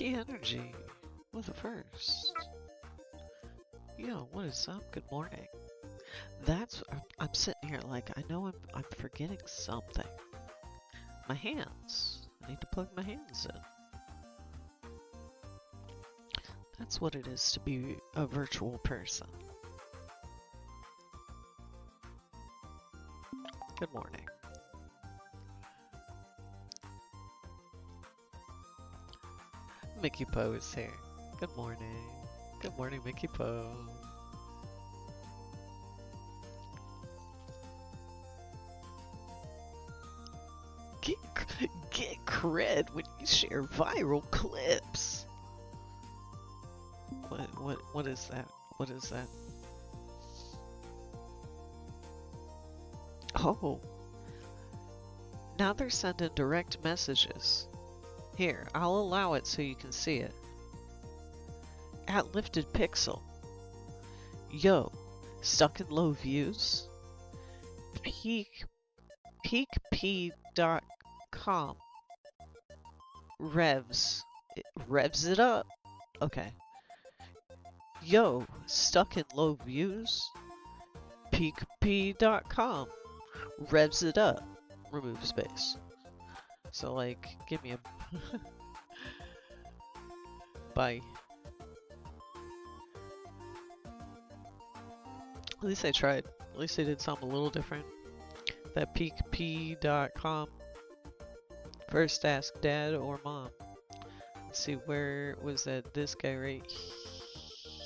Mickey Energy with the first. Yo, what is up? Good morning. I'm sitting here like I know I'm forgetting something. My hands. I need to plug my hands in. That's what it is to be a virtual person. Good morning. Mickey Poe is here. Good morning. Good morning, Mickey Poe. Get cred when you share viral clips. What is that? What is that? Oh. Now they're sending direct messages. Here, I'll allow it so you can see it. At Lifted Pixel. Yo, stuck in low views? Peakp.com. Revs. Revs it up. Okay. Yo, stuck in low views? Peakp.com. Revs it up. Remove space. So, like, give me a... Bye. At least I tried. At least I did something a little different. That peakp.com. First ask dad or mom. Let's see, where was that? This guy right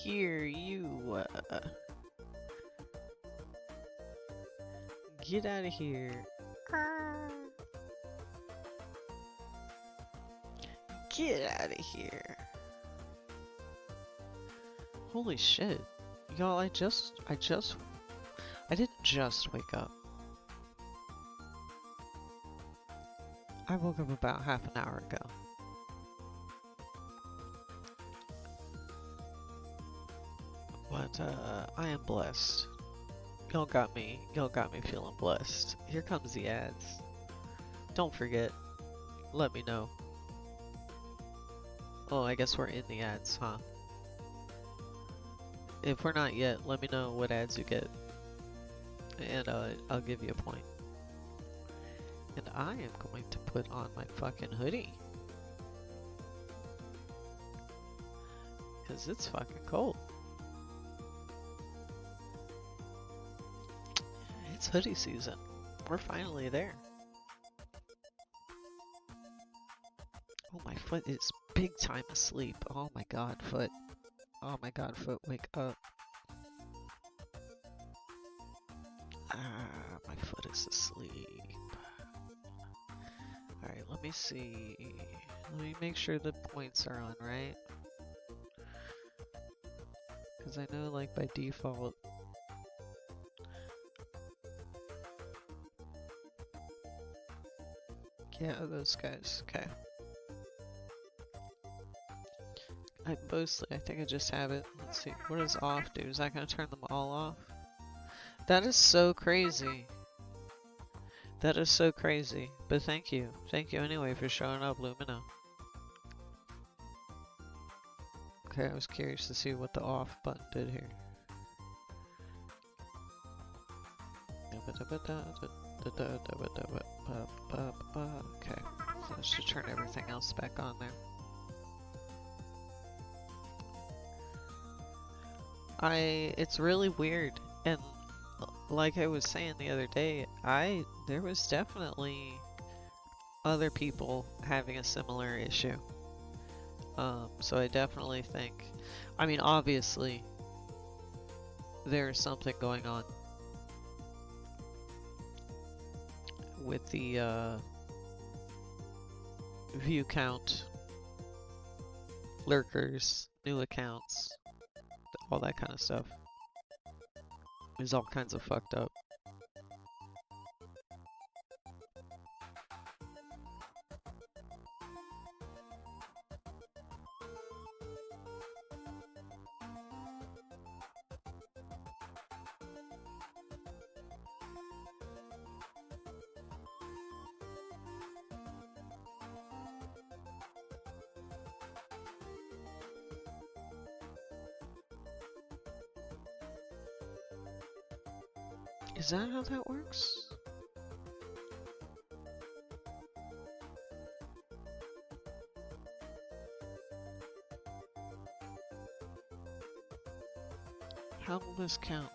here. You, get out of here. Get out of here. Holy shit. Y'all, I didn't just wake up. I woke up about half an hour ago. But, I am blessed. Y'all got me feeling blessed. Here comes the ads. Don't forget, let me know. Oh, I guess we're in the ads, huh? If we're not yet, let me know what ads you get. And I'll give you a point. And I am going to put on my fucking hoodie. Because it's fucking cold. It's hoodie season. We're finally there. Oh, my foot is big time asleep. Oh my god, foot. Oh my god, foot, wake up. Ah, my foot is asleep. Alright, let me see. Let me make sure the points are on, right? Because I know, like, by default... Yeah, those guys. Okay. I think I just have it. Let's see. What does off do? Is that going to turn them all off? That is so crazy. That is so crazy. But thank you. Thank you anyway for showing up, Lumina. Okay, I was curious to see what the off button did here. Okay, so that should turn everything else back on there. It's really weird, and like I was saying the other day, there was definitely other people having a similar issue. So I definitely think, I mean, obviously, there's something going on with the view count, lurkers, new accounts, all that kind of stuff is all kinds of fucked up. Is that how that works? How will this count?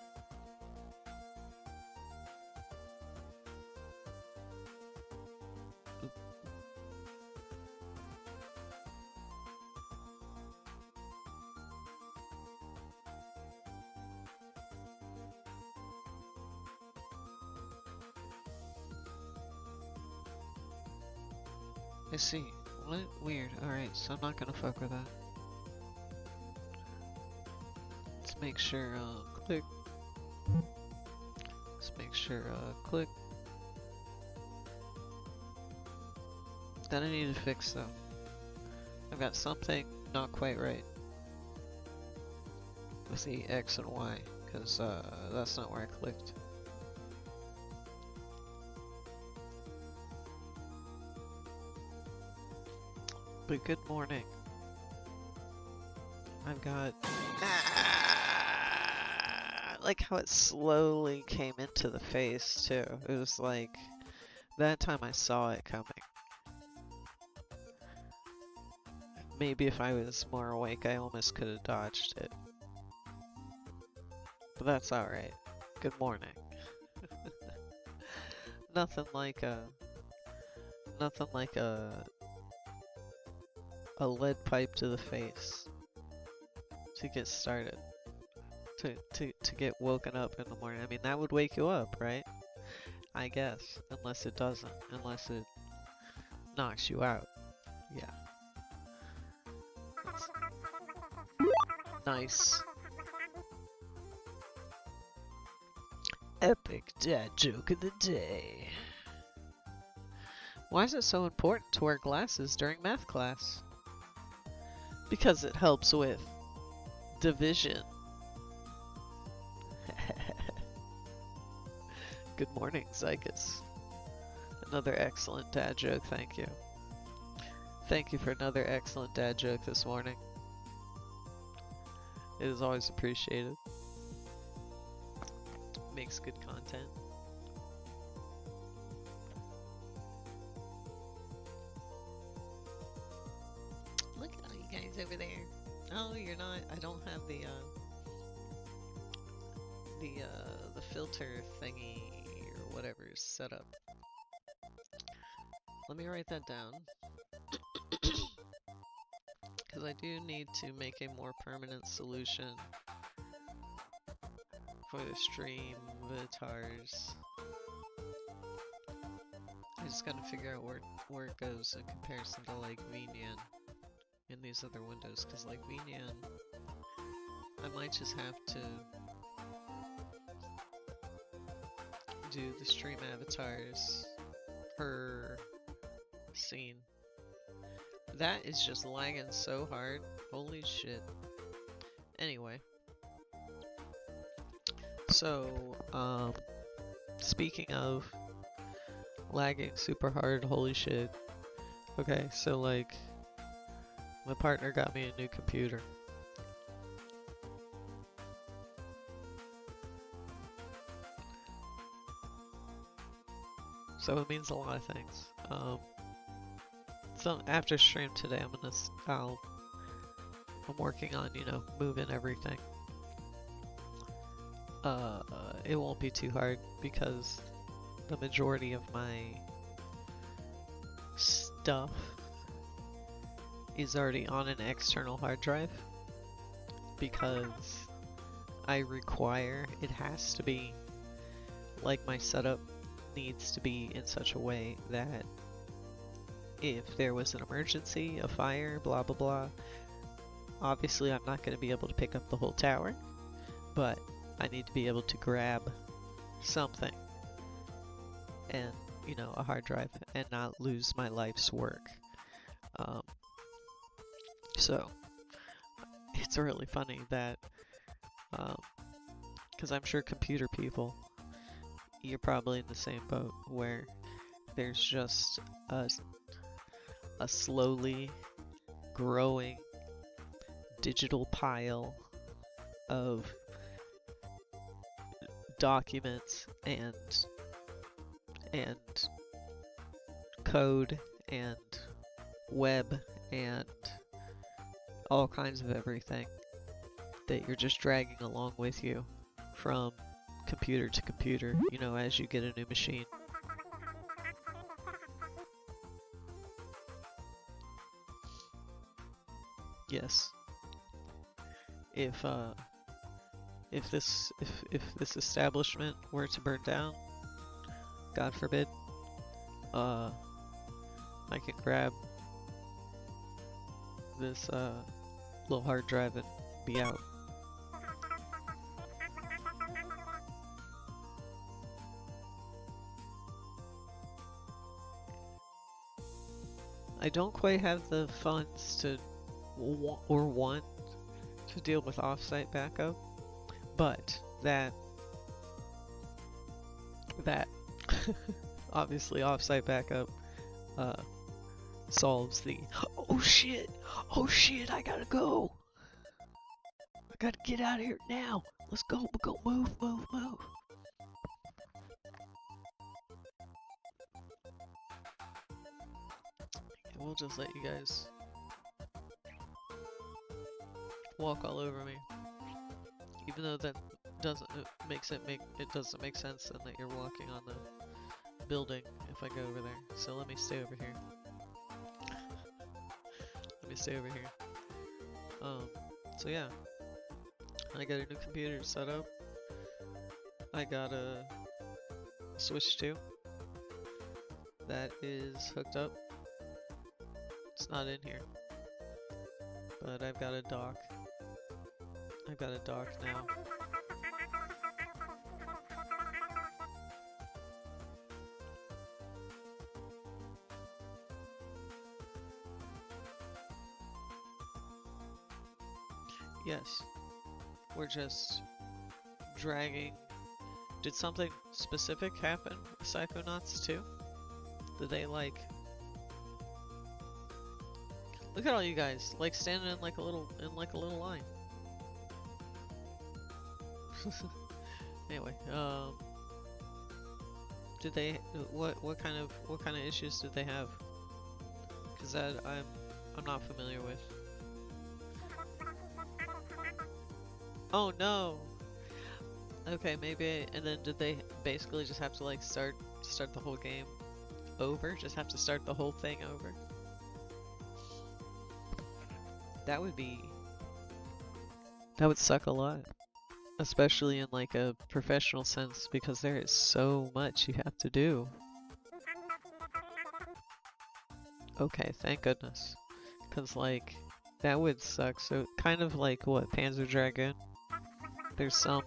I see. What? Weird. Alright, so I'm not gonna fuck with that. Let's make sure, click. Let's make sure, click. That I need to fix though. I've got something not quite right with the X and Y, because, that's not where I clicked. But good morning. I've got... I like how it slowly came into the face, too. It was like... That time I saw it coming. Maybe if I was more awake, I almost could have dodged it. But that's alright. Good morning. Nothing like a lead pipe to the face to get started. To get woken up in the morning. I mean, that would wake you up, right? I guess. Unless it doesn't. Unless it knocks you out. Yeah. Nice. Epic dad joke of the day. Why is it so important to wear glasses during math class? Because it helps with division. Good morning, Zygus. Another excellent dad joke, thank you. Thank you for another excellent dad joke this morning. It is always appreciated. Makes good content. Look at all you guys over there. Oh, you're not. I don't have the filter thingy or whatever is set up. Let me write that down. Because I do need to make a more permanent solution for the stream avatars. I just gotta figure out where it goes in comparison to like VNyan in these other windows, because like VNyan, I might just have to do the stream avatars per scene. That is just lagging so hard. Holy shit. Anyway. So, speaking of lagging super hard, holy shit. Okay, so like, my partner got me a new computer. So it means a lot of things. So after stream today, I'm working on, you know, moving everything. It won't be too hard because the majority of my stuff is already on an external hard drive because I require, it has to be, like my setup needs to be in such a way that if there was an emergency, a fire, blah blah blah, obviously I'm not going to be able to pick up the whole tower, but I need to be able to grab something and, you know, a hard drive and not lose my life's work. So it's really funny that, because I'm sure computer people, you're probably in the same boat where there's just a slowly growing digital pile of documents and code and web and all kinds of everything that you're just dragging along with you from computer to computer, you know, as you get a new machine. Yes. If this establishment were to burn down, God forbid, I can grab this little hard drive and be out. I don't quite have the funds to want to deal with offsite backup, but that obviously offsite backup solves the oh shit, I gotta go, I gotta get out of here now, let's go, move. We'll just let you guys walk all over me, even though that doesn't make sense, and that you're walking on the building if I go over there. So let me stay over here. So yeah, I got a new computer set up. I got a Switch 2 that is hooked up. It's not in here, but I've got a dock. Now. Yes, we're just dragging. Did something specific happen with Psychonauts 2? Did they like... Look at all you guys, like standing in like a little line. Anyway, did they what kind of issues did they have? Cuz that I'm not familiar with. Oh no. Okay, maybe. And then did they basically just have to like start the whole game over? Just have to start the whole thing over? That would suck a lot. Especially in like a professional sense, because there is so much you have to do. Okay, thank goodness. Cause like, that would suck. So kind of like what, Panzer Dragoon? There's some,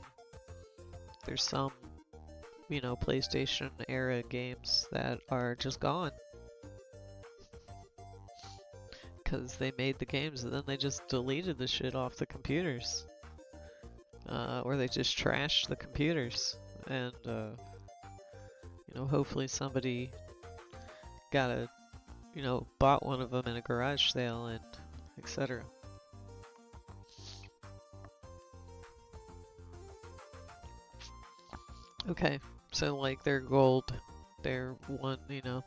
you know, PlayStation era games that are just gone. Cause they made the games and then they just deleted the shit off the computers. Or they just trashed the computers, and you know, hopefully somebody bought one of them in a garage sale, and etc. Okay, so like their gold, their one, you know,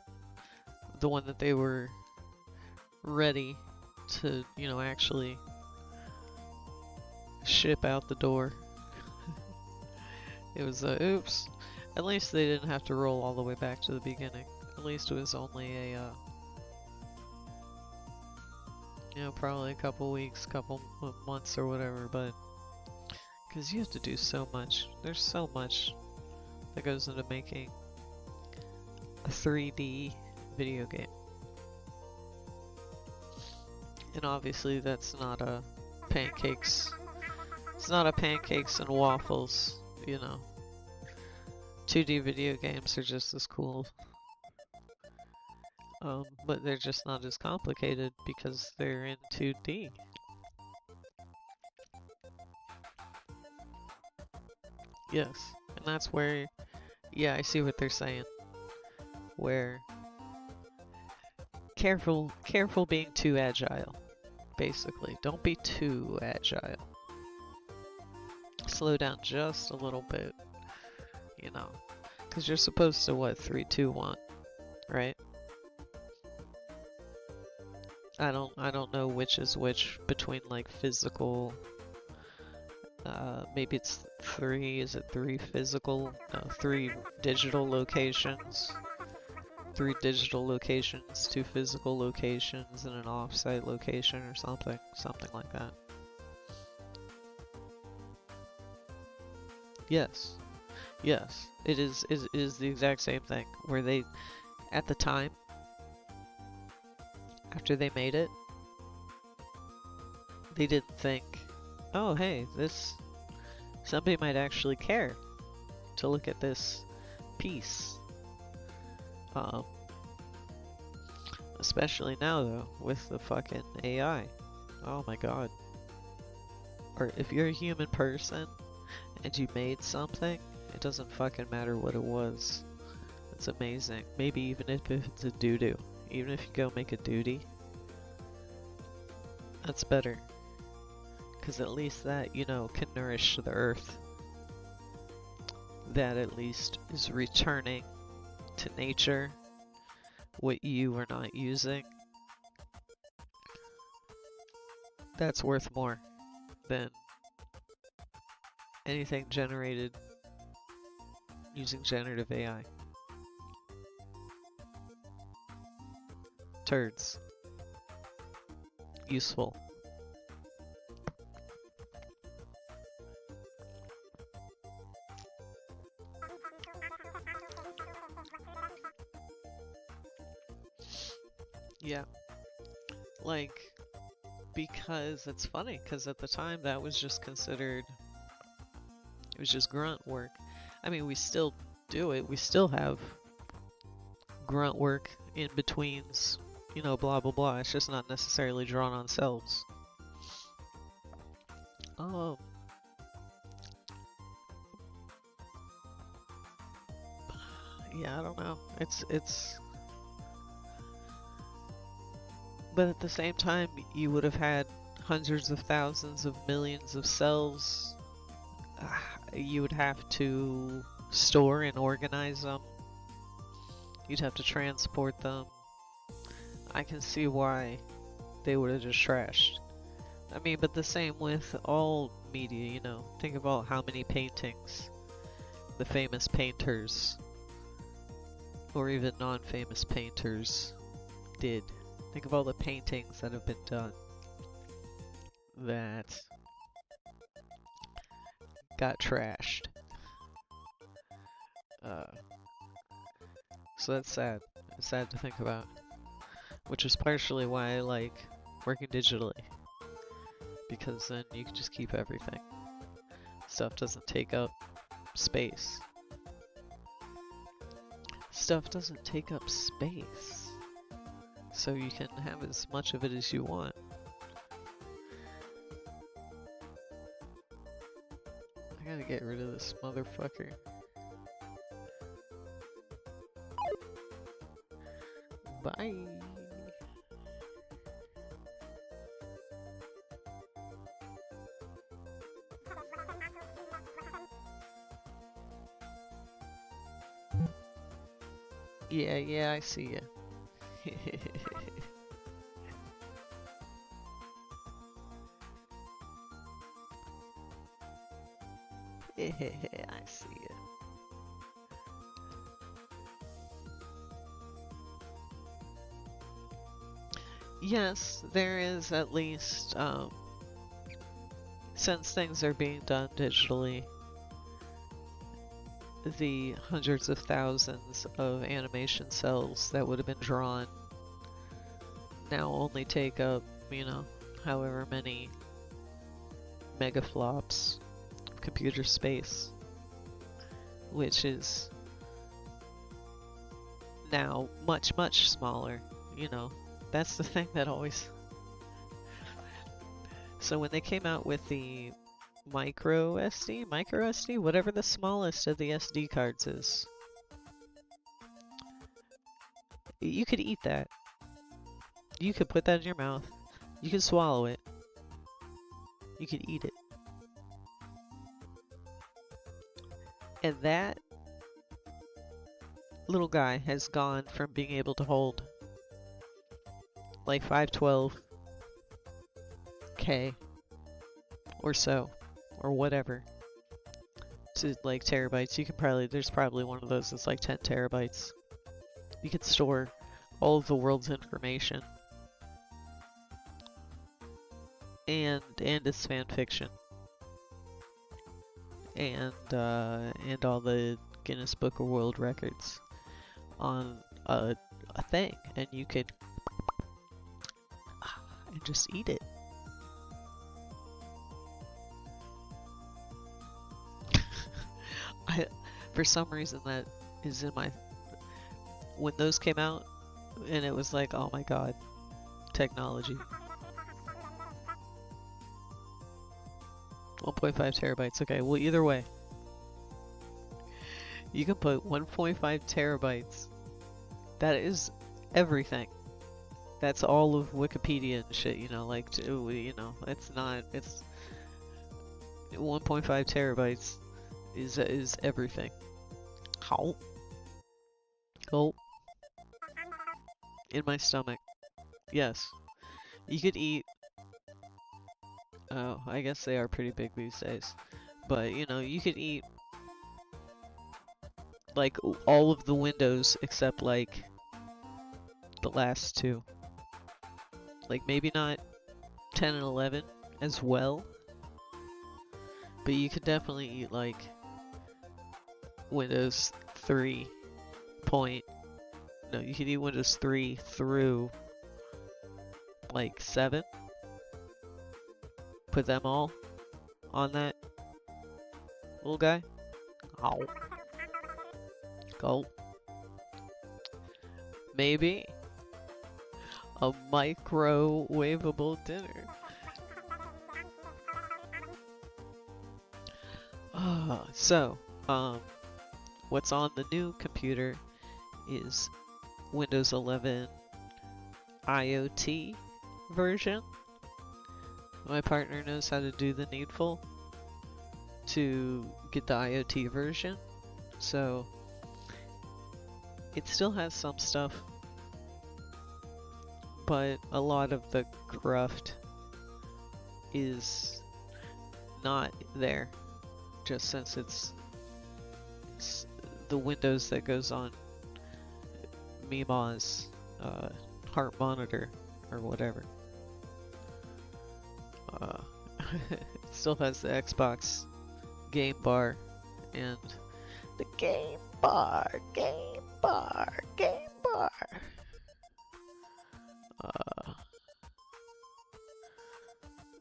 the one that they were ready to, you know, actually ship out the door. It was oops. At least they didn't have to roll all the way back to the beginning. At least it was only a you know, probably a couple weeks, couple months or whatever, but because you have to do so much. There's so much that goes into making a 3D video game. And obviously that's not a pancakes. It's not a pancakes and waffles, you know. 2D video games are just as cool. But they're just not as complicated because they're in 2D. Yes, and that's where, yeah, I see what they're saying. Where careful being too agile, basically. Don't be too agile. Slow down just a little bit. you know, because you're supposed to what, 3, 2, 1, right? I don't know which is which between like physical. Maybe it's 3. Is it 3 physical? No, 3 digital locations. 3 digital locations, 2 physical locations, and an off-site location or something. Something like that. Yes. Yes. It is the exact same thing. Where they, at the time, after they made it, they didn't think, oh hey, somebody might actually care to look at this piece. Especially now though, with the fucking AI. Oh my god. Or if you're a human person and you made something, it doesn't fucking matter what it was. It's amazing. Maybe even if it's a doo-doo. Even if you go make a duty, that's better. Because at least that, you know, can nourish the earth. That at least is returning to nature what you are not using. That's worth more than anything generated using generative AI. Turds. Useful. Yeah. Like, because it's funny, because at the time that was just considered, it was just grunt work. I mean, we still do it. We still have grunt work in betweens, you know, blah blah blah. It's just not necessarily drawn on cells. Yeah, I don't know. But at the same time, you would have had hundreds of thousands of millions of cells. You would have to store and organize them. You'd have to transport them. I can see why they would have just trashed. I mean, but the same with all media, you know. Think about how many paintings the famous painters, or even non-famous painters, did. Think of all the paintings that have been done that got trashed. So that's sad. It's sad to think about. Which is partially why I like working digitally. Because then you can just keep everything. Stuff doesn't take up space. Stuff doesn't take up space. So you can have as much of it as you want. I gotta get rid of this motherfucker. Bye. Yeah, I see ya. I see ya. Yes, there is at least, since things are being done digitally, the hundreds of thousands of animation cells that would have been drawn now only take up, you know, however many megaflops of computer space, which is now much, much smaller, you know. That's the thing that always... So when they came out with the micro SD, whatever the smallest of the SD cards is, you could eat that. You could put that in your mouth. You could swallow it. You could eat it. And that little guy has gone from being able to hold like 512K or so, or whatever, to like terabytes. You can probably, there's probably one of those that's like 10 terabytes. You can store all of the world's information. And it's fan fiction. And all the Guinness Book of World Records on a thing, and you could and just eat it. For some reason that is in my, when those came out, and it was like, oh my god, technology. 1.5 terabytes. Okay, well, either way, you can put 1.5 terabytes. That is everything. That's all of Wikipedia and shit, you know, like, you know, it's not, it's 1.5 terabytes is everything. How? Go. In my stomach. Yes. You could eat. Oh, I guess they are pretty big these days. But, you know, you could eat like all of the windows except like the last two. Like maybe not 10 and 11 as well. But you could definitely eat like Windows 3 point. No, you could eat Windows 3 through like 7. Put them all on that little guy. Ow. Go. Maybe a microwavable dinner. So, what's on the new computer is Windows 11 IoT version. My partner knows how to do the needful to get the IoT version, so it still has some stuff, but a lot of the cruft is not there, just since it's the Windows that goes on Mima's heart monitor or whatever. It still has the Xbox game bar and the game bar.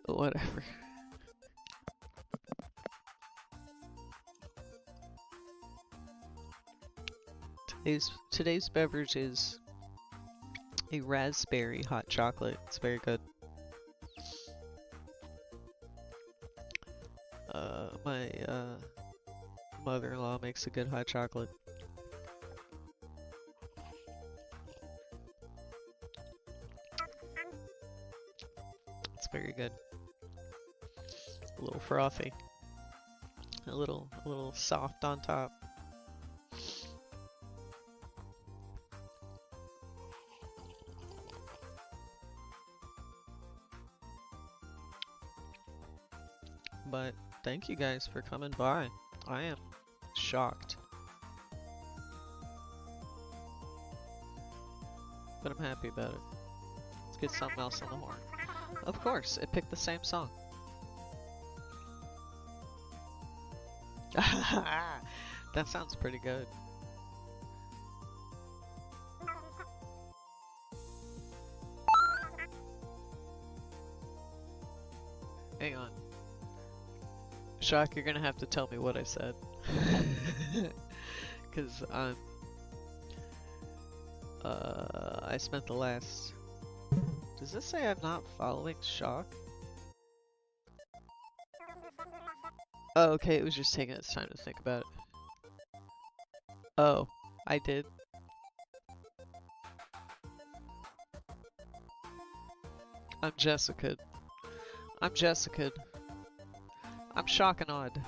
Whatever. Today's beverage is a raspberry hot chocolate. It's very good. My mother-in-law makes a good hot chocolate. It's very good. A little frothy. A little soft on top. But thank you guys for coming by. I am shocked. But I'm happy about it. Let's get something else on the horn. Of course, it picked the same song. That sounds pretty good. Hang on. Shock, you're gonna have to tell me what I said. Cause I spent the last... Does this say I'm not following Shock? Oh, okay, it was just taking its time to think about it. Oh, I did. I'm Jessica. I'm Jessica. I'm Shock and Odd.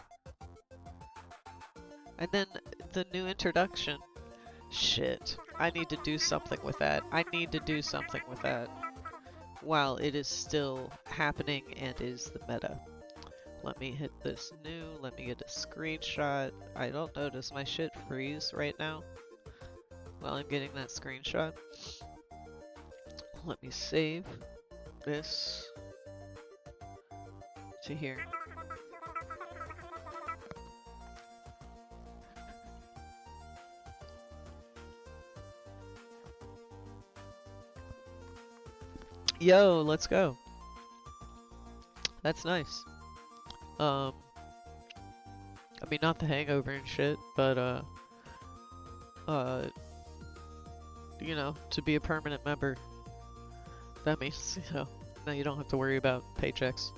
And then the new introduction Shit. I need to do something with that. I need to do something with that while it is still happening and is the meta. Let me hit this new, let me get a screenshot. I don't notice my shit freeze right now while I'm getting that screenshot. Let me save this to here. Yo, let's go. That's nice. I mean, not the hangover and shit, but, you know, to be a permanent member, that means, you know, now you don't have to worry about paychecks.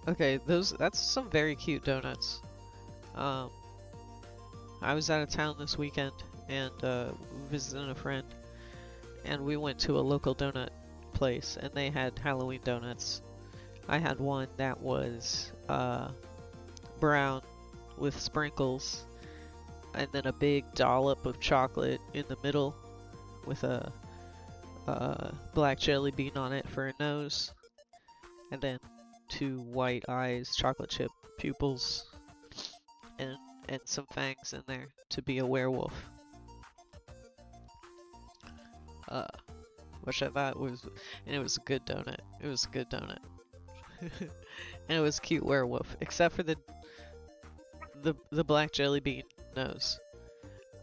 Okay, that's some very cute donuts. I was out of town this weekend and visiting a friend, and we went to a local donut place, and they had Halloween donuts. I had one that was brown with sprinkles, and then a big dollop of chocolate in the middle with a black jelly bean on it for a nose, and then 2 white eyes, chocolate chip pupils, and some fangs in there to be a werewolf. Which I thought was, and it was a good donut. It was a good donut. And it was a cute werewolf, except for the black jelly bean nose.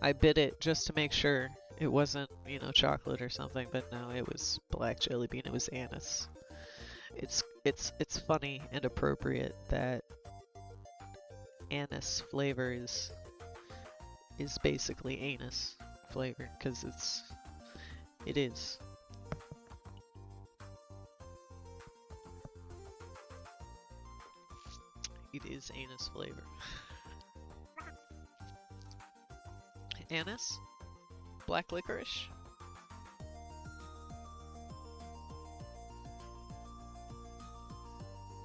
I bit it just to make sure it wasn't, you know, chocolate or something, but no, it was black jelly bean. It was anise. It's funny and appropriate that anise flavor is basically anus flavor, because it is. It is anus flavor. Anise? Black licorice?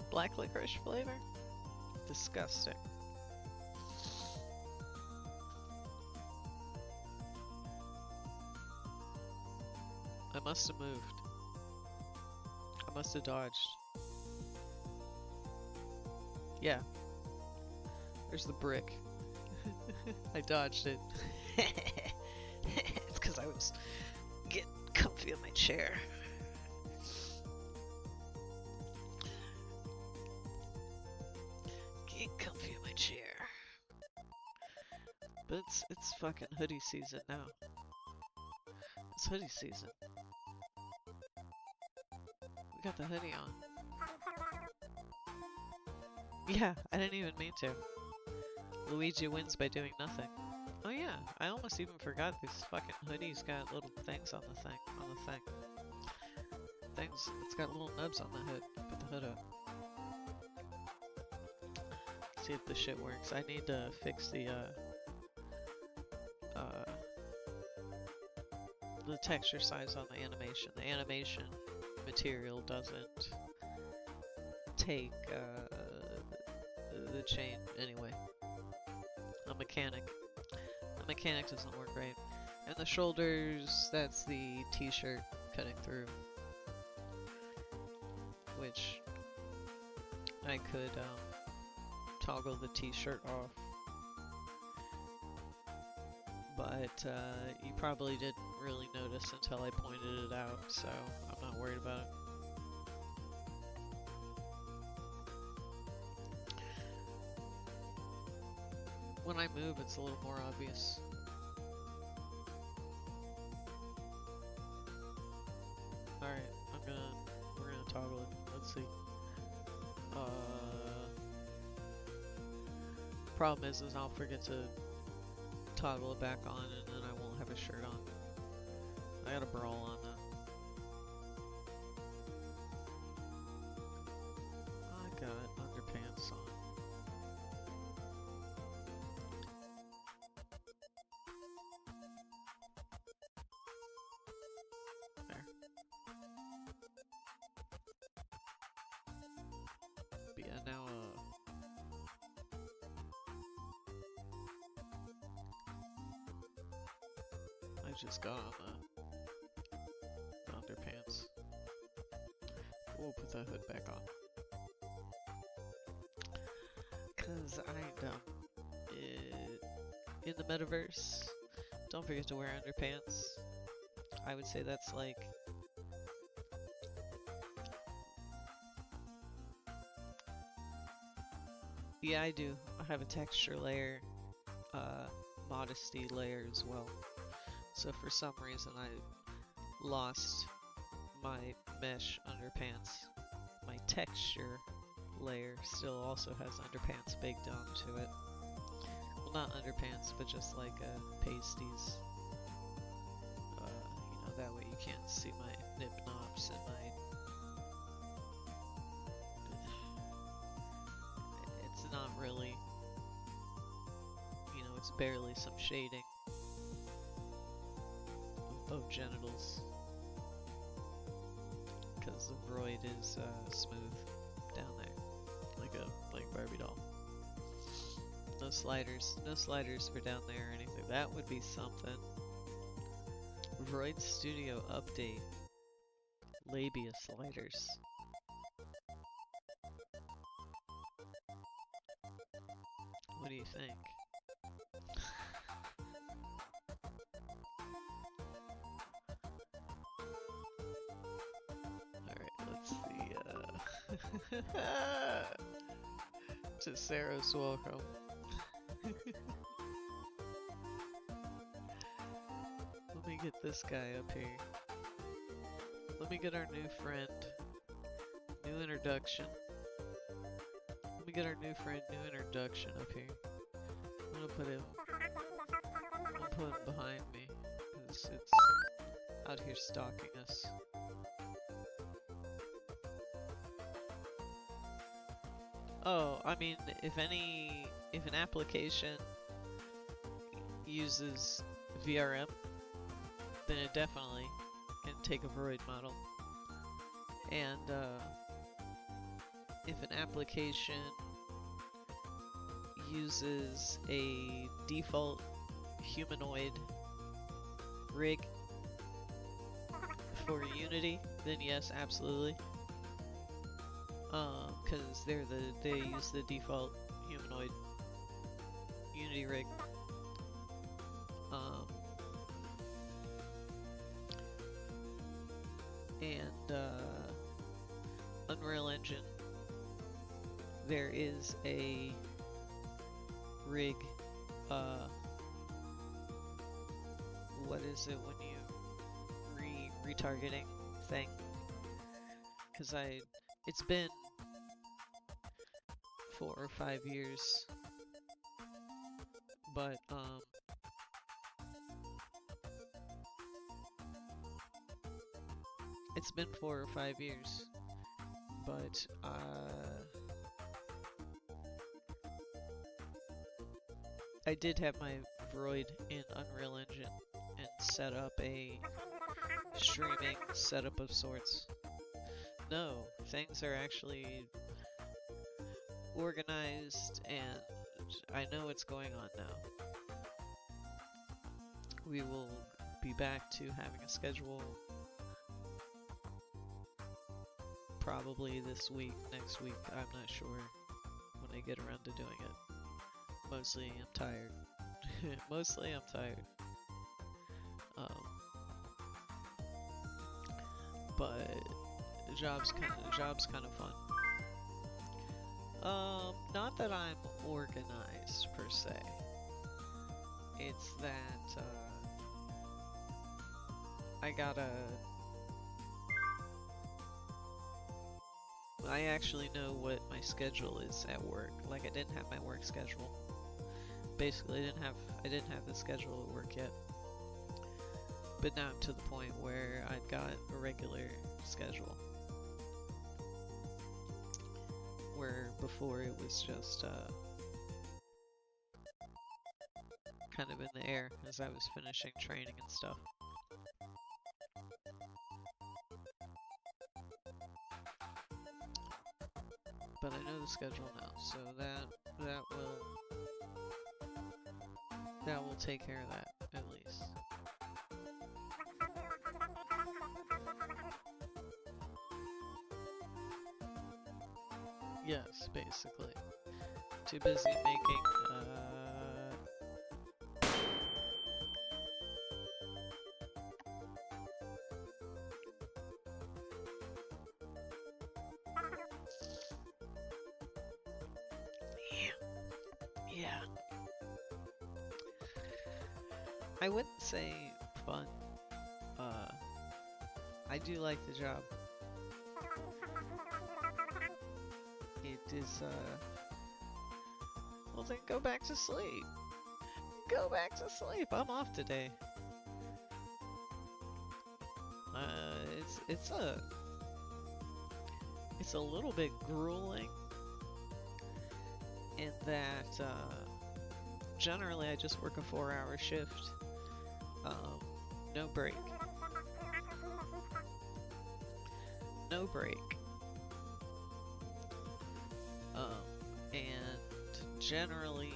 Black licorice flavor? Disgusting. I must have moved. I must have dodged. Yeah. There's the brick. I dodged it. It's because I was getting comfy in my chair. Getting comfy in my chair. But it's fucking hoodie season now. It's hoodie season. We got the hoodie on. Yeah, I didn't even mean to. Luigi wins by doing nothing. Oh yeah, I almost even forgot this fucking hoodie's got little things on the thing. It's got little nubs on the hood. Put the hood up. See if the shit works. I need to fix the texture size on the animation. The animation material doesn't take the chain anyway. The mechanic doesn't work right. And the shoulders, that's the t-shirt cutting through, which I could toggle the t-shirt off, but you probably didn't really notice until I pointed it out, so I'm not worried about it. When I move, it's a little more obvious. Alright, we're gonna toggle it. Let's see. Problem is I'll forget to toggle it back on, and then I won't have a shirt on. I got a brawl on though. I got underpants on. There. But yeah, now just got on the underpants. We'll put that hood back on. Cause I ain't dumb. In the metaverse, don't forget to wear underpants. I would say that's like yeah, I do. I have a texture layer, modesty layer as well. So for some reason I lost my mesh underpants. My texture layer still also has underpants baked onto it. Well, not underpants, but just like pasties. You know, that way you can't see my nip knobs and my... It's not really... You know, it's barely some shading of genitals. Because the Vroid is smooth down there. Like Barbie doll. No sliders for down there or anything. That would be something. Vroid Studio update. Labia sliders. What do you think? Alright, let's see, to Sarah's welcome. Let me get this guy up here. Let me get our new friend. New introduction. Let me get our new friend, new introduction up here. I'm gonna put him behind me, because it's out here stalking us. Oh, I mean, if an application uses VRM, then it definitely can take a Vroid model. And if an application uses a default humanoid rig for Unity, then yes, absolutely. Because they use the default humanoid Unity rig. And Unreal Engine, there is a rig, what is it when you retargeting thing? Because it's been 4 or 5 years, but it's been 4 or 5 years, but I did have my Vroid in Unreal Engine and set up a streaming setup of sorts. No, things are actually organized and I know what's going on now. We will be back to having a schedule probably this week, next week, I'm not sure when I get around to doing it. Mostly I'm tired. Mostly I'm tired. But the job's kind of fun. Not that I'm organized per se. It's that I actually know what my schedule is at work. Like I didn't have my work schedule. Basically, I didn't have the schedule at work yet. But now I'm to the point where I've got a regular schedule. Where before it was just kind of in the air as I was finishing training and stuff. But I know the schedule now, so that will take care of that, at least. Yes, basically. Too busy making, yeah. I wouldn't say fun. Uh, I do like the job. It is, well then go back to sleep. Go back to sleep. I'm off today. It's a little bit grueling in that, generally I just work a 4-hour shift. No break. No break. And generally,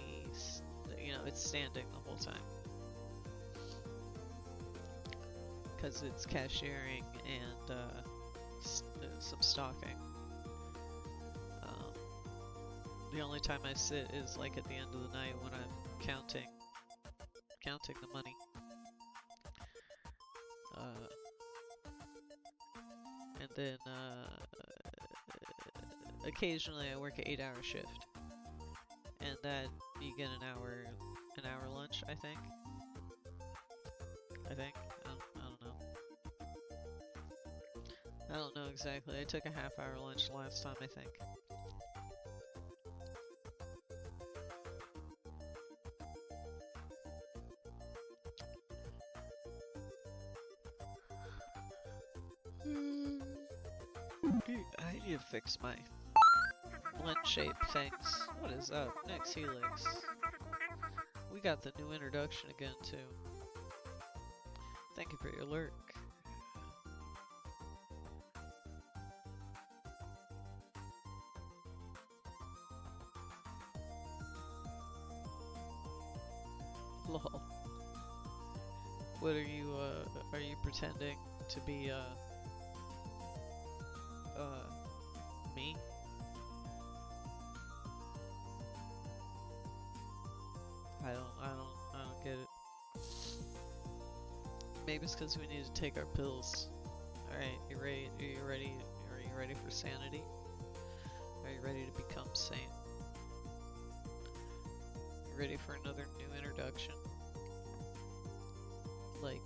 you know, it's standing the whole time. Because it's cashiering and some stocking. The only time I sit is like at the end of the night when I'm counting the money. And then occasionally I work an 8-hour shift, and that you get an hour lunch. I think. I don't know. I don't know exactly. I took a half-hour lunch last time, I think. I need to fix my blend shape things. What is up? Next Helix. We got the new introduction again, too. Thank you for your lurk. Lol. What are you pretending to be, me? I don't get it. Maybe it's because we need to take our pills. Alright, you ready? Are you ready for sanity? Are you ready to become sane? You ready for another new introduction? Like...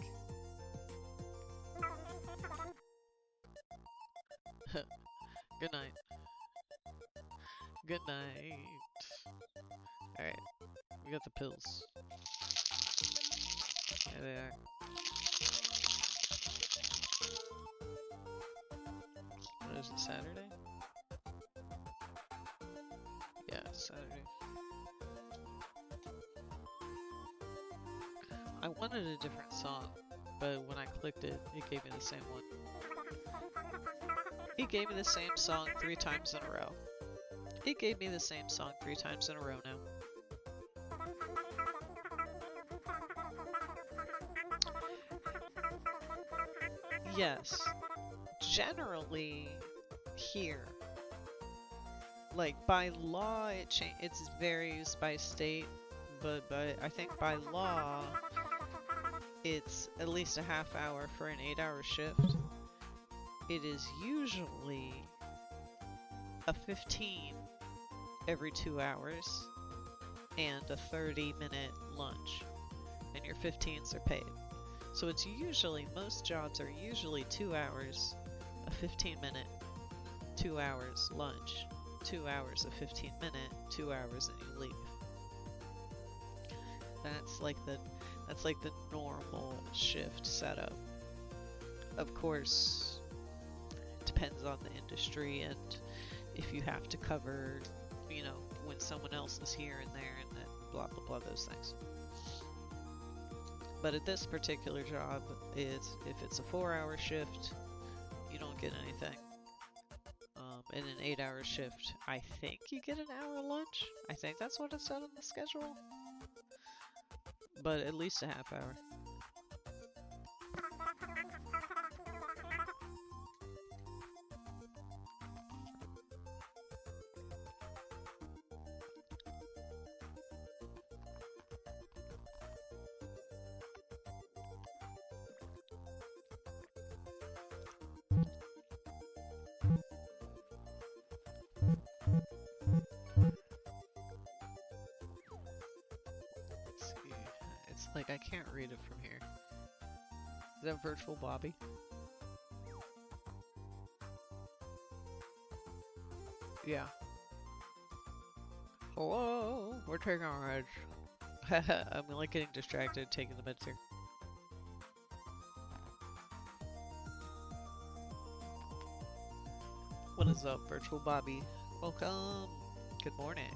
Good night. Good night. Alright, we got the pills. There they are. What is it, Saturday? Yeah, it's Saturday. I wanted a different song, but when I clicked it, it gave me the same one. It gave me the same song 3 times in a row. It gave me the same song 3 times in a row now. Yes. Generally, here, like by law, it varies by state, but I think by law, it's at least a half hour for an 8-hour shift. It is usually a 15 every 2 hours and a 30-minute lunch, and your 15s are paid. So it's usually, most jobs are usually 2 hours, a 15-minute, 2 hours lunch, 2 hours, a 15-minute, 2 hours, and you leave. That's like the normal shift setup. Of course, depends on the industry and if you have to cover, you know, when someone else is here and there and then blah blah blah, those things. But at this particular job, if it's a 4-hour shift, you don't get anything. In an 8-hour shift, I think you get an hour lunch. I think that's what it said on the schedule. But at least a half hour. Like, I can't read it from here. Is that Virtual Bobby? Yeah. Hello, we're taking our meds. I'm like getting distracted taking the meds here. What is up, Virtual Bobby? Welcome. Good morning.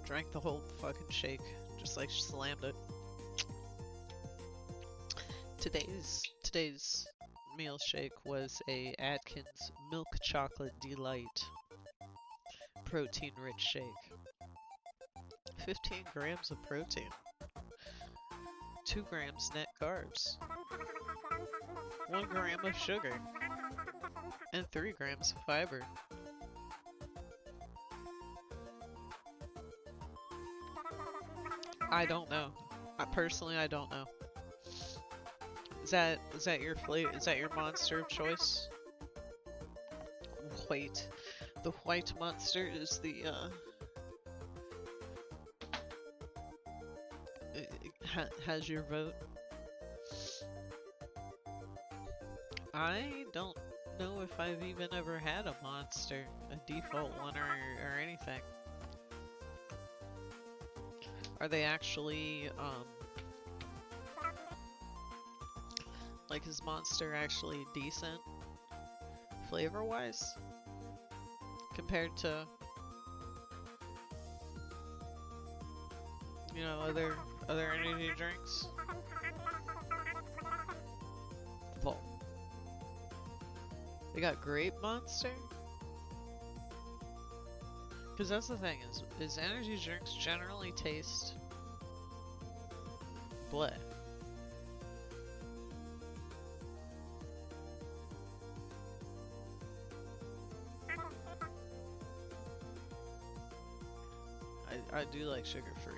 Drank the whole fucking shake, just like slammed it. Today's meal shake was a Atkins Milk Chocolate Delight protein-rich shake. 15 grams of protein, 2 grams net carbs, 1 gram of sugar, and 3 grams of fiber. I don't know. Personally, I don't know. Is that your flavor? Is that your monster of choice? White. The white monster is the has your vote. I don't know if I've even ever had a monster, a default one or anything. Are they actually, like, is Monster actually decent, flavor-wise, compared to, you know, other energy drinks? Well, they got Grape Monster? Because that's the thing, is energy drinks generally taste bleh. I do like sugar-free.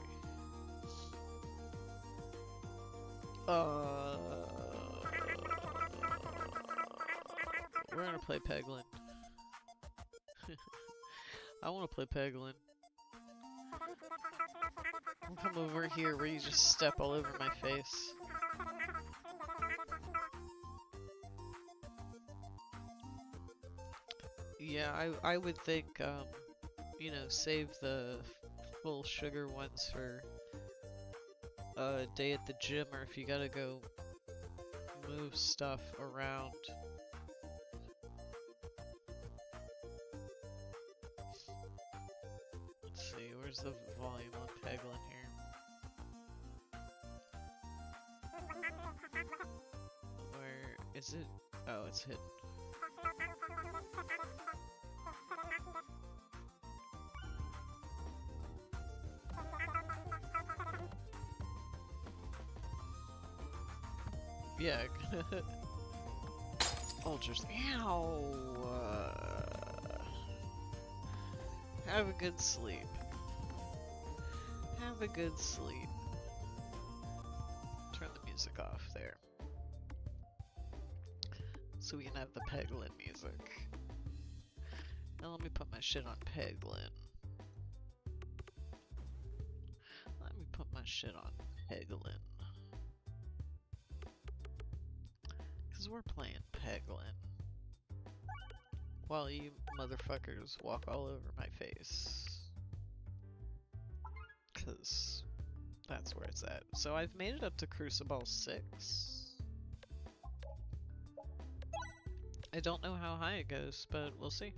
We're gonna play Peglin. I wanna play Peglin. I'll come over here where you just step all over my face. Yeah, I would think, you know, save the full sugar ones for a day at the gym, or if you gotta go move stuff around. Let's see, where's the volume on Peglin here? Where is it? Oh, it's hidden. Yeah. Ultras. Ow! Have a good sleep. Have a good sleep. Turn the music off there. So we can have the Peglin music. Now let me put my shit on Peglin. Let me put my shit on Peglin. Because we're playing Peglin. While you motherfuckers walk all over my face. Because that's where it's at. So I've made it up to Crucible 6. I don't know how high it goes, but we'll see.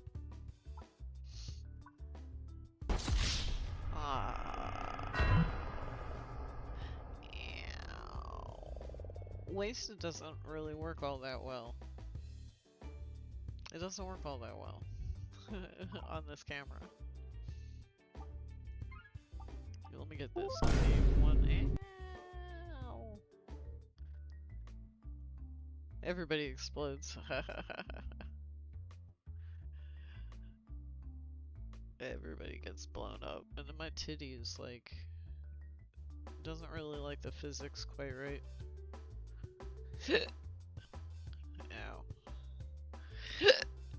Wasted doesn't really work all that well. It doesn't work all that well on this camera. Let me get this. One. Ow. Everybody explodes. everybody gets blown up, and then my titty is like doesn't really like the physics quite right. Ow.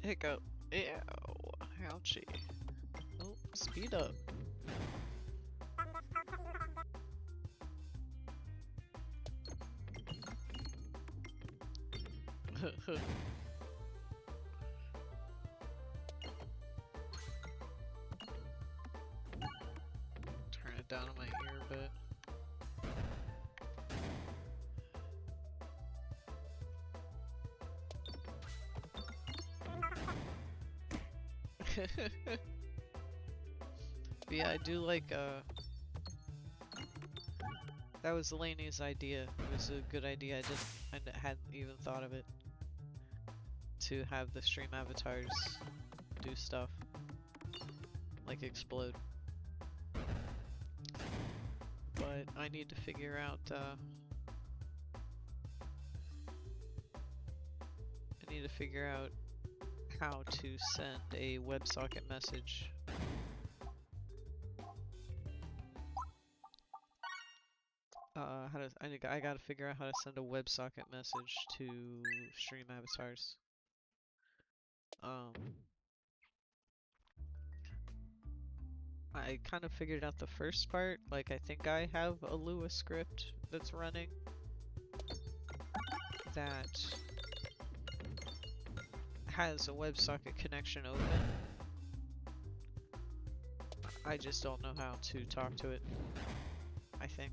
Hiccup. Ew. Ouchie. Oh, speed up. Turn it down in my ear a bit. But yeah, I do like, that was Lainey's idea. It was a good idea. I hadn't even thought of it. To have the stream avatars do stuff. Like explode. But I need to figure out, how to send a WebSocket message. I gotta figure out how to send a WebSocket message to stream avatars. I kind of figured out the first part. Like, I think I have a Lua script that's running that has a WebSocket connection open. I just don't know how to talk to it, I think.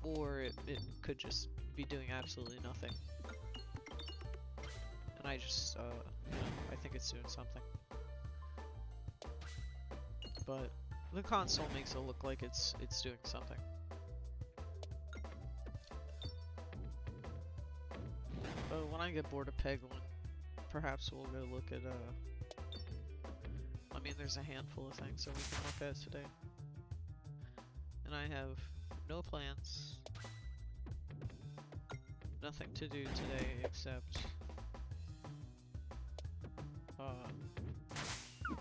Or it could just be doing absolutely nothing. And I just, you know, I think it's doing something. But the console makes it look like it's doing something. But when I get bored of Peglin, perhaps we'll go look at, I mean, there's a handful of things that we can look at today. And I have no plans. Nothing to do today except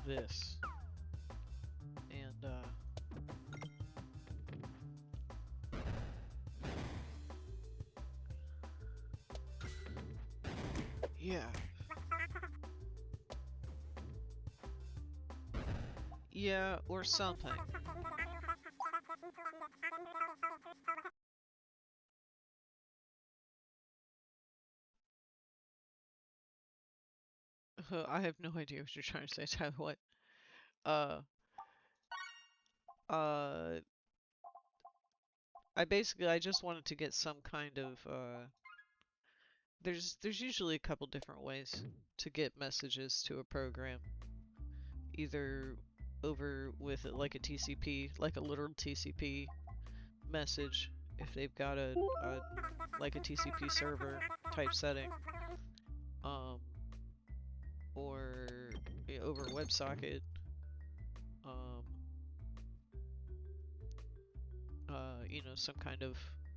this. And yeah. Yeah, or something. I have no idea what you're trying to say, Tyler. What? I just wanted to get some kind of, there's usually a couple different ways to get messages to a program. Either over with like a TCP, like a literal TCP message, if they've got like a TCP server type setting, or over WebSocket, you know, some kind of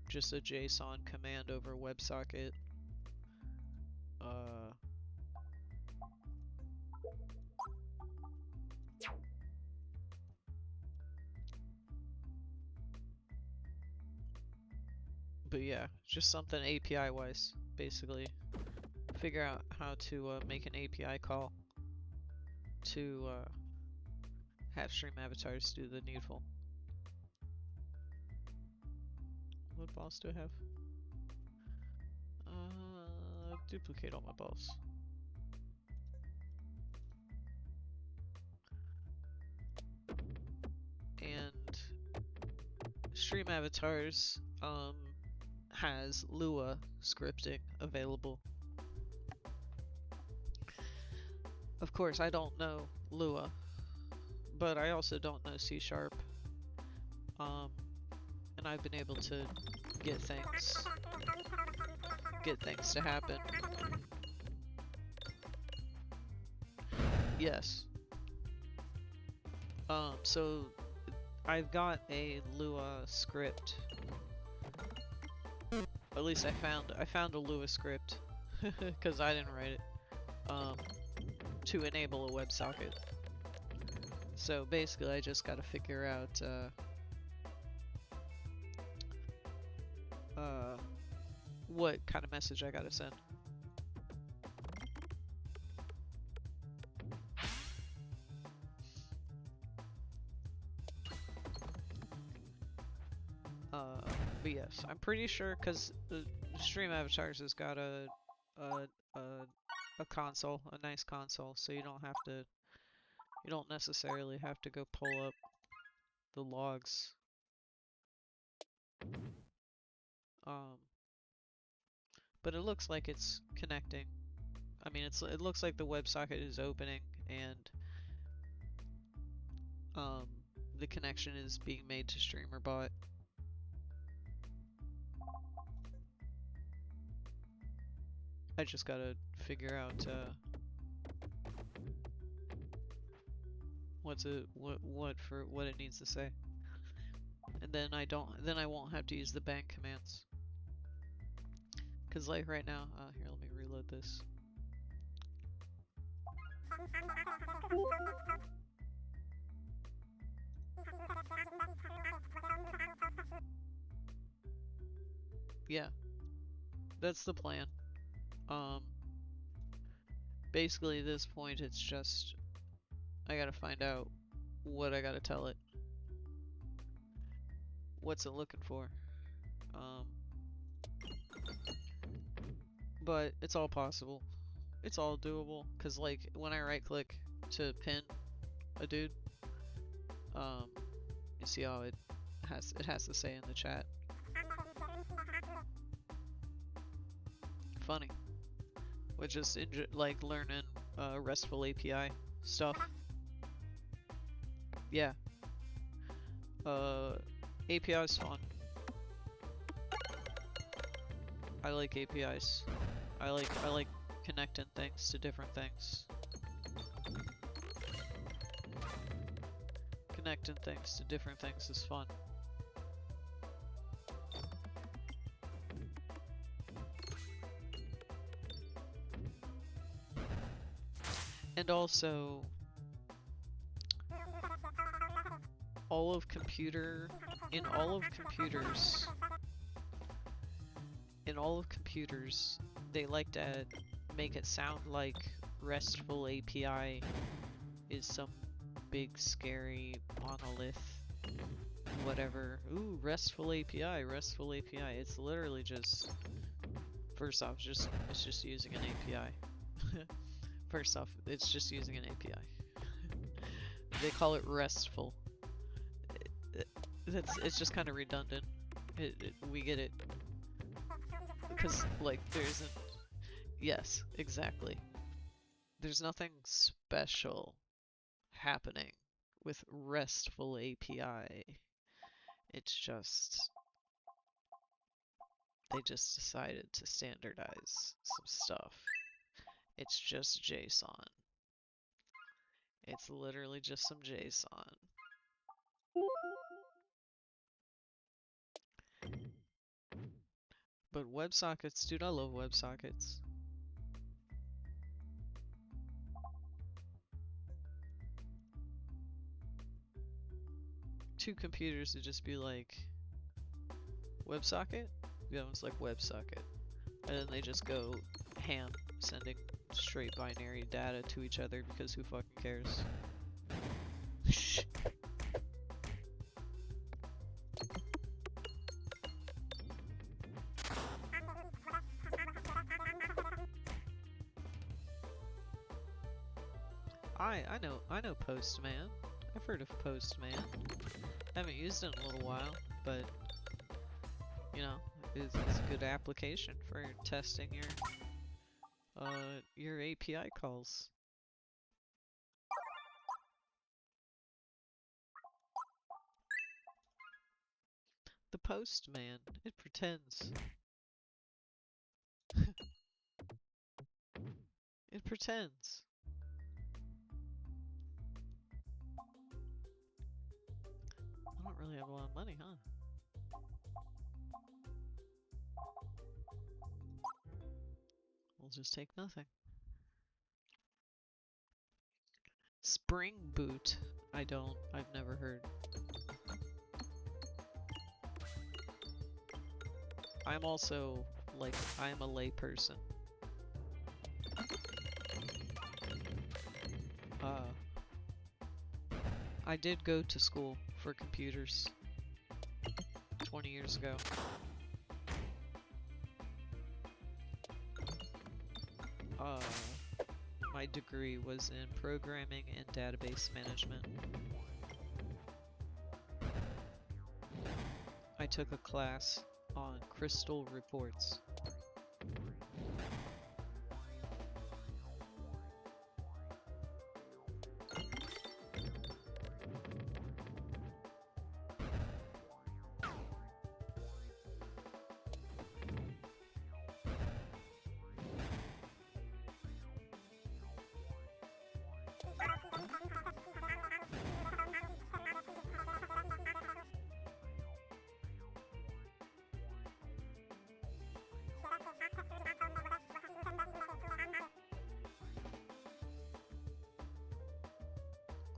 just a JSON command over WebSocket. But yeah, just something API wise, basically. Figure out how to make an API call to have stream avatars do the needful. What balls do I have? Duplicate all my balls. And stream avatars has Lua scripting available. Of course, I don't know Lua, but I also don't know C#. And I've been able to get things to happen. Yes. So I've got a Lua script. At least I found a Lua script because I didn't write it. to enable a WebSocket. So basically I just gotta figure out what kind of message I gotta send. But yes, I'm pretty sure because Stream Avatars has got a console, a nice console, so you don't necessarily have to go pull up the logs. But it looks like it's connecting. I mean, it looks like the WebSocket is opening and the connection is being made to StreamerBot. I just gotta figure out what it needs to say, and then I won't have to use the bank commands. Cause like right now, here, let me reload this. Yeah, that's the plan. Basically at this point it's just, I gotta find out what I gotta tell it. What's it looking for? But it's all possible. It's all doable, cause like when I right click to pin a dude, you see how it has to say in the chat. Funny. With just like learning RESTful API stuff. Yeah. API is fun. I like APIs. I like connecting things to different things. Connecting things to different things is fun. And also, in all of computers, they like to make it sound like RESTful API is some big scary monolith, whatever. Ooh, RESTful API, RESTful API. It's literally just, first off, it's just using an API. First off, it's just using an API. They call it RESTful. It's just kind of redundant. We get it. Because, like, there isn't... Yes, exactly. There's nothing special happening with RESTful API. It's just... They just decided to standardize some stuff. It's just JSON. It's literally just some JSON. But WebSockets, dude, I love WebSockets. Two computers would just be like, WebSocket? The other one's like WebSocket. And then they just go ham, sending straight binary data to each other because who fucking cares? I know Postman. I've heard of Postman. Haven't used it in a little while, but you know, it's a good application for testing your API calls. The Postman, it pretends. It pretends. I don't really have a lot of money, huh? We'll just take nothing. Spring Boot, I've never heard. I'm also, like, I'm a lay person. I did go to school for computers 20 years ago. My degree was in programming and database management. I took a class on Crystal Reports.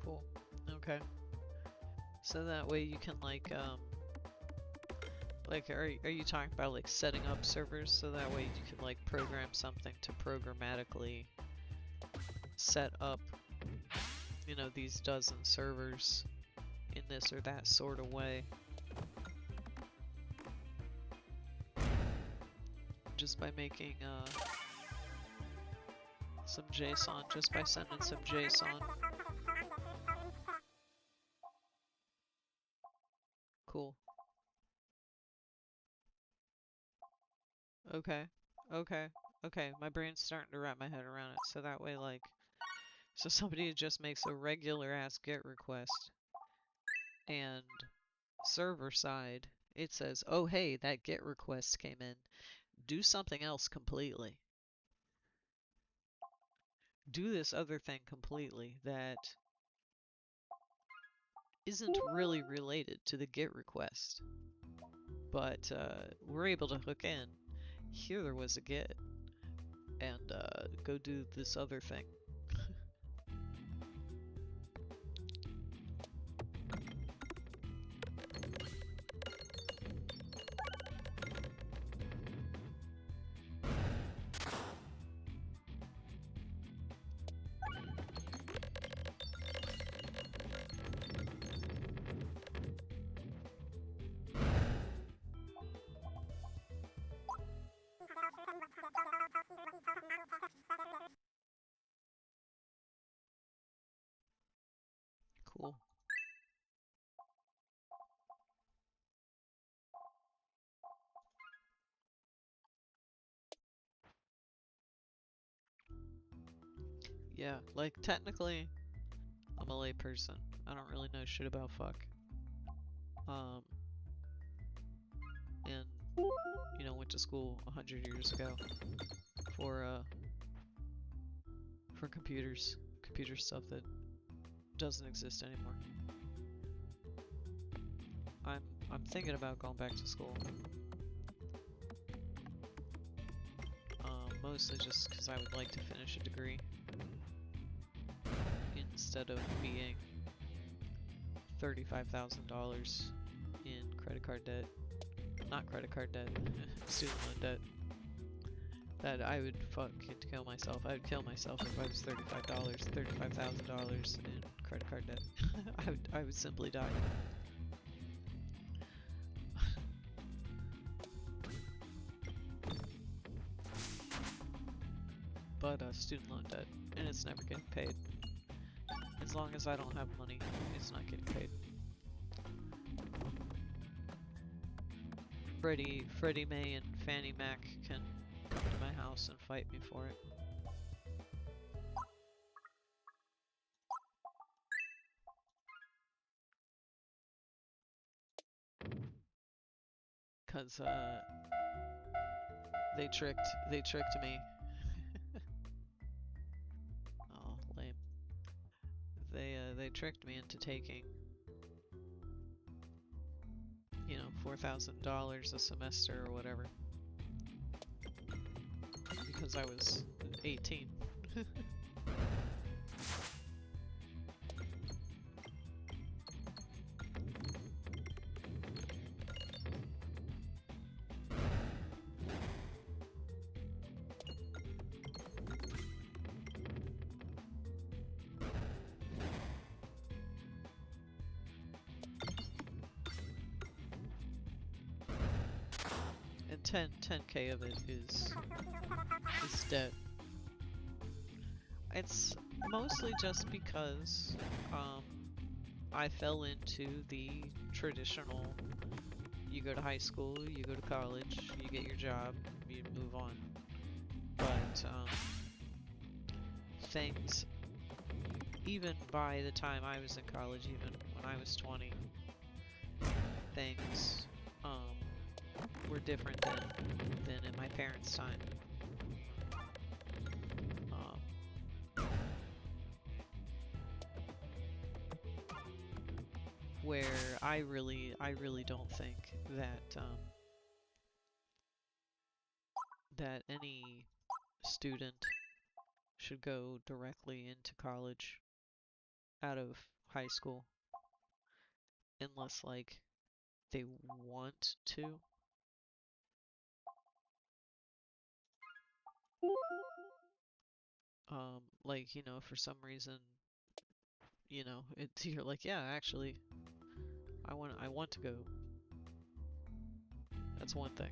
Cool. Okay. So that way you can like are you talking about like setting up servers so that way you can like program something to programmatically set up, you know, these dozen servers in this or that sort of way? Just by making some JSON, just by sending some JSON. Cool. Okay. Okay. My brain's starting to wrap my head around it. So that way, like, so somebody just makes a regular ass GET request, and server side, it says, oh hey, that GET request came in. Do something else completely. Do this other thing completely that isn't really related to the GET request. But we're able to hook in. Here there was a GET. And go do this other thing. Cool. Yeah, like technically, I'm a lay person. I don't really know shit about fuck. And you know, went to school 100 years ago for computers, computer stuff that doesn't exist anymore. I'm thinking about going back to school. Mostly just because I would like to finish a degree instead of being $35,000 in credit card debt. Not credit card debt, student loan debt. That I would fucking kill myself. I would kill myself if I was $35,000 in credit card debt. I would simply die. But student loan debt, and it's never getting paid. As long as I don't have money, it's not getting paid. Freddie Mae and Fannie Mac can come to my house and fight me for it. Cause they tricked me. Oh, lame. They tricked me into taking, you know, $4,000 a semester or whatever. Because I was 18. 10K of it is debt. It's mostly just because I fell into the traditional, you go to high school, you go to college, you get your job, you move on. But things, even by the time I was in college, even when I was 20, things were different than in my parents' time. Where I really don't think that that any student should go directly into college out of high school unless like they want to. Like, you know, for some reason, you know, it's you're like, yeah, actually, I want to go. That's one thing.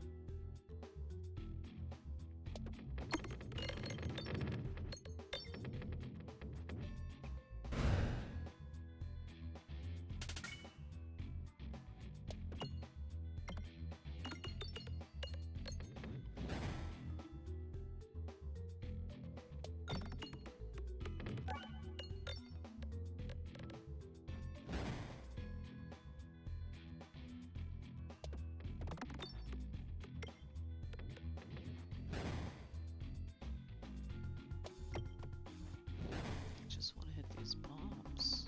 I just want to hit these bombs.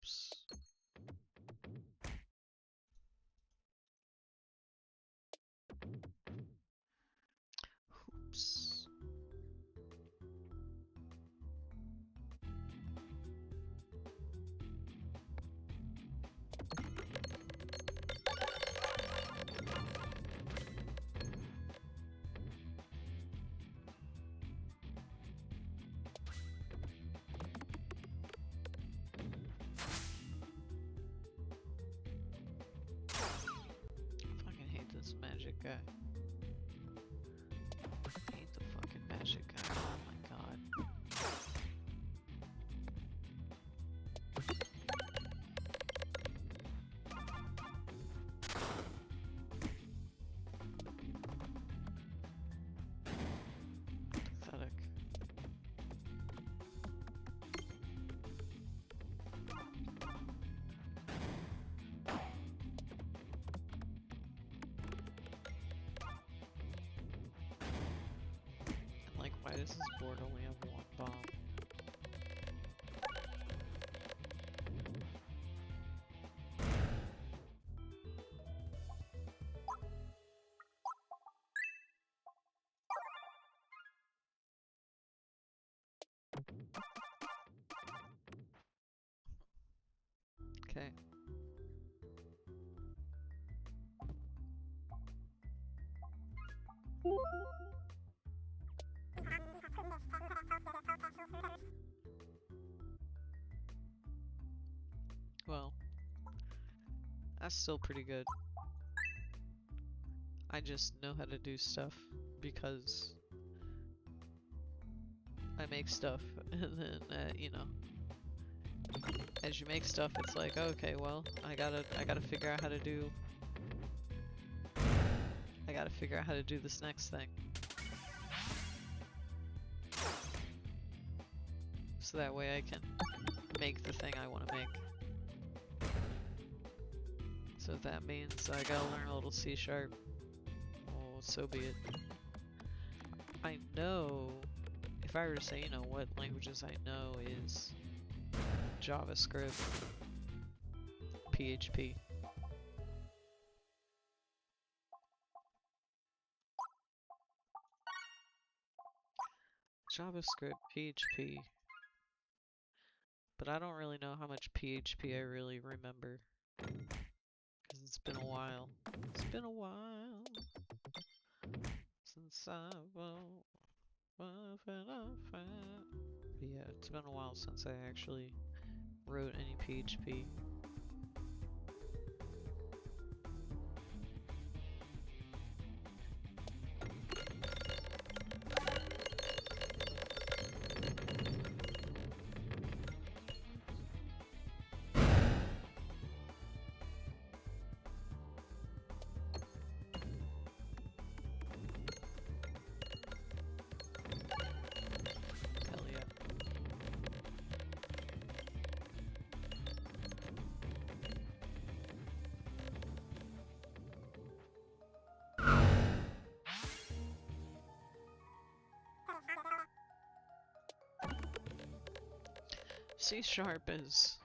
Oops. Oops. I fucking hate this magic guy. I hate the fucking magic guy. Oh my god. Pathetic. And like, why does this board only have one bomb? Okay. Well, that's still pretty good. I just know how to do stuff because I make stuff, and then you know, as you make stuff, it's like, okay, well, I gotta figure out how to do. I gotta figure out how to do this next thing. So that way I can make the thing I want to make. So if that means I gotta learn a little C#, well, so be it. I know, if I were to say, you know, what languages I know is JavaScript, PHP. JavaScript, PHP. But I don't really know how much PHP I really remember. been a while. It's been a while since yeah, it's been a while since I actually wrote any PHP. Hell yeah. C# is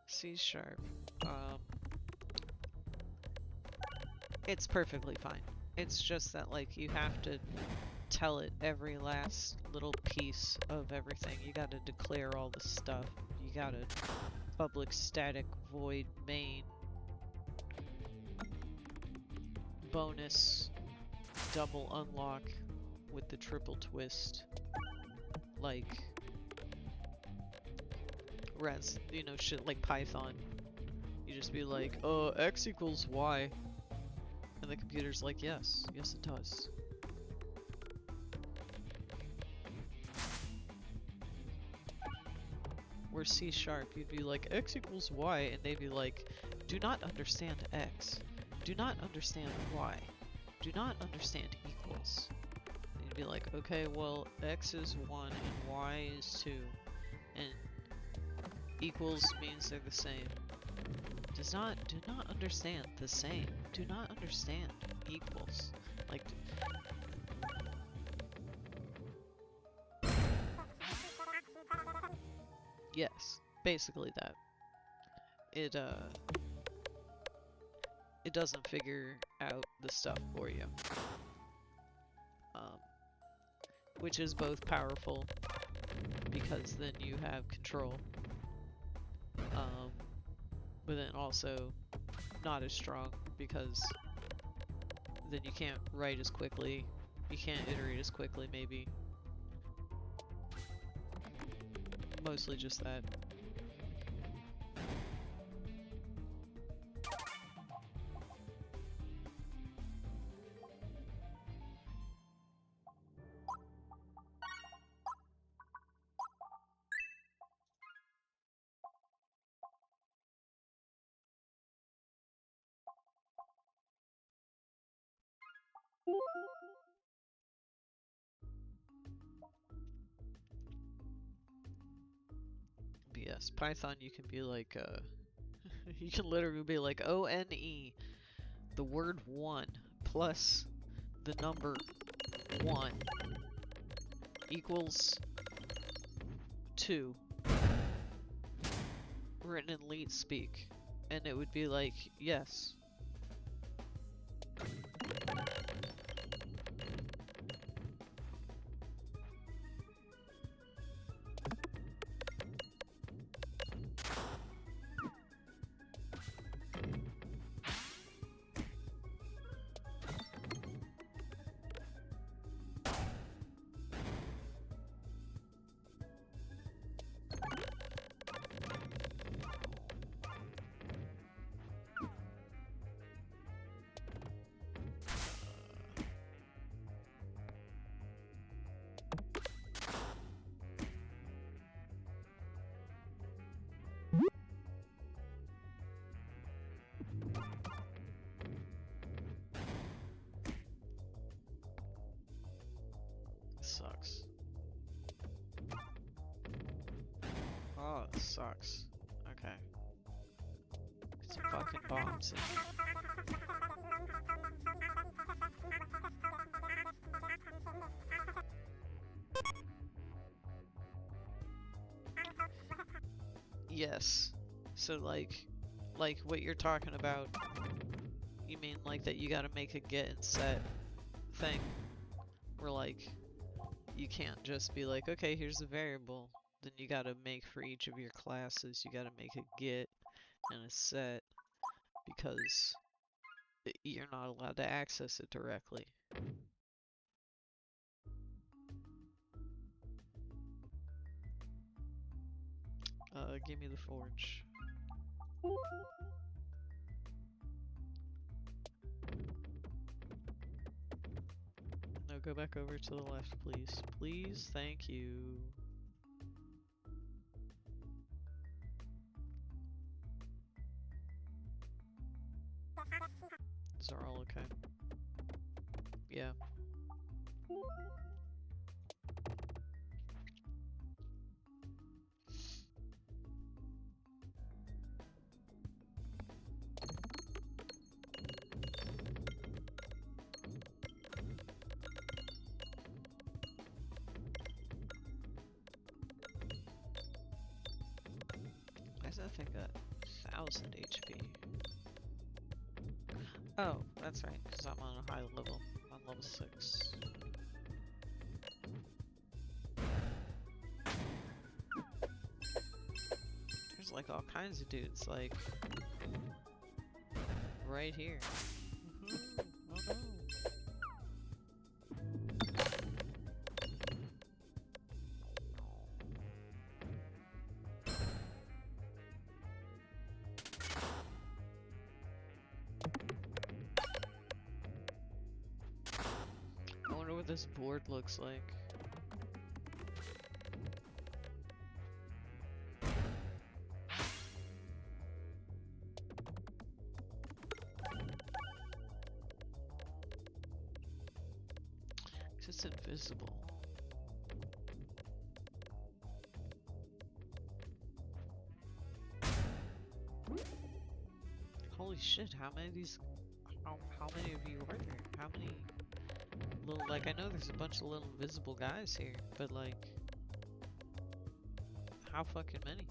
C#. It's perfectly fine. It's just that like you have to tell it every last little piece of everything. You gotta declare all the stuff. You gotta public static void main bonus double unlock with the triple twist, like whereas, you know, shit like Python, you just be like, x equals y, and the computer's like, yes it does. Where C#, you'd be like, x equals y, and they'd be like, do not understand x, do not understand y, do not understand equals. And you'd be like, okay, well, x is 1 and y is 2, and equals means they're the same. Do not understand the same. Do not understand equals. Like, yes, basically that. It doesn't figure out the stuff for you. Which is both powerful, because then you have control. But then also not as strong, because then you can't write as quickly, you can't iterate as quickly, maybe. Mostly just that. But yes, Python you can be like, you can literally be like, ONE, the word 1 plus the number 1 equals 2, written in leet speak, and it would be like, yes. Sucks. Oh, it sucks. Okay. Get some fucking bombs in here. Yes. So like what you're talking about, you mean like that you gotta make a get and set thing, where like, you can't just be like, okay, here's a variable, then you gotta make for each of your classes, you gotta make a get and a set because you're not allowed to access it directly. Give me the forge. No, go back over to the left, please. Please, thank you. These are all okay. Yeah. Why does that thing got 1000 HP? Oh, that's right, because I'm on a high level. I'm on level 6. There's like all kinds of dudes, like right here. Oh no. I wonder what this board looks like. It's invisible. Holy shit, how many of these, how many of you are there? How many little, like, I know there's a bunch of little invisible guys here, but like, how fucking many?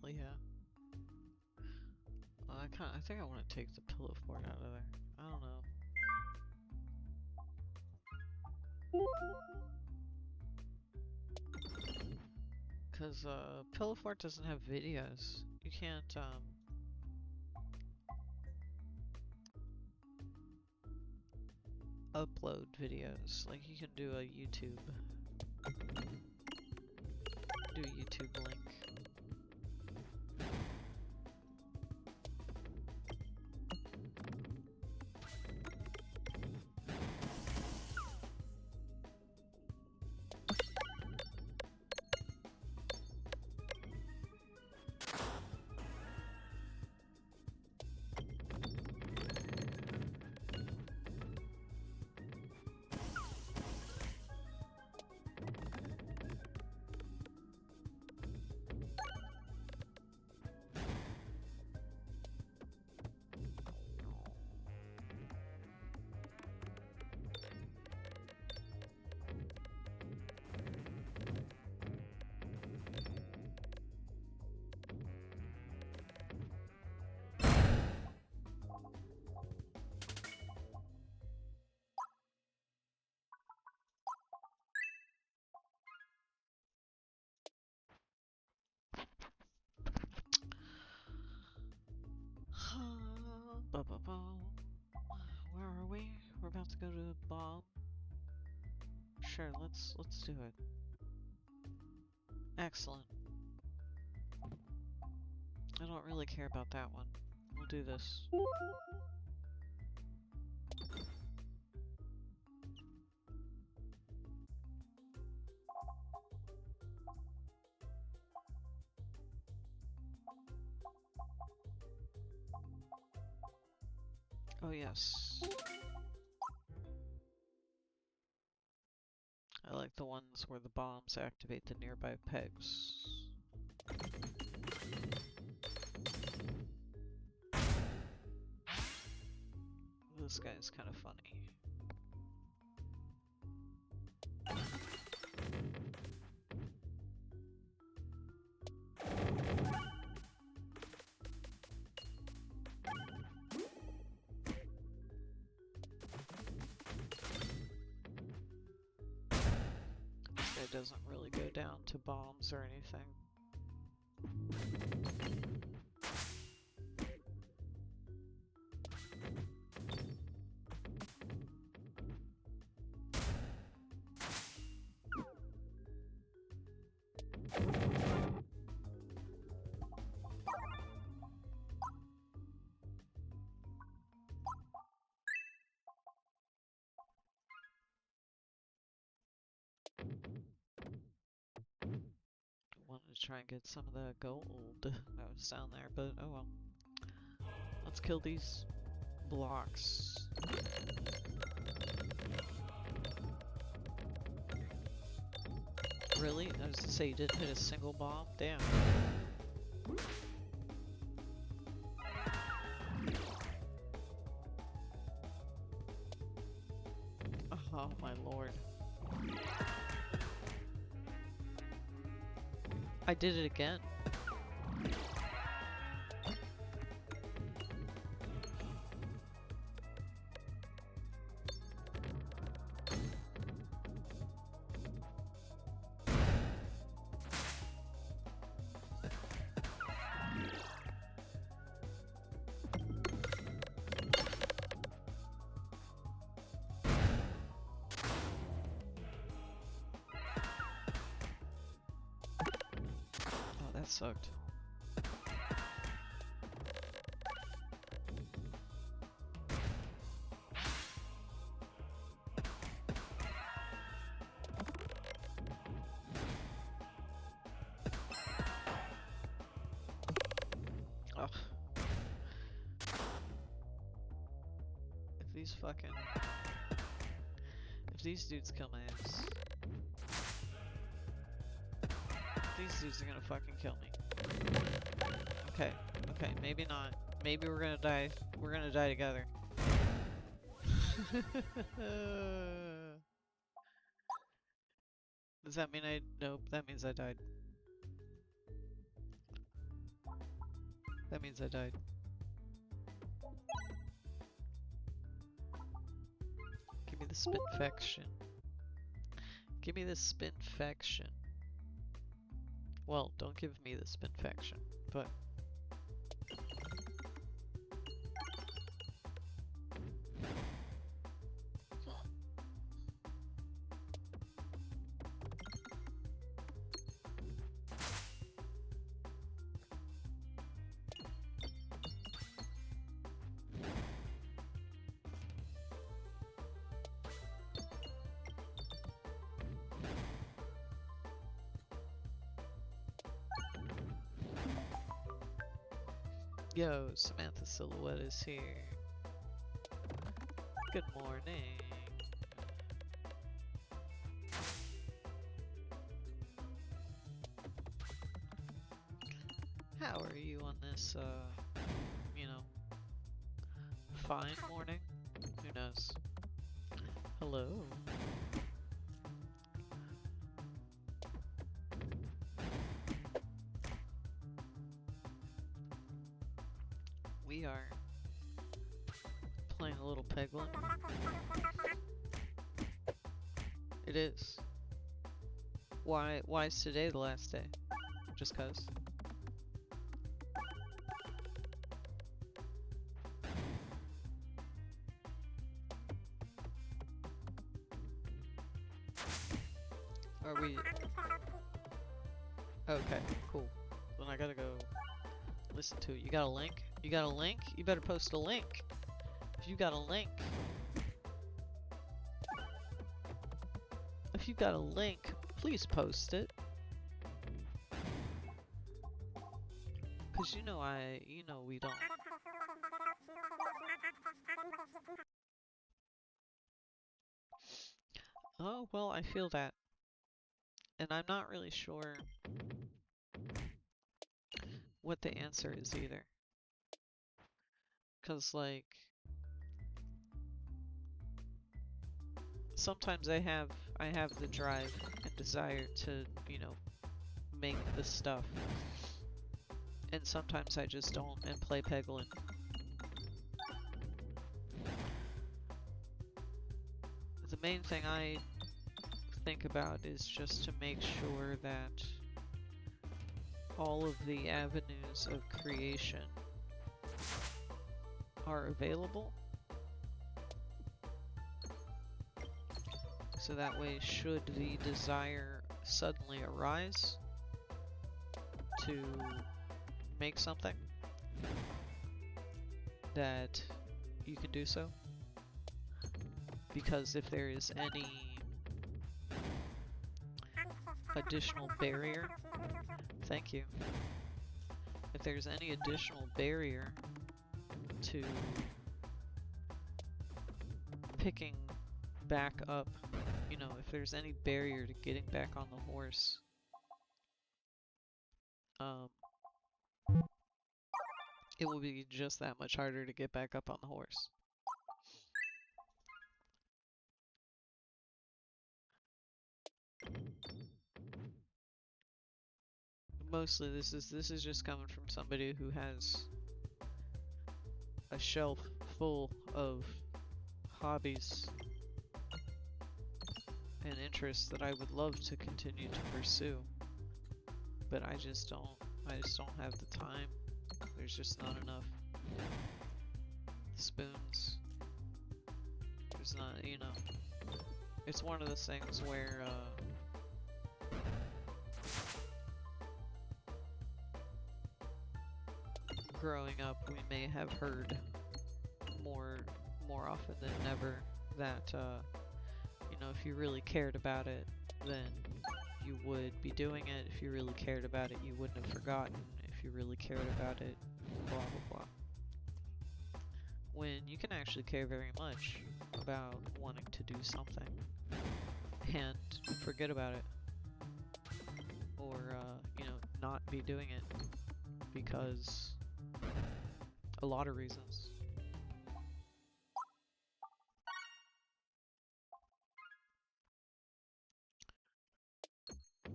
Hell yeah. Well, I think I want to take the pillow fort out of there. I don't know. Cause pillow fort doesn't have videos. You can't upload videos. Like you can do a YouTube. Do a YouTube link. Where are we? We're about to go to the bomb. sure. Let's do it. Excellent. I don't really care about that one. We'll do this. Oh yes. I like the ones where the bombs activate the nearby pegs. This guy's kind of funny. It doesn't really go down to bombs or anything. Wanted to try and get some of the gold that was down there, but oh well. Let's kill these blocks. Really? I was to say you didn't hit a single bomb? Damn. Oh my lord. I did it again. That sucked. Ugh. If these dudes kill my ass. These dudes are gonna fucking kill me. Okay, okay, maybe not. Maybe we're gonna die. We're gonna die together. Does that mean I... Nope, that means I died. That means I died. Give me the spinfection. Give me the spinfection. Well, don't give me the spinfection, but... Yo, Samantha Silhouette is here. Good morning. How are you on this, you know, fine morning? Who knows? Hello. We are playing a little Peglin. It is. Why is today the last day? Just cause? we... Okay, cool. Then I gotta go listen to it. You got a link? You got a link? You better post a link. If you got a link... If you got a link, please post it. Cause you know we don't. Oh, well, I feel that. And I'm not really sure what the answer is either. Cause like, sometimes I have the drive and desire to, you know, make this stuff. And sometimes I just don't and play Peglin. The main thing I think about is just to make sure that all of the avenues of creation are available. So that way, should the desire suddenly arise to make something, that you can do so. Because if there is any additional barrier, thank you. If there's any additional barrier to picking back up, you know, if there's any barrier to getting back on the horse, it will be just that much harder to get back up on the horse. Mostly this is just coming from somebody who has a shelf full of hobbies and interests that I would love to continue to pursue, but I just don't have the time. There's just not enough spoons. There's not, you know, it's one of those things where growing up, we may have heard more often than never that you know, if you really cared about it, then you would be doing it. If you really cared about it, you wouldn't have forgotten. If you really cared about it, blah blah blah. When you can actually care very much about wanting to do something and forget about it, or you know, not be doing it because a lot of reasons.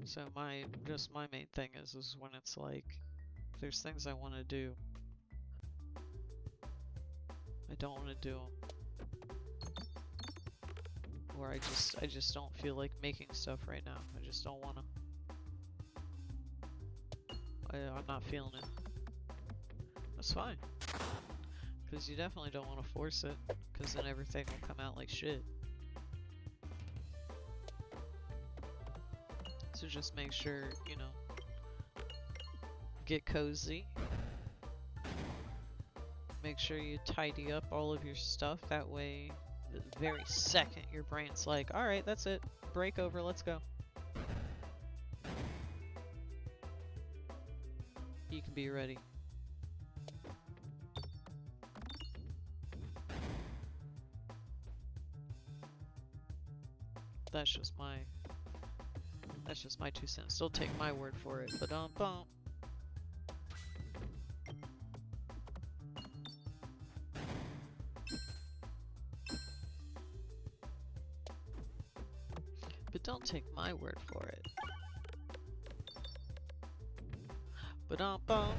So my main thing is when it's like, there's things I want to do, I don't want to do them, or I just don't feel like making stuff right now. I just don't want to. I'm not feeling it. That's fine, because you definitely don't want to force it, because then everything will come out like shit. So just make sure, you know, get cozy. Make sure you tidy up all of your stuff. That way, the very second your brain's like, alright, that's it. Break over, let's go. You can be ready. That's just my 2 cents. Don't take my word for it, but bum. But don't take my word for it. But bum.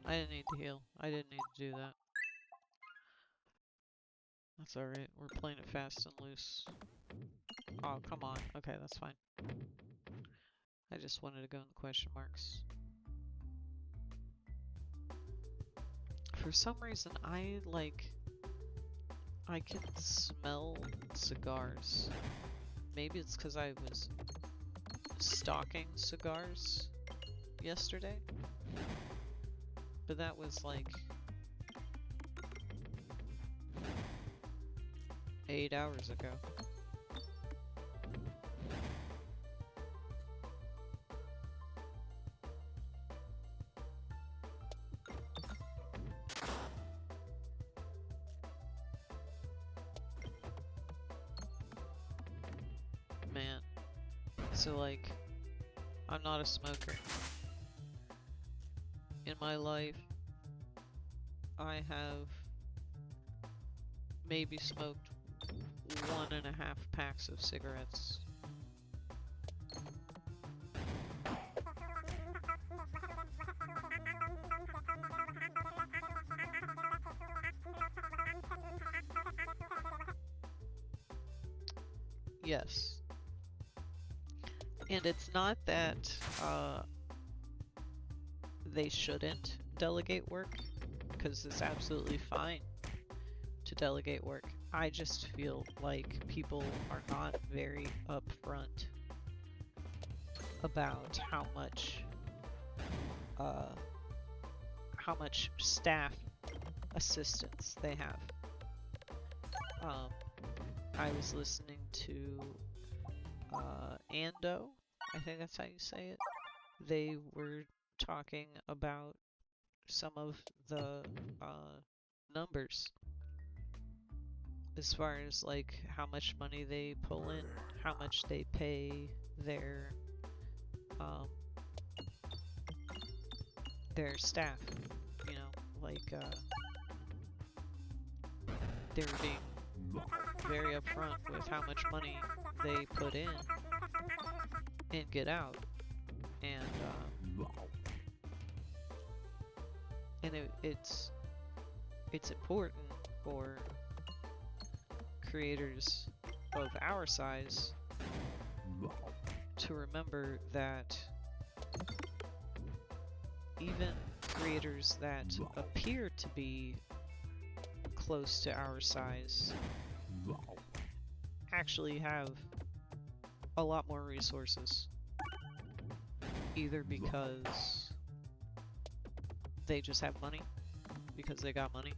I didn't need to heal. I didn't need to do that. That's alright. We're playing it fast and loose. Oh, come on. Okay, that's fine. I just wanted to go in the question marks. For some reason, I can smell cigars. maybe it's because I was stocking cigars yesterday, but that was like 8 hours ago. Man, so like, I'm not a smoker. In my life, I have maybe smoked 1.5 packs of cigarettes. Yes. And it's not that they shouldn't delegate work, because it's absolutely fine to delegate work. I just feel like people are not very upfront about how much staff assistance they have. I was listening to Ando, I think that's how you say it. They were talking about some of the numbers as far as like how much money they pull in, how much they pay their staff, you know, like they were being very upfront with how much money they put in and get out, and it's important for creators of our size to remember that even creators that appear to be close to our size actually have a lot more resources, either because they just have money, because they got money,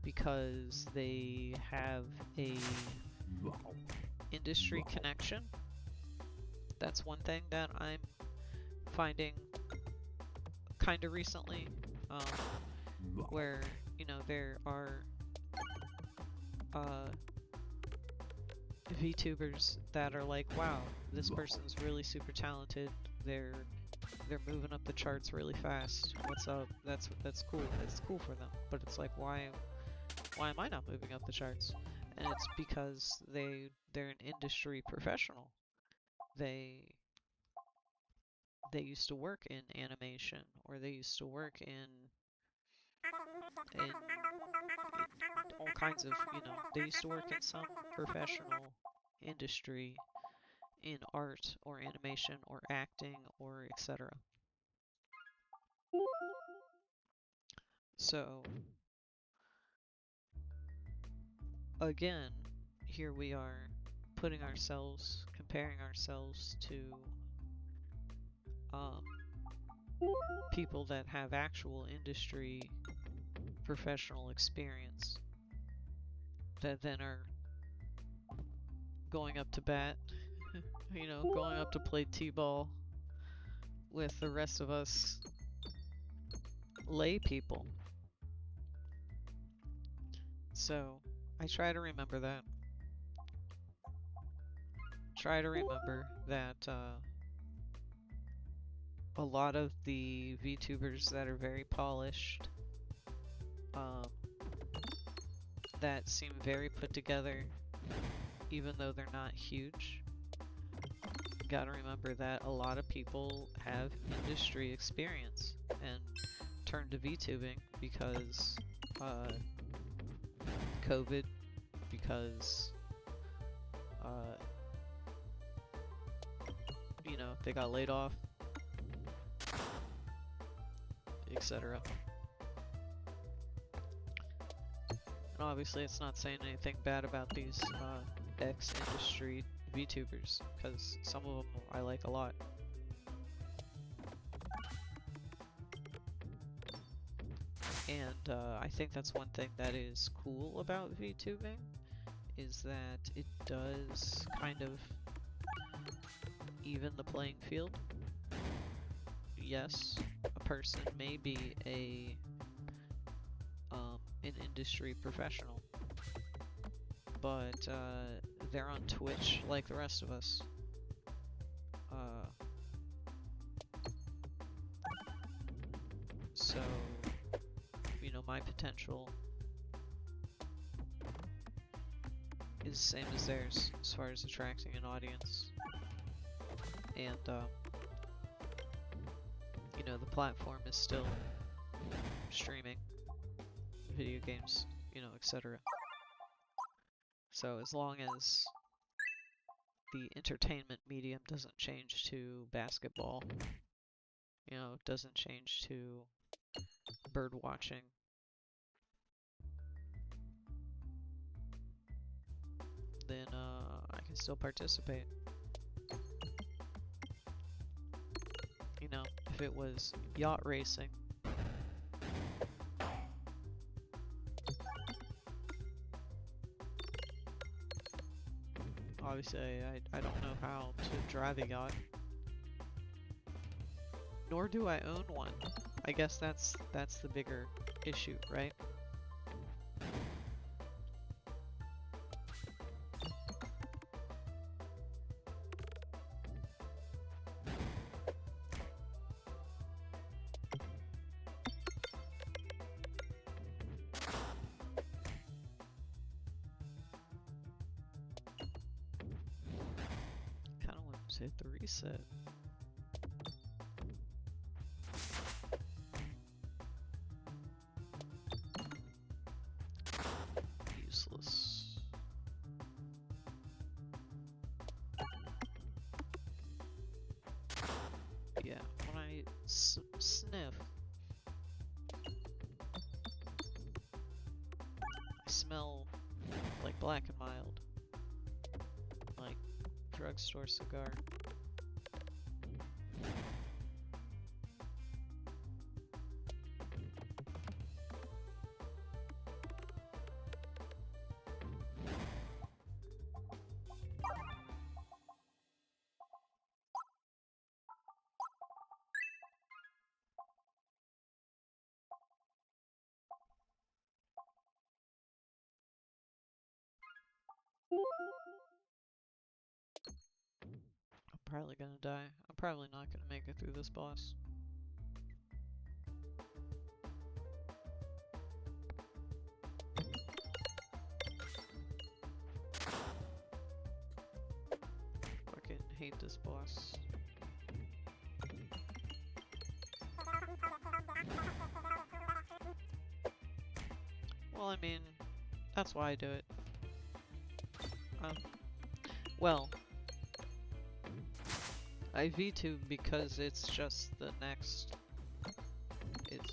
because they have a industry connection. That's one thing that I'm finding kind of recently, where, you know, there are VTubers that are like, wow, this person's really super talented, they're moving up the charts really fast, what's up, that's cool, it's cool for them, but it's like, why am I not moving up the charts? And it's because they're an industry professional. They used to work in animation, or they used to work in all kinds of, you know, they used to work in some professional industry in art or animation or acting or etc. So again, here we are comparing ourselves to people that have actual industry professional experience, that then are going up to bat, you know, going up to play t-ball with the rest of us lay people. So I try to remember that. Try to remember that a lot of the VTubers that are very polished, that seem very put together, even though they're not huge, gotta remember that a lot of people have industry experience and turn to VTubing because COVID, because you know, they got laid off, etc. obviously it's not saying anything bad about these ex-industry VTubers, because some of them I like a lot. And I think that's one thing that is cool about VTubing, is that it does kind of even the playing field. Yes, a person may be an industry professional, but they're on Twitch like the rest of us. So, you know, my potential is the same as theirs as far as attracting an audience. And, you know, the platform is still streaming video games, you know, etc. So as long as the entertainment medium doesn't change to basketball, you know, doesn't change to bird watching, then I can still participate. You know, if it was yacht racing, obviously I don't know how to drive a yacht, nor do I own one. I guess that's the bigger issue, right? Kinda want to hit the reset. Useless. Yeah, when I sniff, I smell like Black and Mild, like drugstore cigar. I'm probably gonna die. I'm probably not gonna make it through this boss. Fucking hate this boss. Well, I mean, that's why I do it. Well, I VTube because it's just the next.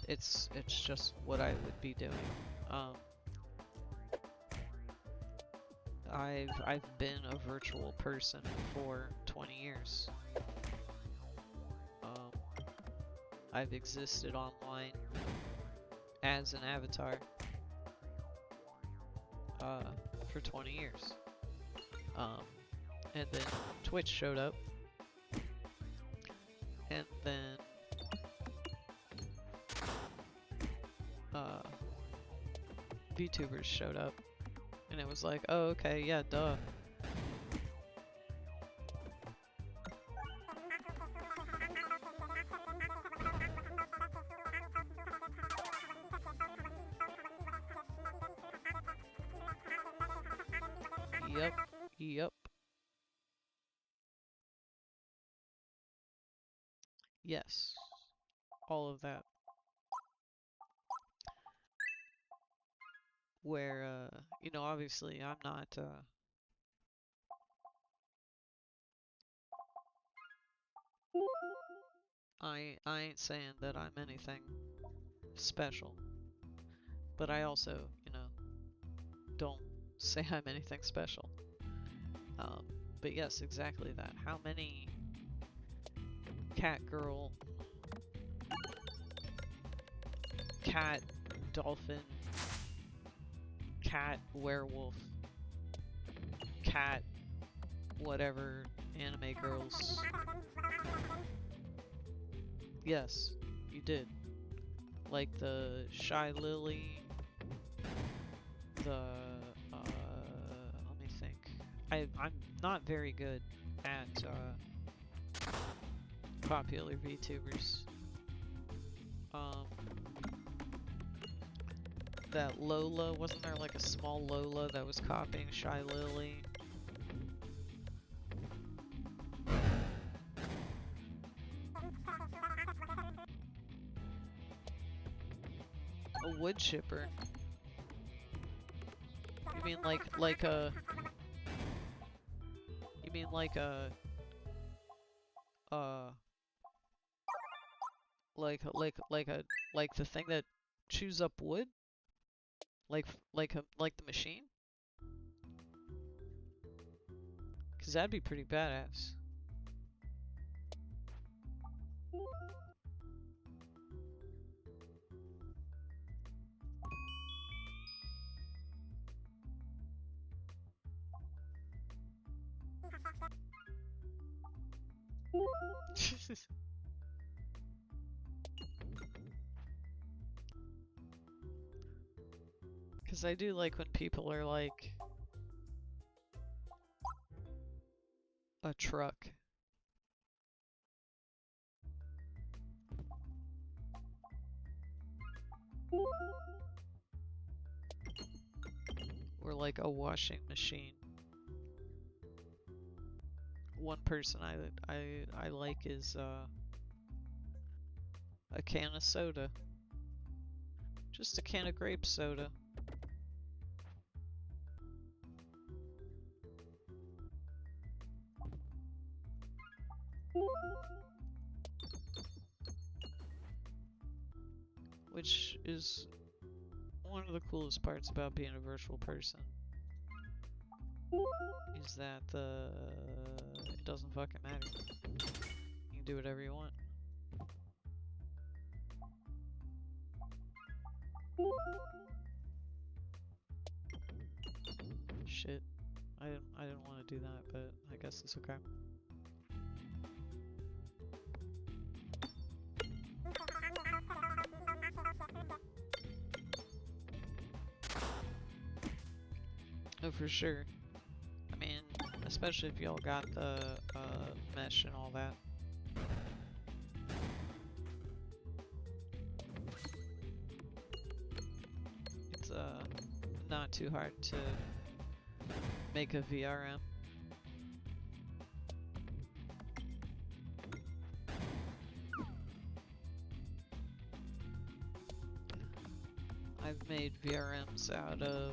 It's just what I would be doing. I've been a virtual person for 20 years. I've existed online as an avatar for 20 years. And then Twitch showed up, and then VTubers showed up, and it was like, oh, okay, yeah, duh. Yep. Yes. All of that. Where, you know, obviously I'm not, I ain't saying that I'm anything special, but I also, you know, don't say I'm anything special. But yes, exactly that. How many cat girl, cat dolphin, cat werewolf, cat whatever anime girls? Yes, you did. Like the Shy Lily, the let me think. I'm not very good at popular VTubers. That Lola, wasn't there like a small Lola that was copying Shy Lily? A wood chipper. You mean like a you mean like a like the thing that chews up wood? Like the machine? 'Cause that'd be pretty badass. Because I do like when people are like a truck. Or like a washing machine. One person I like is a can of soda. Just a can of grape soda. Which is one of the coolest parts about being a virtual person. Is that it doesn't fucking matter. You can do whatever you want. Shit. I didn't want to do that, but I guess it's okay. Oh, for sure. I mean, especially if y'all got the mesh and all that. It's not too hard to make a VRM. I've made VRMs out of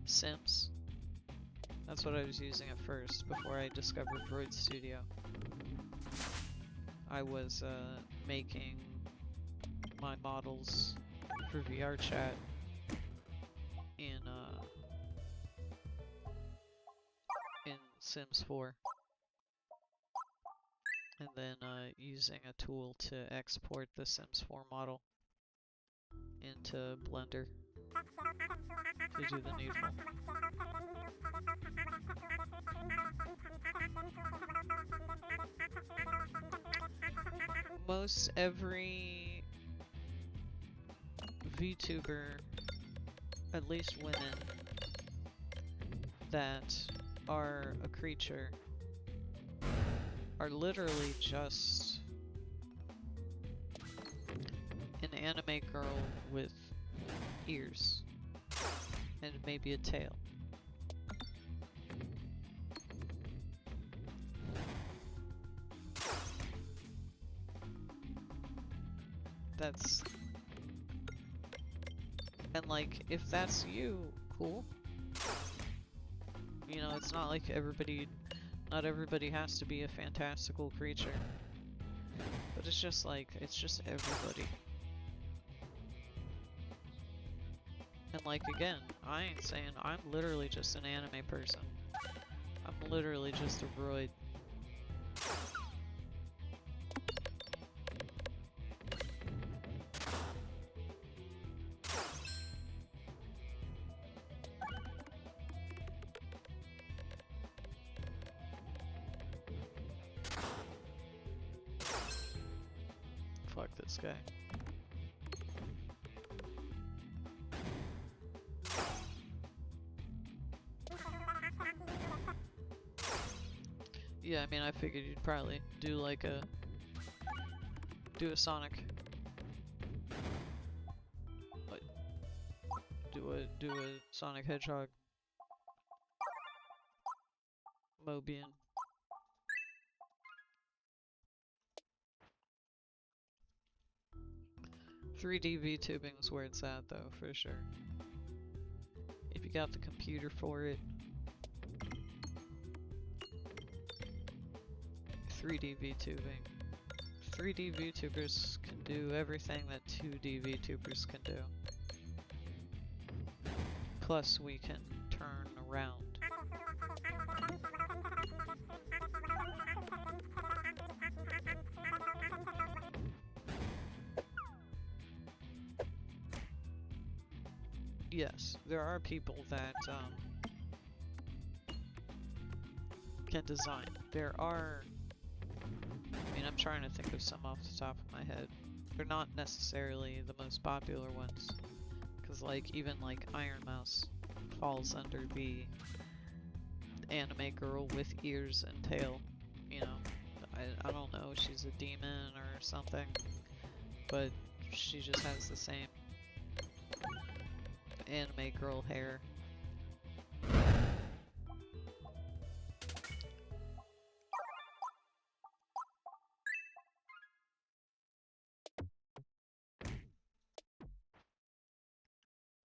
Sims. That's what I was using at first, before I discovered Droid Studio. I was making my models for VR chat in Sims 4. And then using a tool to export the Sims 4 model into Blender to do the needful. Most every VTuber, at least women, that are a creature are literally just an anime girl with ears and maybe a tail. And like, if that's you, cool. You know, it's not like not everybody has to be a fantastical creature. But it's just like, it's just everybody. And like, again, I ain't saying I'm literally just an anime person. I'm literally just a droid. Fuck this guy. Yeah, I mean, I figured you'd probably do like a Sonic. What? Do a Sonic Hedgehog. Mobian. 3D VTubing's where it's at though, for sure. If you got the computer for it. 3D VTubing. 3D VTubers can do everything that 2D VTubers can do. Plus we can turn around. Yes, there are people that can design. There are, I mean, I'm trying to think of some off the top of my head. They're not necessarily the most popular ones, because like even like Iron Mouse falls under the anime girl with ears and tail. You know, I don't know, she's a demon or something, but she just has the same anime girl hair.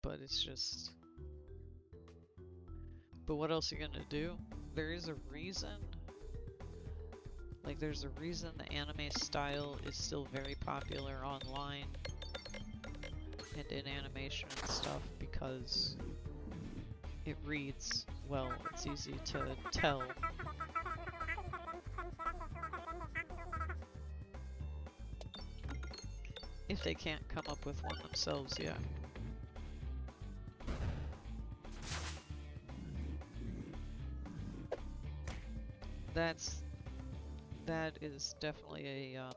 But it's just... But what else are you gonna do? There is a reason. Like, there's a reason the anime style is still very popular online and in animation and stuff, because it reads well, it's easy to tell. If they can't come up with one themselves, yeah. That is definitely a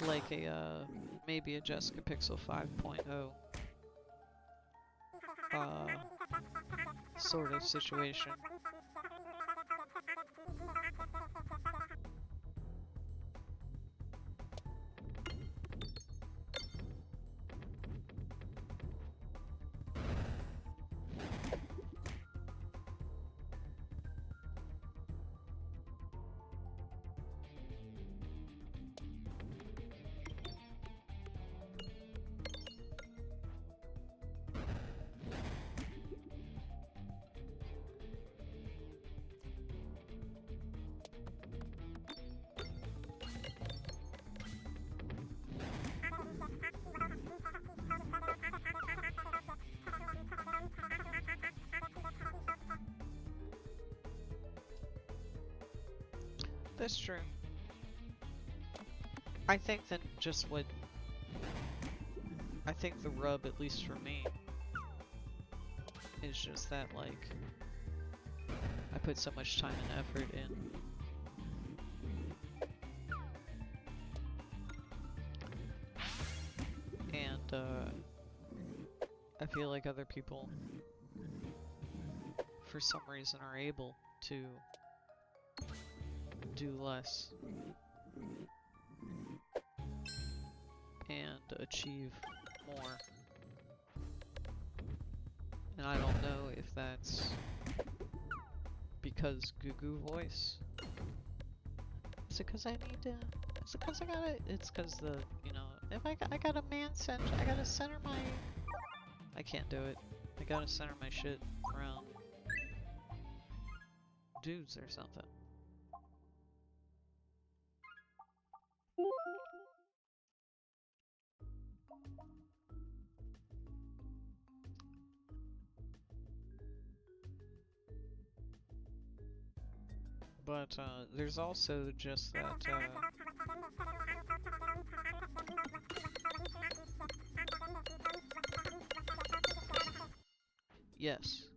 like a maybe a Jessica Pixel 5.0 sort of situation. That's true. I think that just what... I think the rub, at least for me, is just that, like, I put so much time and effort in. And, I feel like other people, for some reason, are able to do less and achieve more. And I don't know if that's because Gugu voice. Is it because I need to? Is it because I gotta? It's because the, you know, if I got a man center, I gotta center my. I can't do it. I gotta center my shit around dudes or something. But there's also just that yes.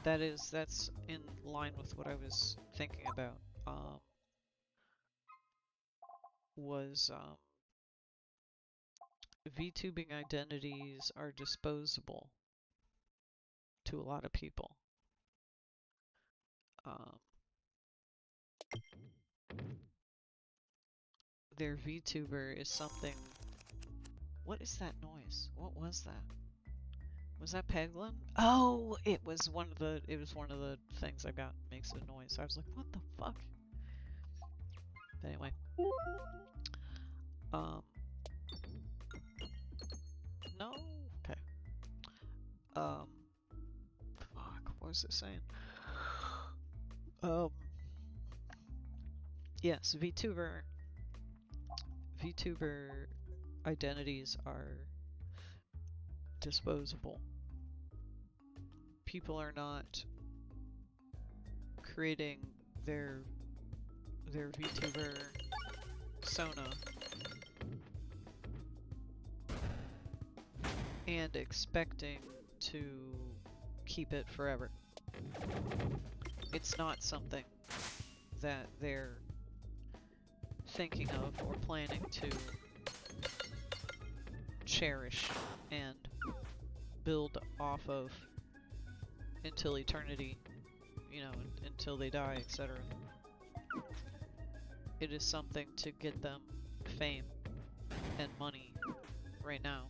That's in line with what I was thinking about. Was VTubing identities are disposable to a lot of people. Their VTuber is something. What is that noise? What was that? Was that Peglin? Oh, it was one of the things I got makes a noise. I was like, what the fuck? But anyway. No? Okay. Fuck, what was it saying? Yes, VTuber identities are disposable. People are not creating their VTuber persona and expecting to keep it forever. It's not something that they're thinking of or planning to cherish and build off of until eternity, you know, until they die, etc. It is something to get them fame and money right now.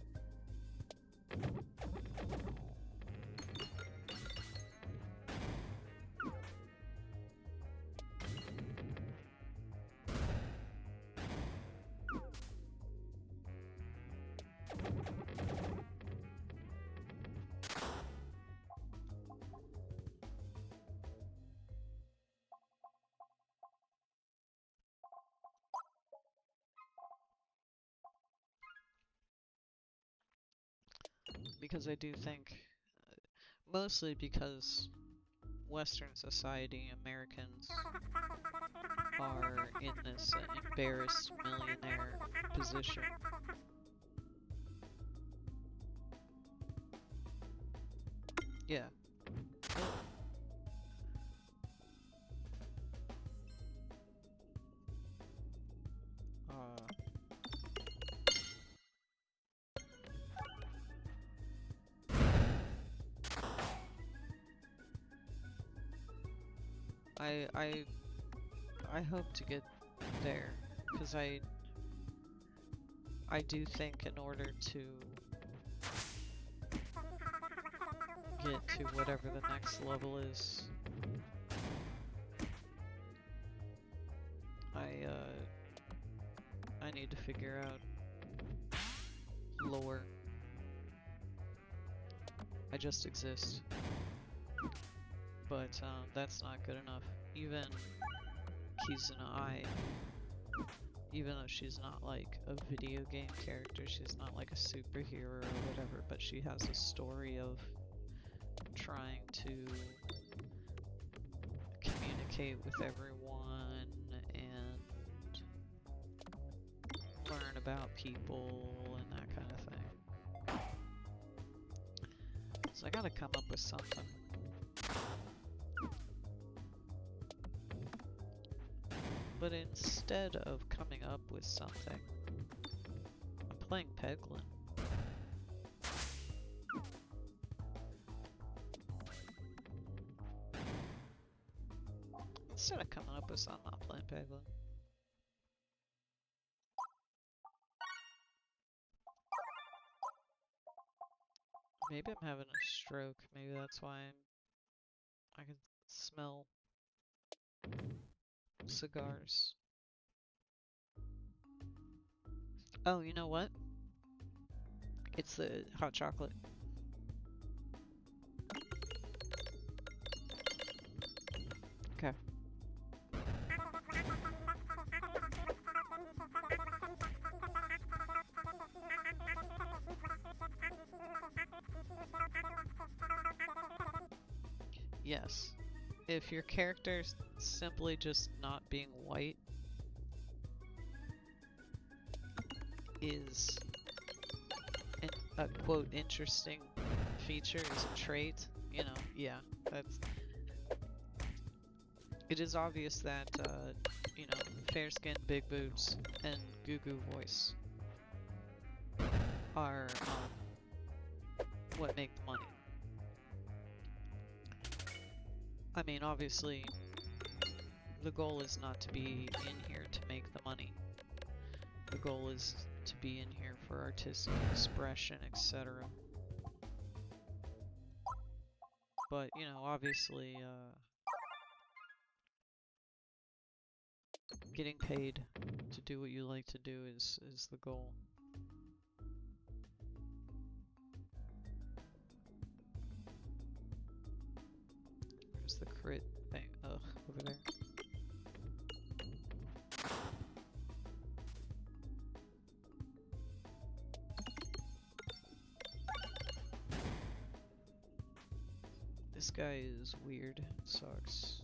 Because I do think, mostly because Western society, Americans are in this embarrassed millionaire position. Yeah. I hope to get there, because I do think in order to get to whatever the next level is, I need to figure out lore. I just exist. But that's not good enough. Even Kizuna, even though she's not like a video game character, she's not like a superhero or whatever, but she has a story of trying to communicate with everyone and learn about people and that kind of thing. So I gotta come up with something. But instead of coming up with something, I'm playing Peglin. Instead of coming up with something, I'm playing Peglin. Maybe I'm having a stroke. Maybe that's why I can smell cigars. Oh, you know what? It's the hot chocolate. Okay. Yes. if your character's simply just not being white is a quote interesting feature, is a trait, you know, yeah, it is obvious that, you know, fair skin, big boobs, and goo goo voice are, what make the money. I mean, obviously, the goal is not to be in here to make the money. The goal is to be in here for artistic expression, etc. But, you know, obviously, getting paid to do what you like to do is the goal. Where's the crit thing? Ugh, over there. This guy is weird. It sucks.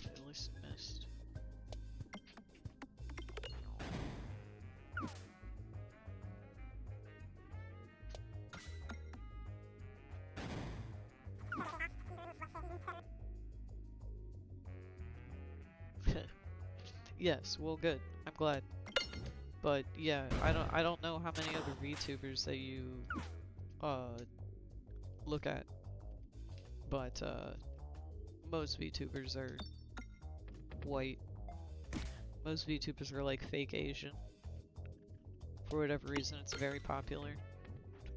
At least missed. Yes, well, good. I'm glad. But yeah, I don't know how many other VTubers that you look at, but most VTubers are white. Most VTubers are like fake Asian. For whatever reason, it's very popular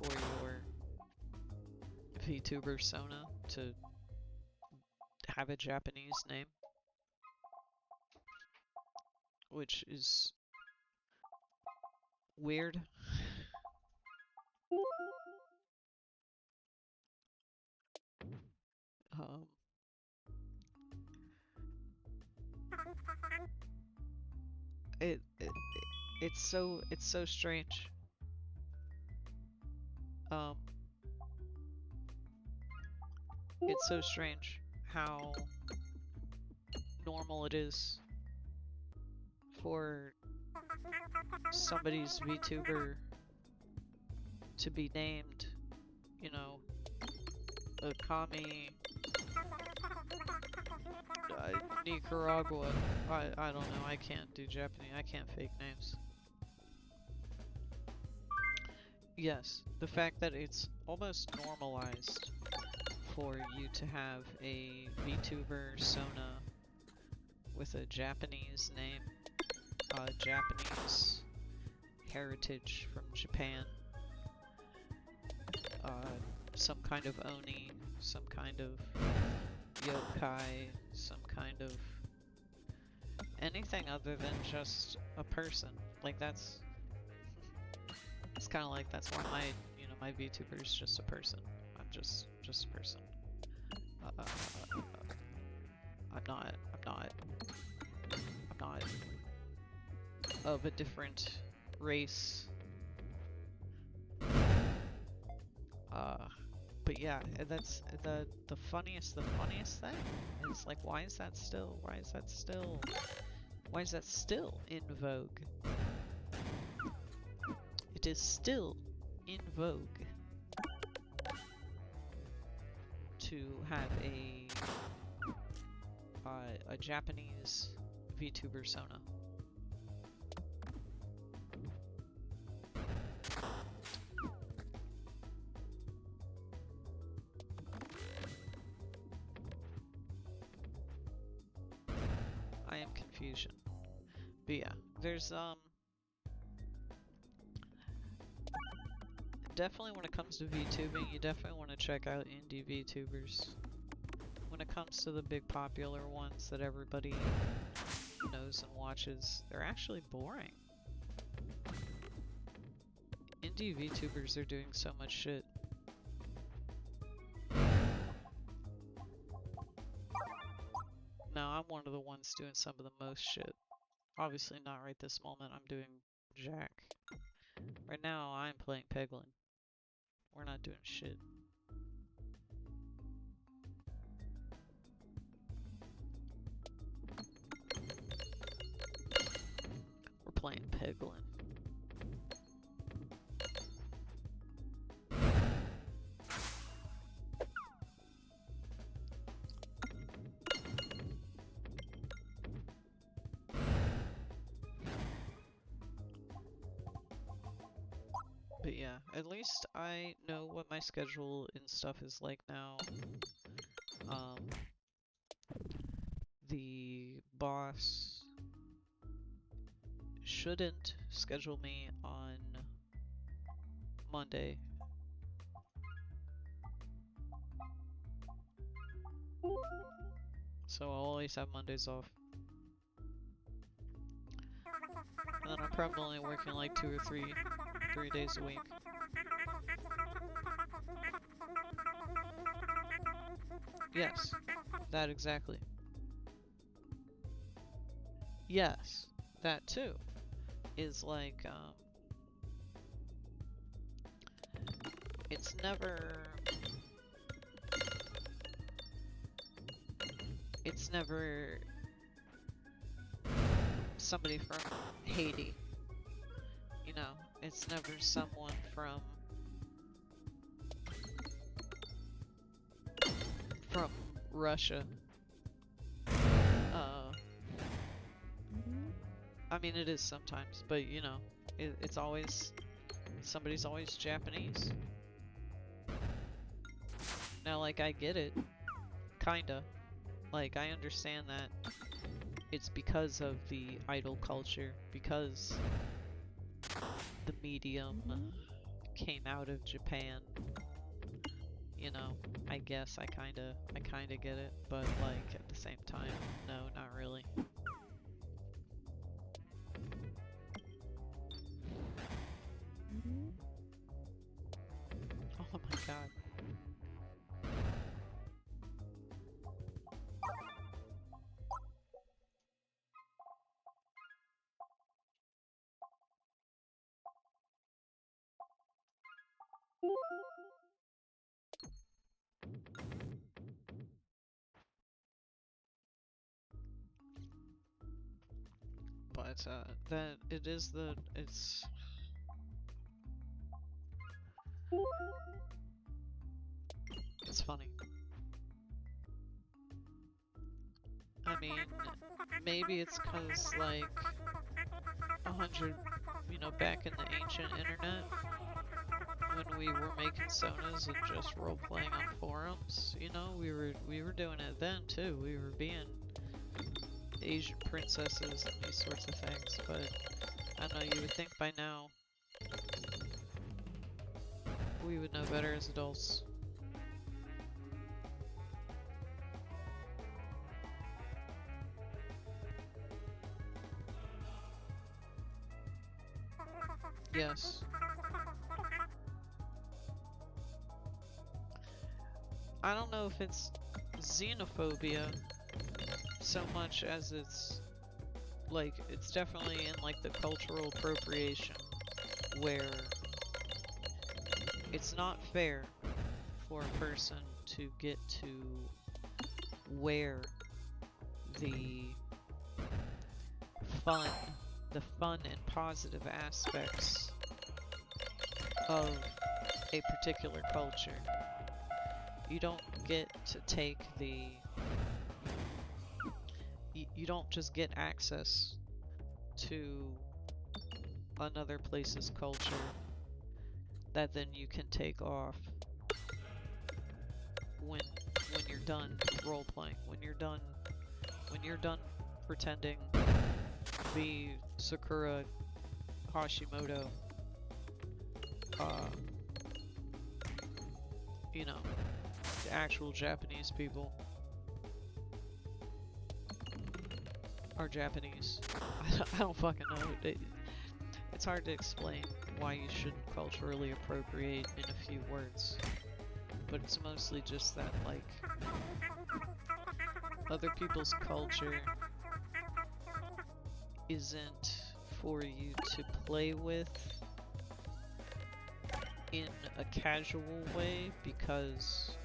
for your VTuber Sona to have a Japanese name, which is weird. Um, it's so strange. It's so strange how normal it is for somebody's VTuber to be named, you know, Akami Nicaragua. I don't know, I can't do Japanese, I can't fake names. Yes, the fact that it's almost normalized for you to have a VTuber Sona with a Japanese name, Japanese heritage from Japan, some kind of Oni, some kind of yokai, some kind of anything other than just a person. Like that's it's kind of like that's why my, you know, my VTuber is just a person. I'm just a person. I'm not of a different race. But yeah, that's the funniest thing. It's like, why is that still in vogue? It is still in vogue to have a Japanese VTuber Sona. I am confusion. But yeah, there's definitely when it comes to VTubing, you definitely want to check out indie VTubers. When it comes to the big popular ones that everybody knows and watches, they're actually boring. Indie VTubers are doing so much shit. Peglин's doing some of the most shit. Obviously not right this moment, I'm doing Jack. Right now, I'm playing Peglin. We're not doing shit. We're playing Peglin. But yeah, at least I know what my schedule and stuff is like now. The boss shouldn't schedule me on Monday. So I'll always have Mondays off. And then I'm probably only working like 2 or 3 days a week. Yes, that exactly. Yes, that too. Is like, it's never somebody from Haiti, you know, it's never someone from Russia. I mean, it is sometimes, but you know, it's always, somebody's always Japanese. Now, like, I get it, kinda. Like, I understand that it's because of the idol culture, because the medium came out of Japan. You know, I guess I kinda get it, but like, at the same time, no, not really. Oh my god. But that it is the it's funny. I mean, maybe it's 'cause like 100, you know, back in the ancient internet, when we were making sonas and just role playing on forums, you know, we were doing it then too. We were being Asian princesses and these sorts of things, but I don't know, you would think by now we would know better as adults. Yes. I don't know if it's xenophobia so much as it's like, it's definitely in like the cultural appropriation, where it's not fair for a person to get to wear the fun and positive aspects of a particular culture. You don't get to take the... You don't just get access to another place's culture that then you can take off when you're done role-playing, when you're done pretending to be Sakura Hashimoto, you know, the actual Japanese people are Japanese. I don't fucking know. It's hard to explain why you shouldn't culturally appropriate in a few words, but it's mostly just that, like, other people's culture isn't for you to play with in a casual way, because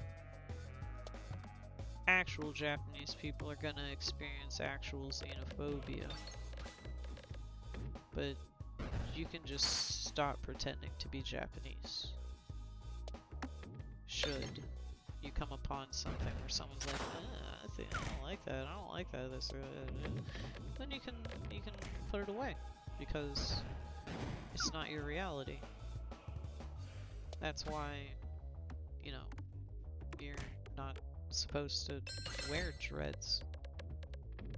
actual Japanese people are gonna experience actual xenophobia. But you can just stop pretending to be Japanese. Should you come upon something where someone's like, I don't like that, I don't like that, this or that, then you can put it away, because it's not your reality. That's why, you know, you're not supposed to wear dreads.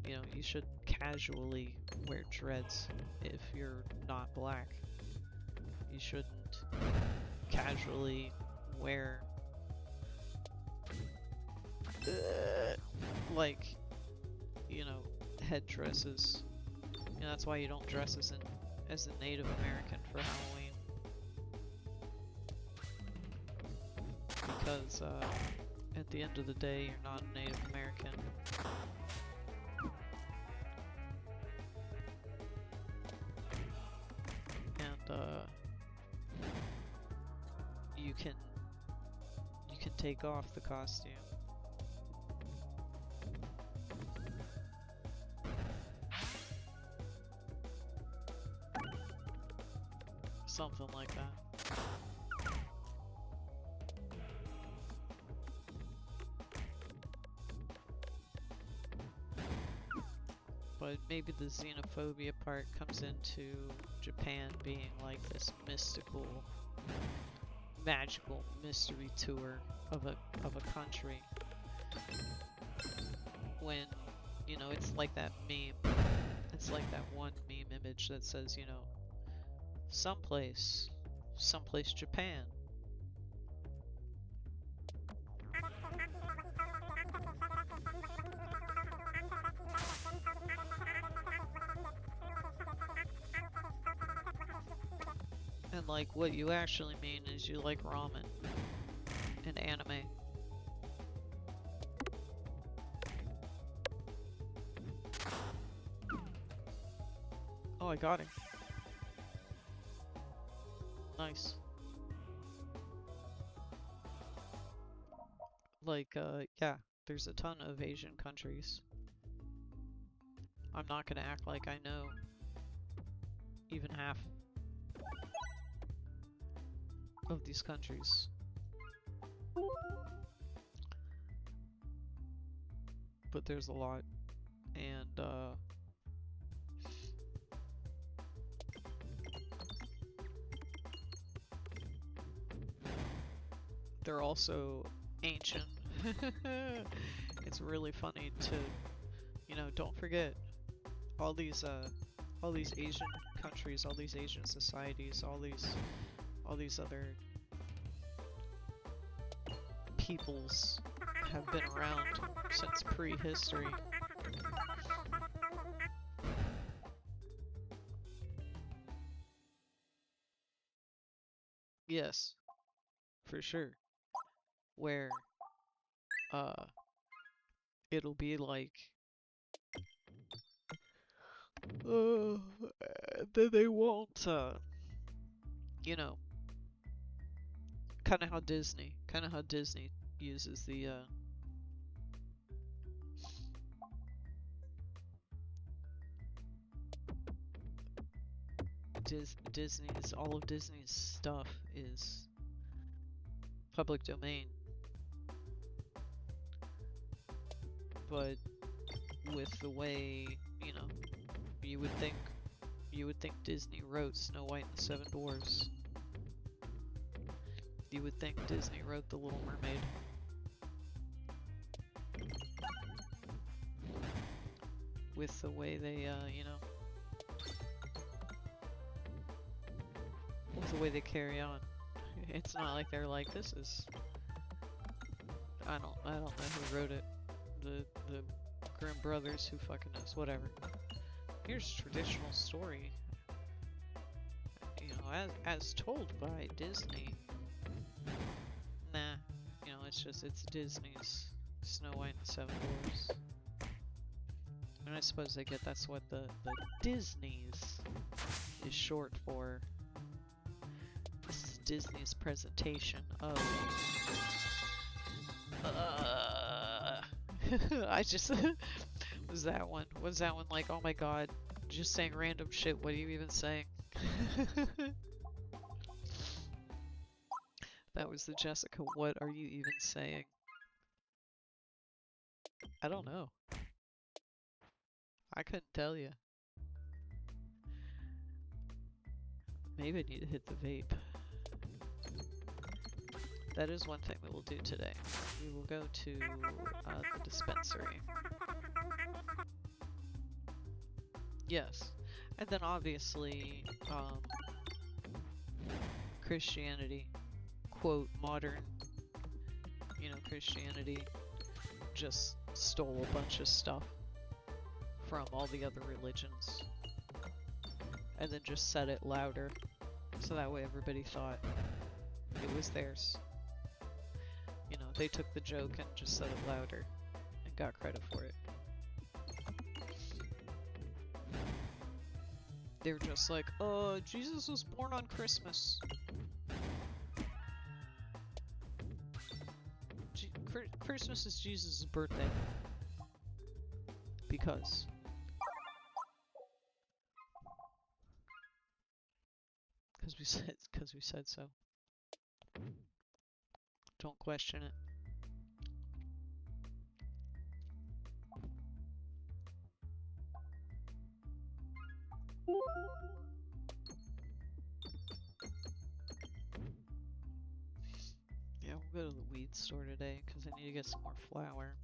You know, you should casually wear dreads if you're not black. You shouldn't casually wear like, you know, headdresses. You know, that's why you don't dress as a Native American for Halloween. Because at the end of the day, you're not a Native American. And you can take off the costume. Something like that. But maybe the xenophobia part comes into Japan being like this mystical, magical mystery tour of a country. When, you know, it's like that meme. It's like that one meme image that says, you know, someplace Japan. And like what you actually mean is you like ramen and anime. Oh, I got him. Nice. Like, yeah, there's a ton of Asian countries. I'm not gonna act like I know even half of these countries. But there's a lot. And, they're also ancient. It's really funny to, you know, don't forget all these Asian countries, all these Asian societies, all these other peoples have been around since prehistory. Yes, for sure. Where it'll be like then they won't you know, kind of how Disney uses the Disney's, all of Disney's stuff is public domain. But with the way, you know, you would think Disney wrote Snow White and the Seven Dwarfs. You would think Disney wrote The Little Mermaid. With the way they, you know, with the way they carry on. It's not like they're like, this is, I don't know who wrote it. The Grimm brothers, who fucking knows, whatever. Here's a traditional story, you know, as told by Disney. Nah, you know, it's Disney's Snow White and the Seven Dwarfs. And I suppose I get that's what the Disney's is short for. This is Disney's presentation of... I just... was that one like, oh my god, just saying random shit, what are you even saying? That was the Jessica, what are you even saying? I don't know. I couldn't tell you. Maybe I need to hit the vape. That is one thing we will do today. We will go to the dispensary. Yes. And then obviously, Christianity, quote, modern, you know, Christianity just stole a bunch of stuff from all the other religions and then just said it louder so that way everybody thought it was theirs. You know, they took the joke and just said it louder and got credit for it. They're just like, Jesus was born on Christmas. Christmas is Jesus' birthday. Because we said so. Don't question it. Yeah, we'll go to the weed store today because I need to get some more flour.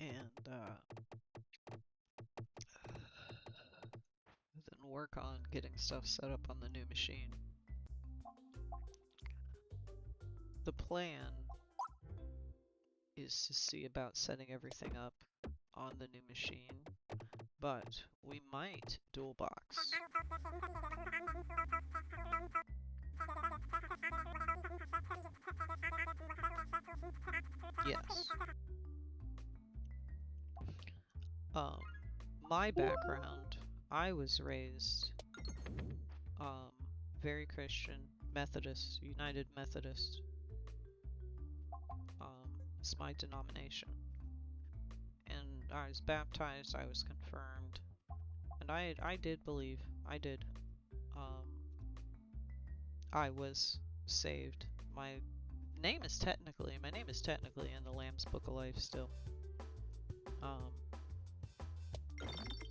And then work on getting stuff set up on the new machine. The plan is to see about setting everything up on the new machine, but we might dual box. Yes. My background, I was raised very Christian, Methodist, United Methodist. It's my denomination. And I was baptized, I was confirmed, and I did believe, I did. I was saved. My name is technically in the Lamb's Book of Life still.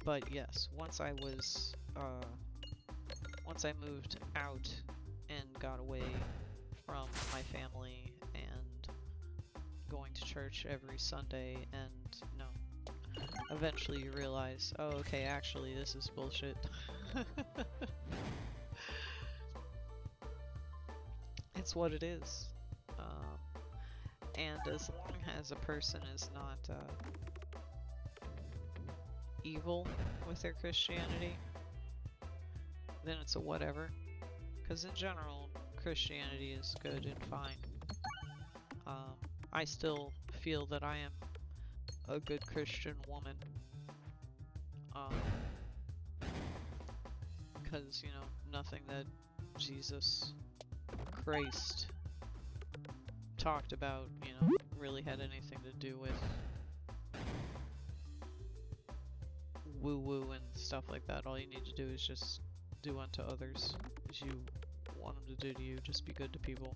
But yes, once I moved out and got away from my family and going to church every Sunday, and no, eventually you realize, oh, okay, actually this is bullshit. It's what it is. And as long as a person is not evil with their Christianity, then it's a whatever. Because in general, Christianity is good and fine. I still feel that I am a good Christian woman. Because, you know, nothing that Jesus Christ talked about, you know, really had anything to do with woo-woo and stuff like that. All you need to do is just do unto others as you want them to do to you. Just be good to people.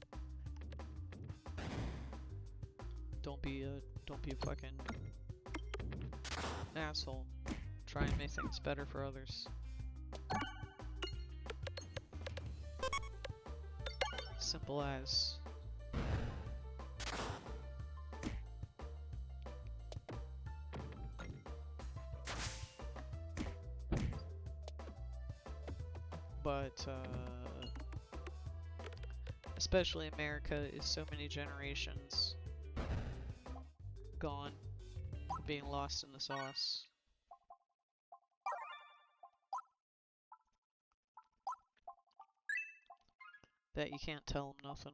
Don't be a fucking asshole. Try and make things better for others. Simple as. But, especially America is so many generations gone, being lost in the sauce. that you can't tell them nothing.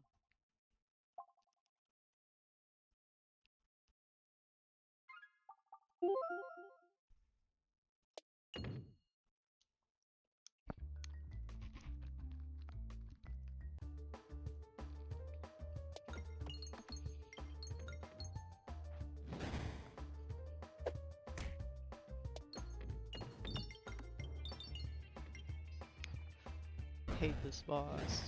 Hate this boss.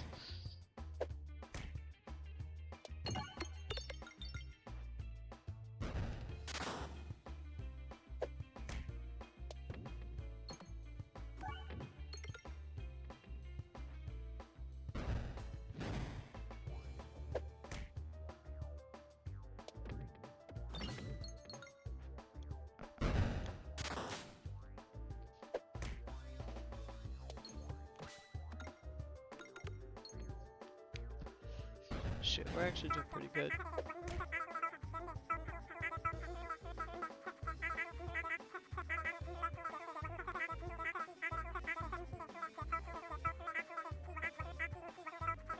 Shit, we're actually doing pretty good.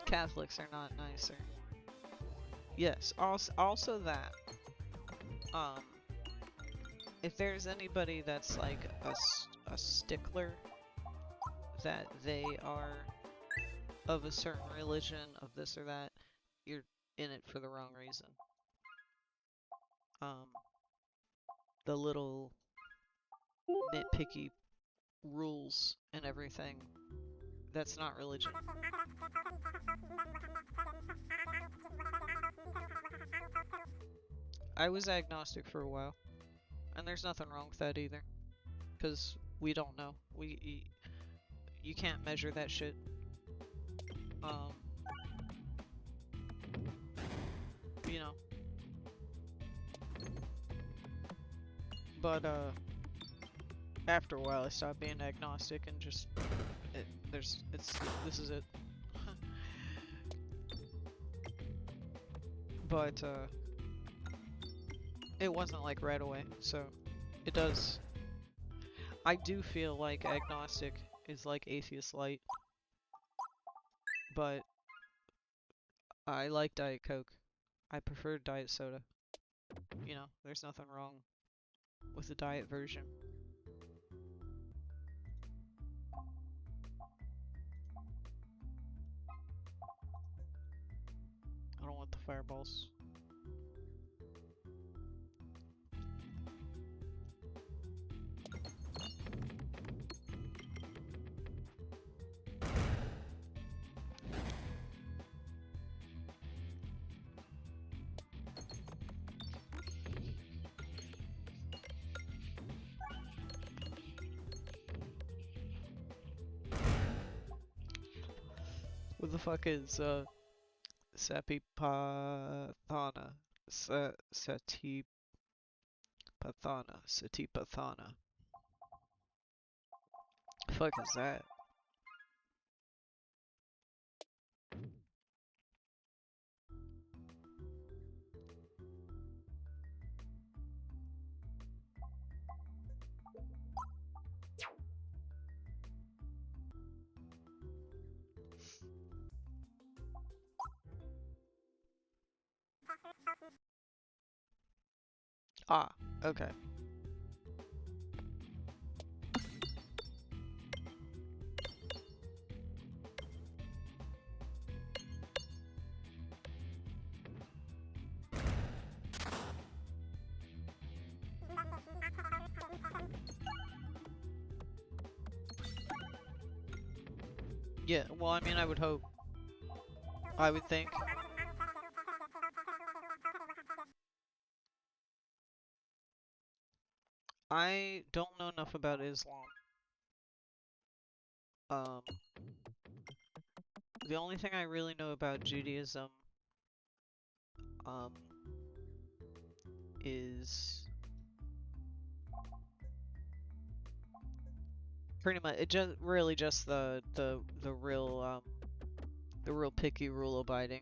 Catholics are not nicer. Yes, also that. If there's anybody that's like a stickler, that they are of a certain religion, of this or that, you're in it for the wrong reason. The little nitpicky rules and everything, that's not religion. I was agnostic for a while, and there's nothing wrong with that either, because we don't know. You can't measure that shit. You know. But after a while, I stopped being agnostic and just this is it. But it wasn't like right away, so it does. I do feel like agnostic is like atheist light, but I like Diet Coke. I prefer Diet Soda. You know, there's nothing wrong with the diet version. I don't want the fireballs. What the fuck is Satipathana? Satipathana. Fuck is that? Ah, okay. Yeah, well, I mean, I would hope. I would think. I don't know enough about Islam. The only thing I really know about Judaism, is pretty much really just the real picky rule abiding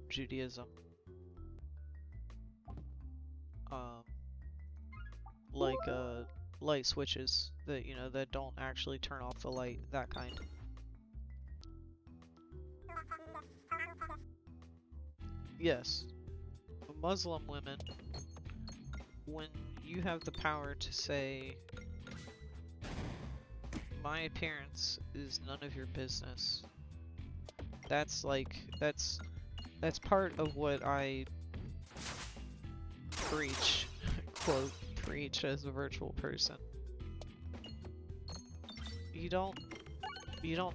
Judaism. Like light switches that that don't actually turn off the light, that kind. yes, Muslim women, when you have the power to say, my appearance is none of your business, that's part of what I preach, quote, preach as a virtual person. You don't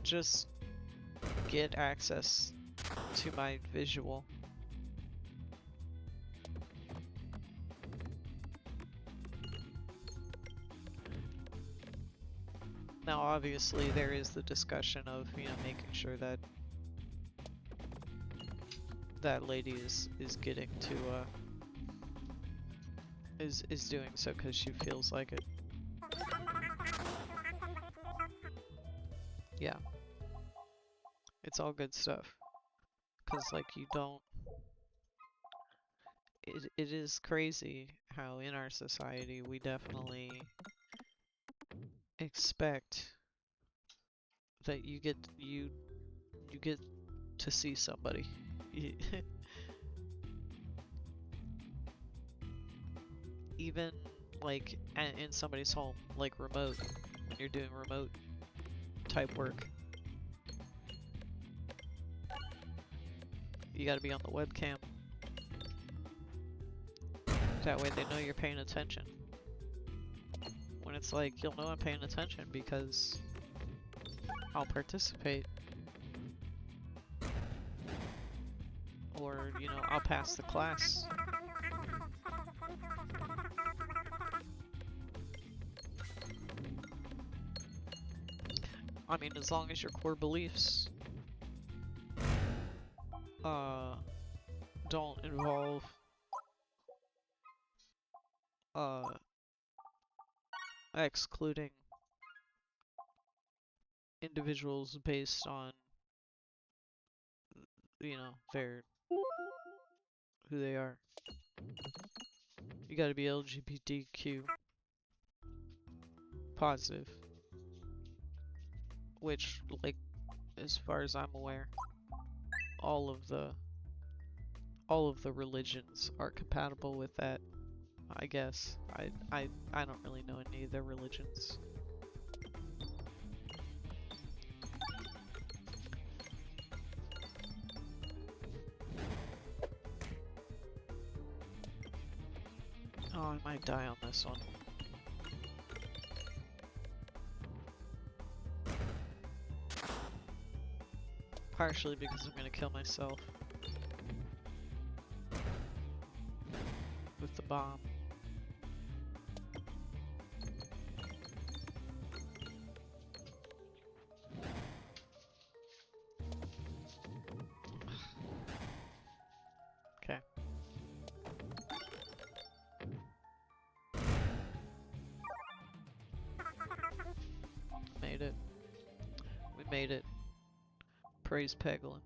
just get access to my visual. Now obviously there is the discussion of, you know, making sure that that lady is getting to is doing so because she feels like it. Yeah. It's all good stuff. Cause like you don't it is crazy how in our society we definitely expect that you get to see somebody. Even like in somebody's home, like remote, when you're doing remote type work. You gotta be on the webcam. That way they know you're paying attention. When it's like, you'll know I'm paying attention because I'll participate. Or, you know, I'll pass the class. I mean, as long as your core beliefs don't involve excluding individuals based on, you know, who they are. You gotta be LGBTQ positive. Which, like, as far as I'm aware, all of the religions are compatible with that, I guess. I don't really know any of their religions. Oh, I might die on this one. Partially because I'm gonna kill myself with the bomb. Okay. Made it. We made it. Praise Peglin.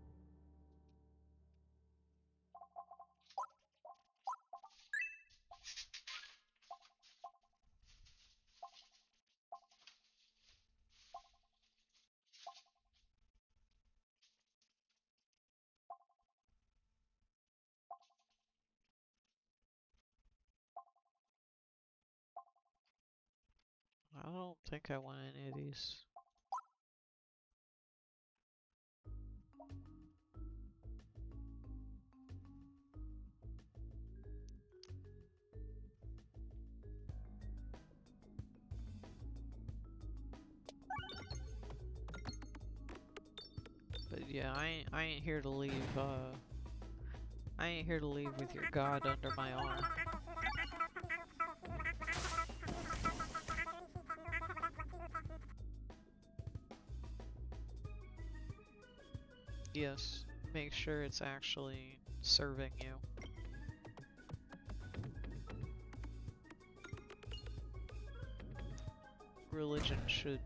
I don't think I want any of these. But yeah, I ain't here to leave, I ain't here to leave with your god under my arm. Yes, make sure it's actually serving you. Religion should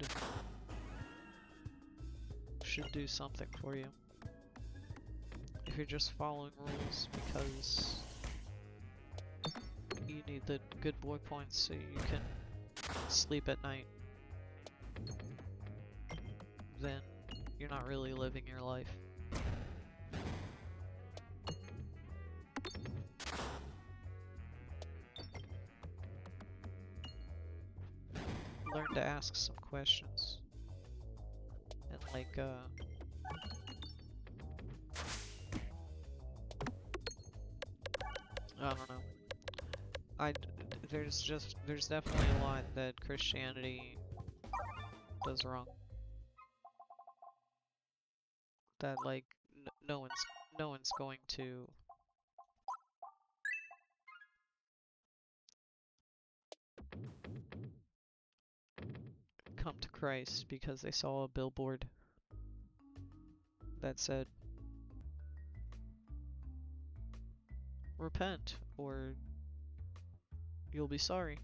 do something for you. If you're just following rules because you need the good boy points so you can sleep at night, then you're not really living your life. learn to ask some questions. And like, I don't know. There's definitely a lot that Christianity does wrong. That like no one's going to come to Christ because they saw a billboard that said repent or you'll be sorry.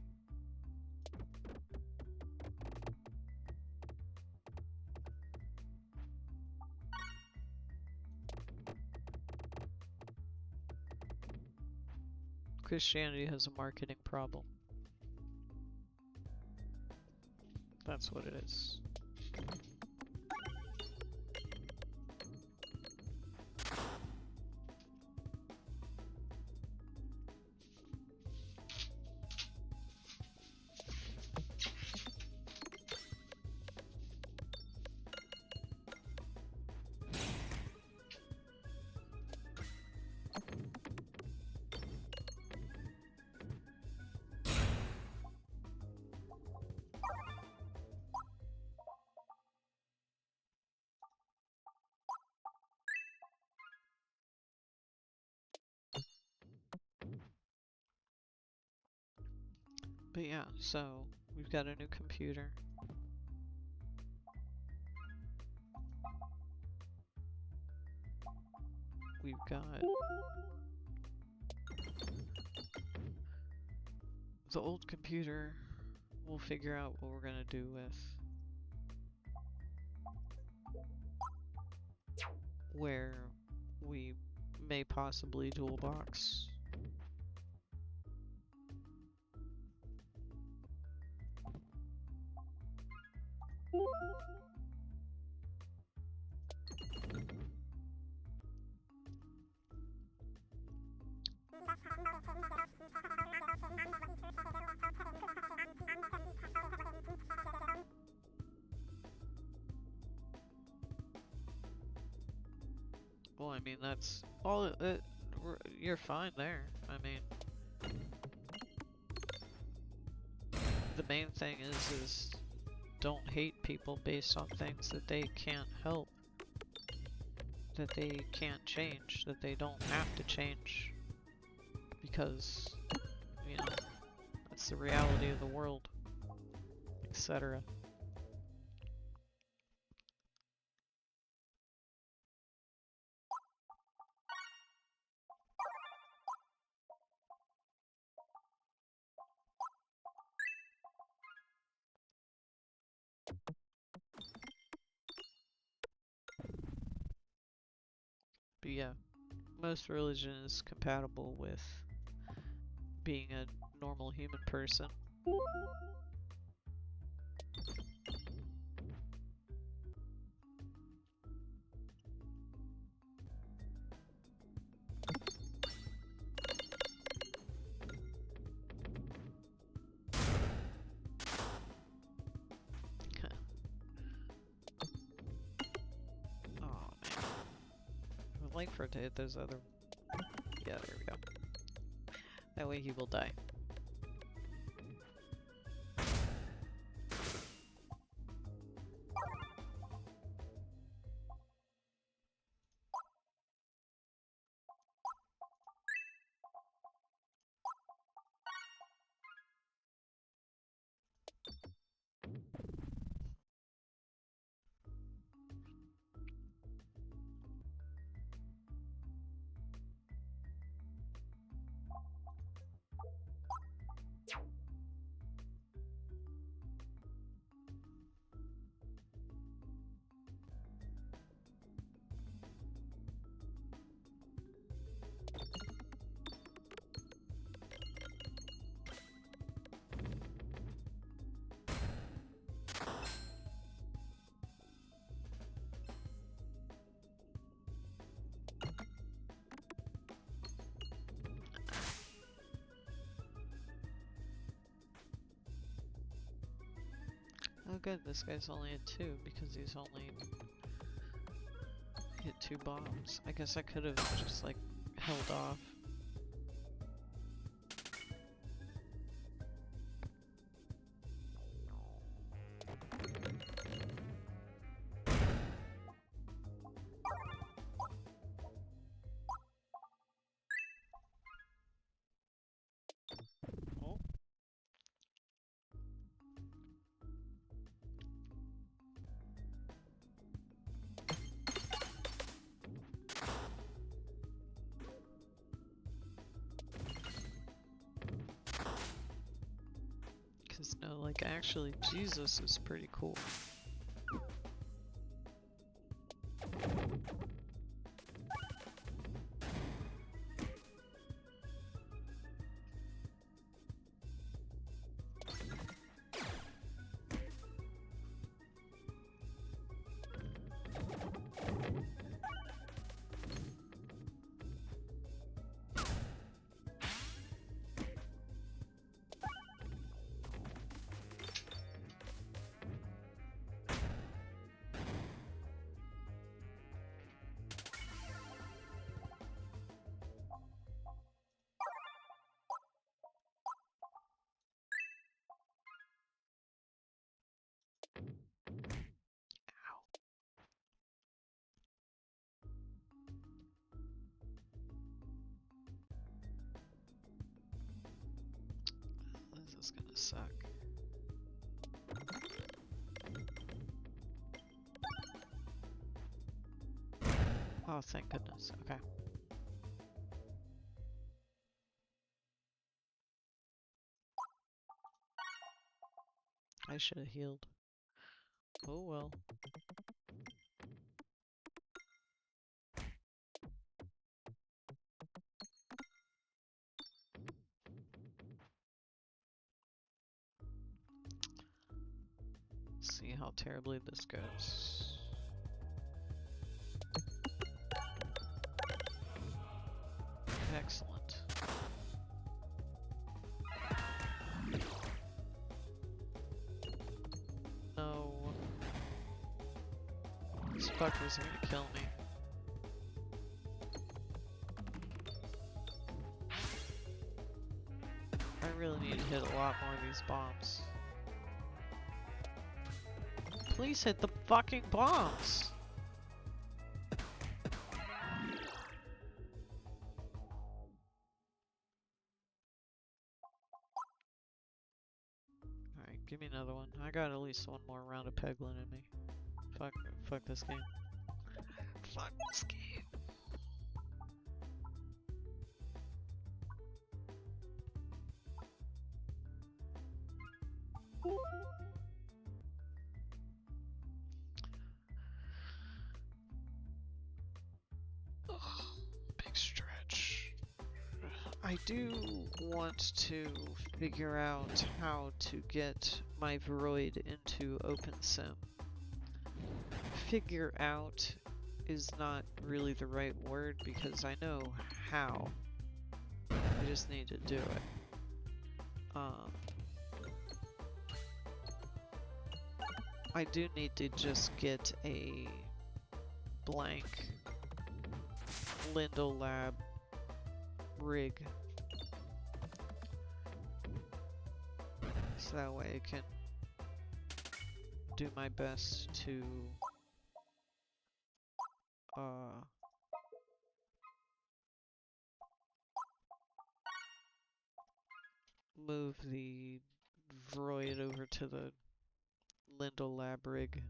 Christianity has a marketing problem. That's what it is. But yeah, so we've got a new computer. We've got the old computer. We'll figure out what we're gonna do with. Where we may possibly dual box. Well, I mean, that's all. You're fine there. I mean, the main thing is don't hate people based on things that they can't help, that they can't change, that they don't have to change, because, you know, that's the reality of the world, etc. But yeah, most religion is compatible with being a normal human person. Oh man. I would like for it to hit those other... Yeah, there we go. That way he will die. good, this guy's only at 2 because he's only hit 2 bombs. I guess I could have just like held off. Oh. Cause no, like actually Jesus is pretty cool. This is gonna suck. Oh, thank goodness. Okay. I should have healed. Oh well. See how terribly this goes. Excellent. No. These fuckers are gonna kill me. I really need to hit a lot more of these bombs. Please hit the fucking bombs! Alright, give me another one. I got at least one more round of Peglin in me. Fuck this game. Fuck this game. Big stretch. I do want to figure out how to get my Vroid into OpenSim. Figure out is not really the right word because I know how. I just need to do it. I do need to just get a blank Lindolab rig. So that way I can do my best to move the Vroid over to the Lindolab rig.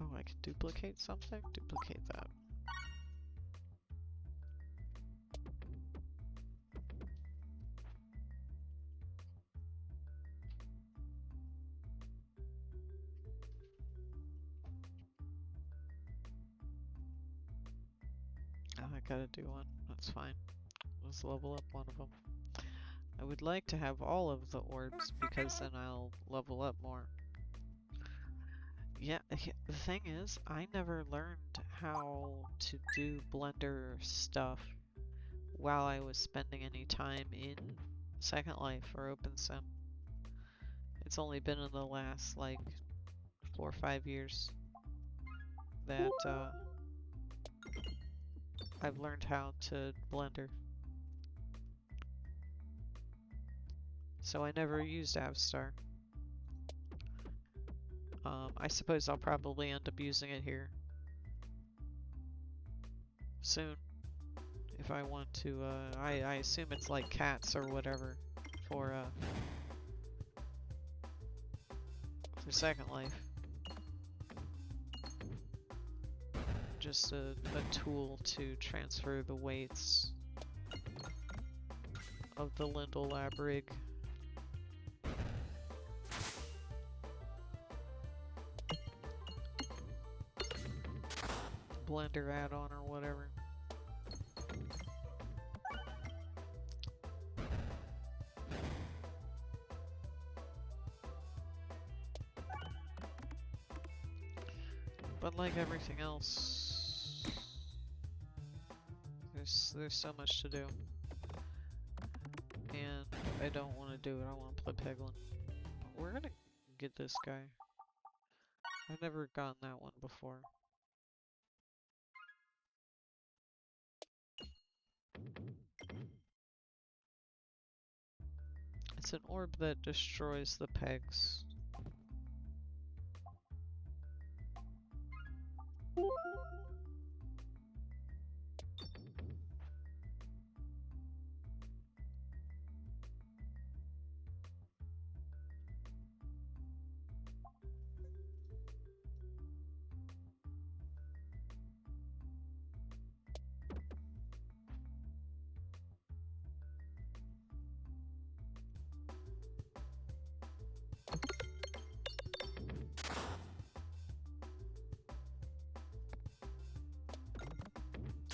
Oh, I can duplicate something? Duplicate that. Oh, I gotta do one. That's fine. Let's level up one of them. I would like to have all of the orbs because then I'll level up more. Yeah, the thing is, I never learned how to do Blender stuff while I was spending any time in Second Life or OpenSim. It's only been in the last like 4 or 5 years that I've learned how to Blender. So I never used Avstar. I suppose I'll probably end up using it here soon if I want to. I assume it's like cats or whatever for Second Life. Just a tool to transfer the weights of the Lindell Lab rig. Blender add-on or whatever. But like everything else, there's so much to do. And I don't want to do it, I want to play Peglin. We're gonna get this guy. I've never gotten that one before. It's an orb that destroys the pegs.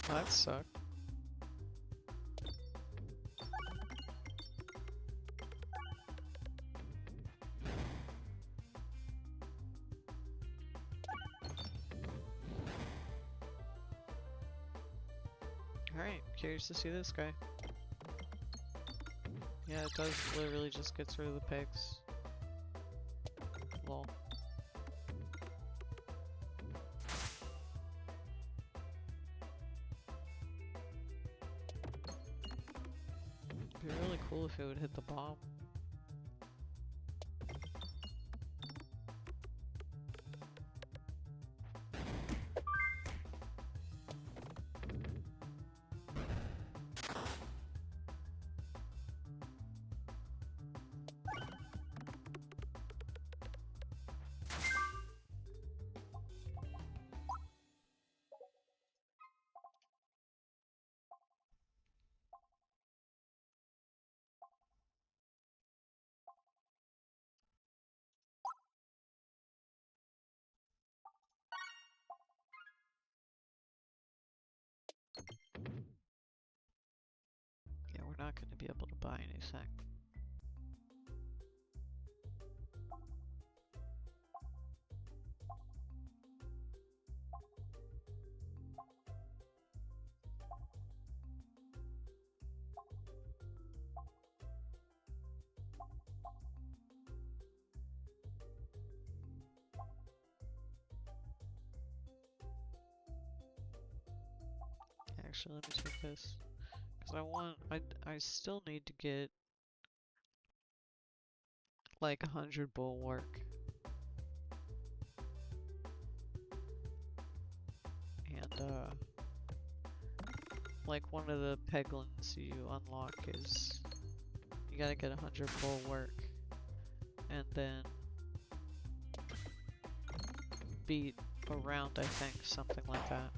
That sucked. Alright, curious to see this guy. Yeah, it does literally just gets rid of the pegs. Lol. It'd be really cool if it would hit the bomb. Yeah, we're not going to be able to buy anything. Actually, let me take this. Because I still need to get like 100 bulwark. And like one of the peglins you unlock is you gotta get 100 bulwark and then beat a round, I think, something like that.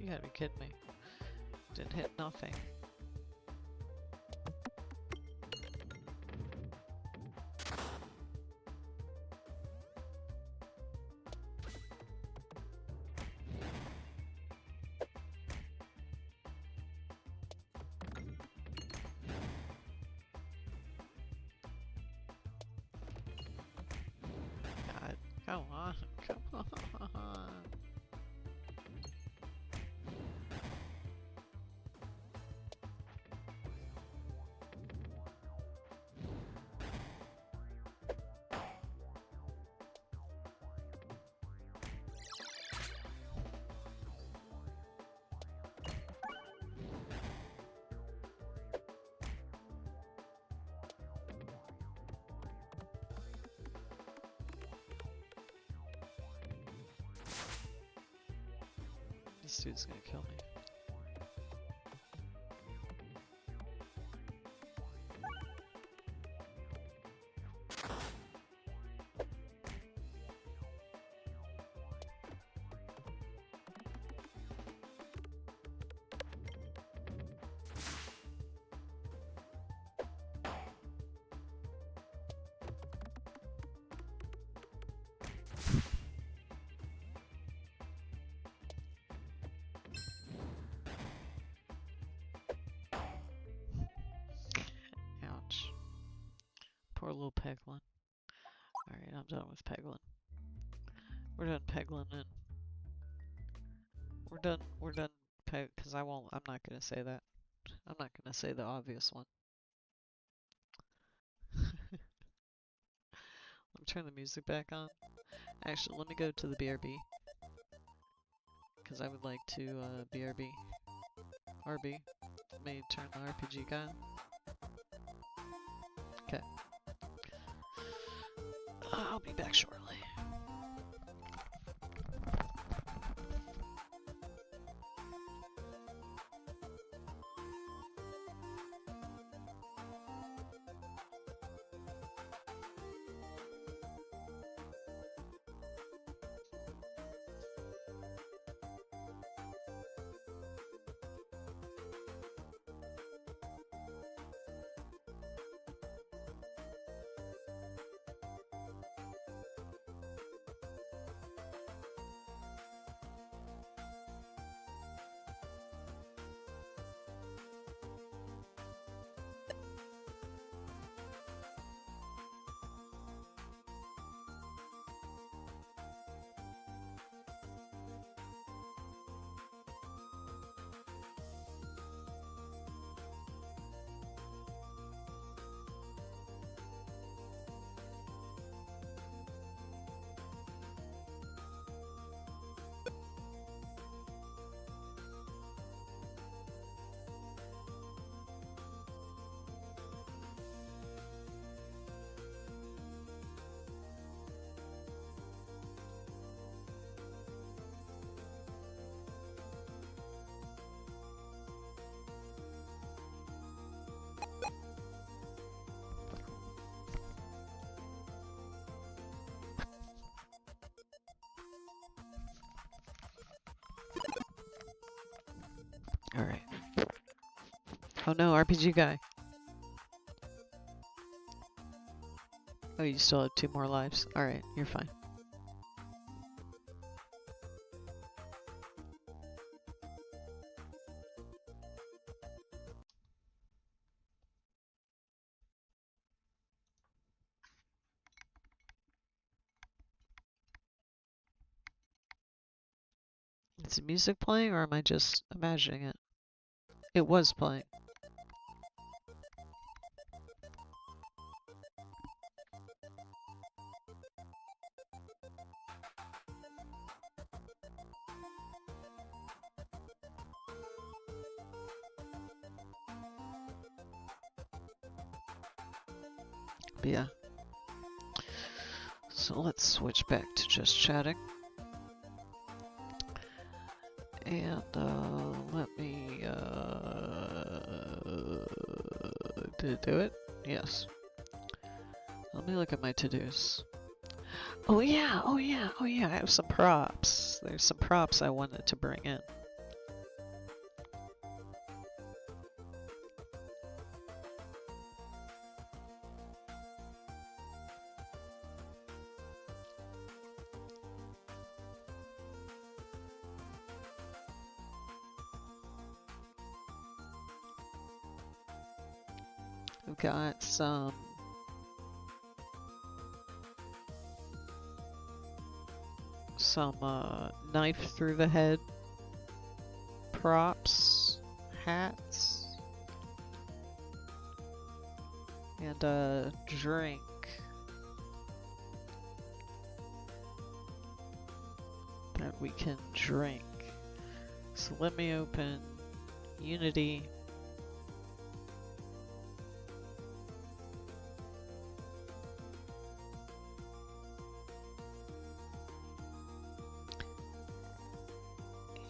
You gotta be kidding me. Didn't hit nothing. God, come on, come on. This dude's gonna kill me. Ouch. Poor little Peglin. Alright, I'm done with Peglin. We're done Peglin and we're done because I'm not gonna say that. I'm not gonna say the obvious one. Let me turn the music back on. Actually, let me go to the BRB. Because I would like to BRB. RB. Let me turn the RPG guy on. Okay. I'll be back shortly. Alright. Oh no, RPG guy. Oh, you still have 2 more lives. Alright, you're fine. Is the music playing or am I just imagining it? It was playing. But yeah. So let's switch back to just chatting. And let me did it do it? Yes. Let me look at my to-dos. Oh yeah, oh yeah, oh yeah, I have some props. There's some props I wanted to bring in. We've got some knife through the head props, hats, and a drink. That we can drink. So let me open Unity.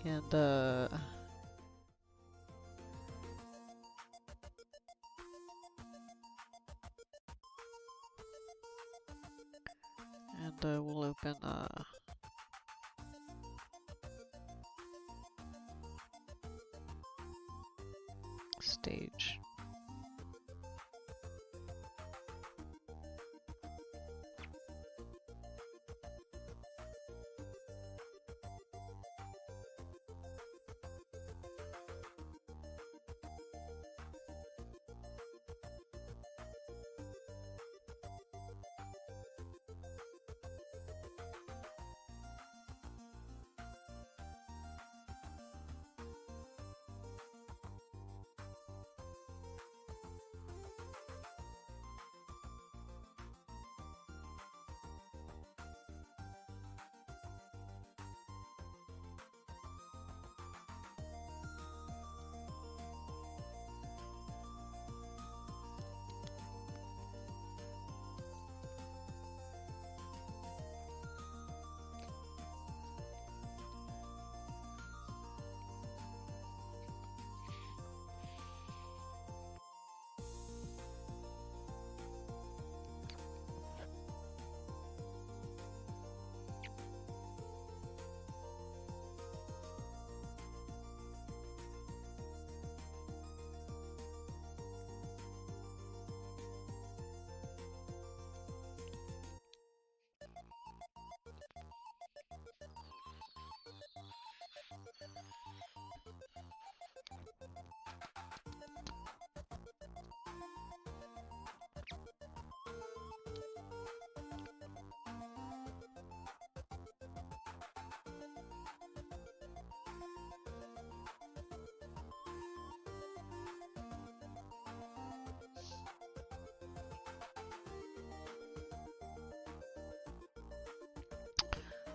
And we'll open stage.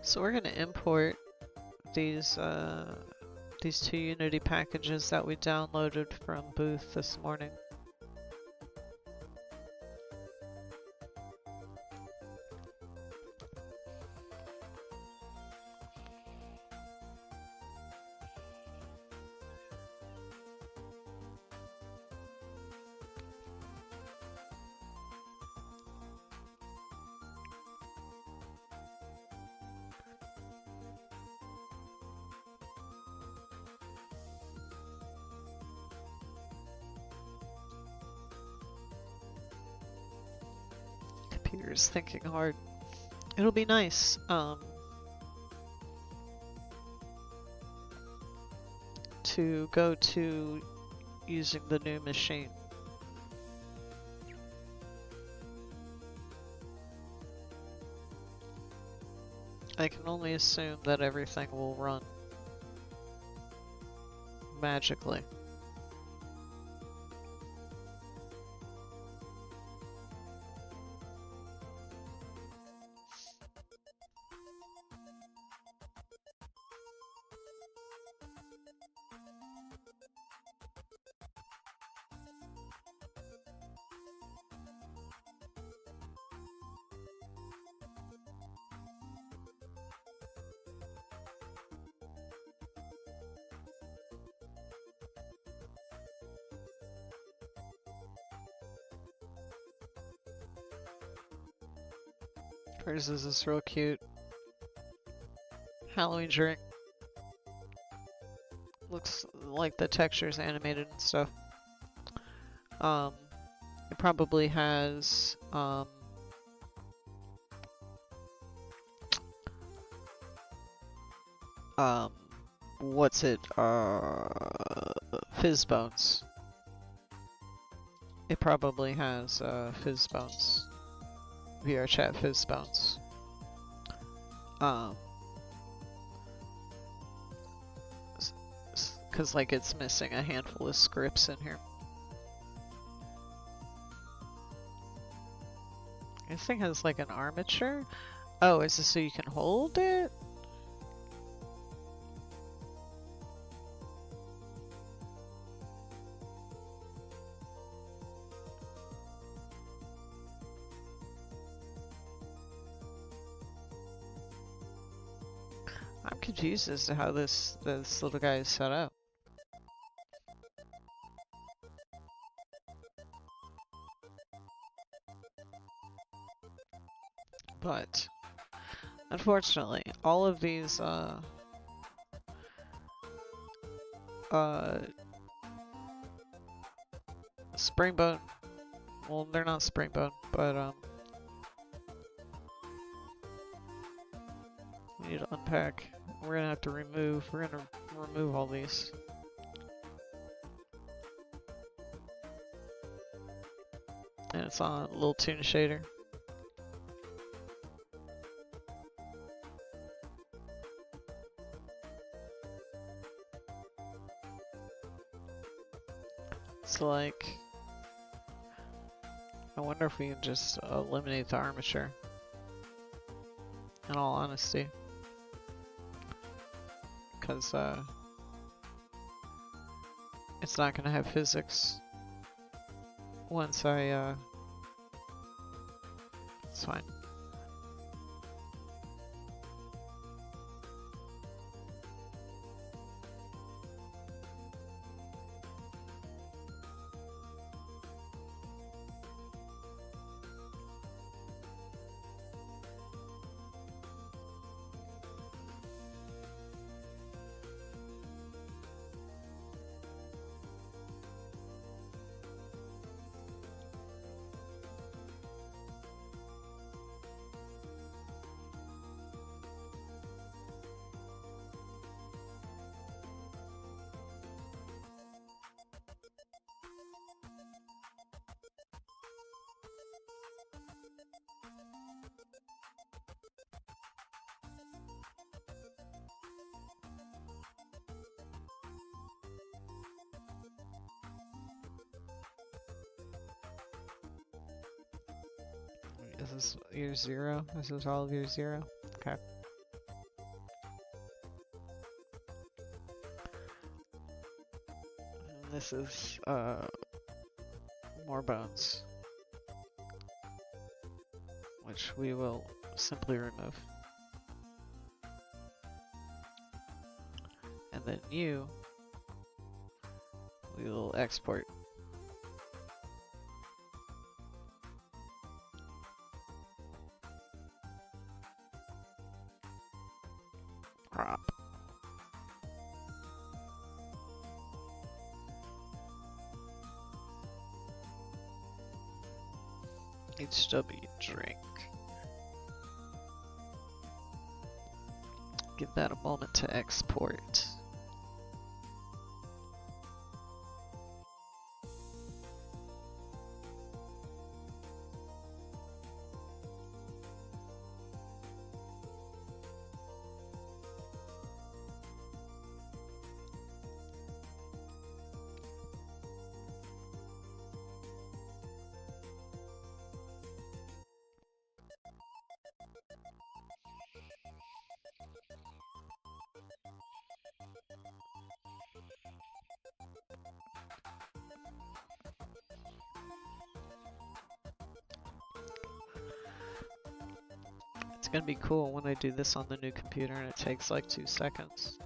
So we're going to import these two Unity packages that we downloaded from Booth this morning. Computer's thinking hard. It'll be nice to go to using the new machine. I can only assume that everything will run magically. Hers is this real cute Halloween drink. Looks like the texture's animated and stuff. It probably has what's it? Fizz bones It probably has fizz bones. VR chat fizz bones. Cause like it's missing a handful of scripts in here. This thing has like an armature. Oh, is this so you can hold it? I'm confused as to how this little guy is set up. But unfortunately, all of these springbone, well, they're not springbone, but we need to unpack. We're gonna have to remove. We're gonna remove all these. And it's on a little tune shader. So like, I wonder if we can just eliminate the armature. In all honesty. Because it's not gonna have physics once I it's fine. Is this year 0? Is this all of year 0? Okay. And this is more bones, which we will simply remove. And then you, we will export. Crop. HW drink. Give that a moment to export. It's gonna be cool when I do this on the new computer and it takes like 2 seconds.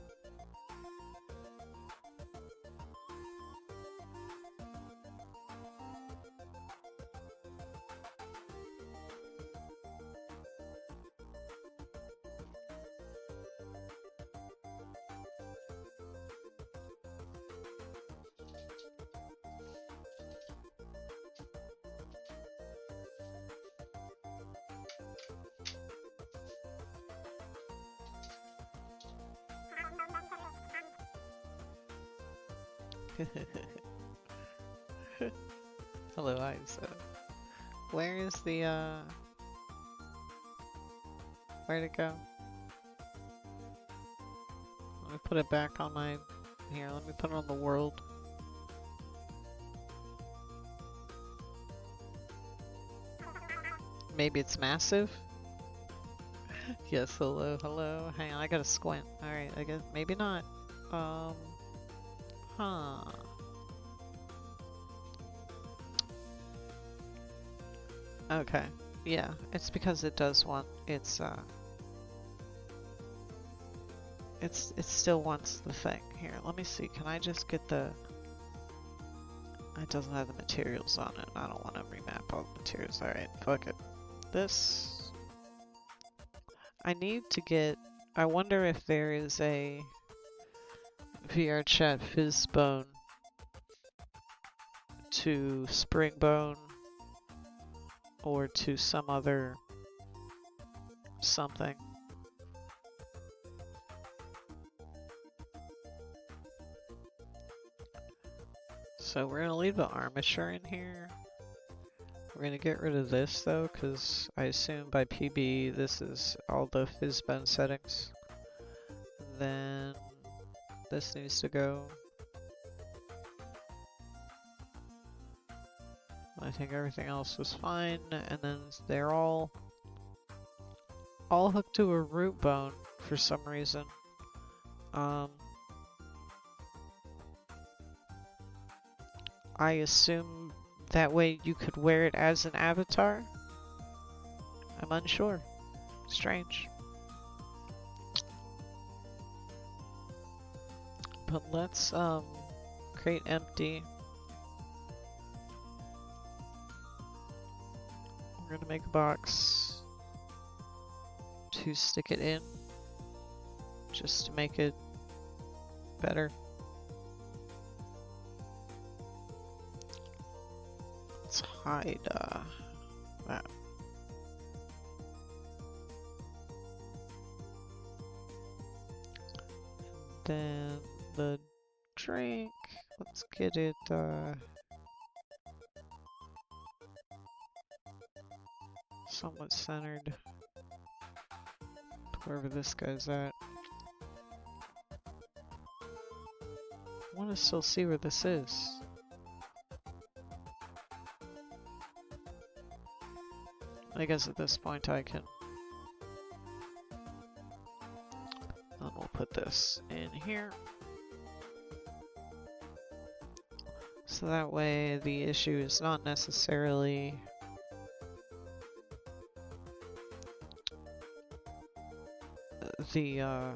Hello, Isa. Where is the, where'd it go? Let me put it back on my, here, let me put it on the world. Maybe it's massive? Yes, hello, hello. Hang on, I gotta squint. Alright, I guess, maybe not. Huh. Okay, yeah, it's because it does want, it still wants the thing. Here, let me see, can I just get the, it doesn't have the materials on it. I don't want to remap all the materials. Alright, fuck it. This, I need to get, I wonder if there is a VRChat Fizzbone to Springbone or to some other something. So we're gonna leave the armature in here. We're gonna get rid of this though, because I assume by PB this is all the Fizzbone settings. Then this needs to go. I think everything else was fine, and then they're all hooked to a root bone for some reason. I assume that way you could wear it as an avatar? I'm unsure. Strange. But let's create empty. We're gonna make a box to stick it in, just to make it better. Let's hide that. Then the drink, let's get it somewhat centered to wherever this guy's at. I want to still see where this is. I guess at this point I can. Then we'll put this in here. So that way the issue is not necessarily the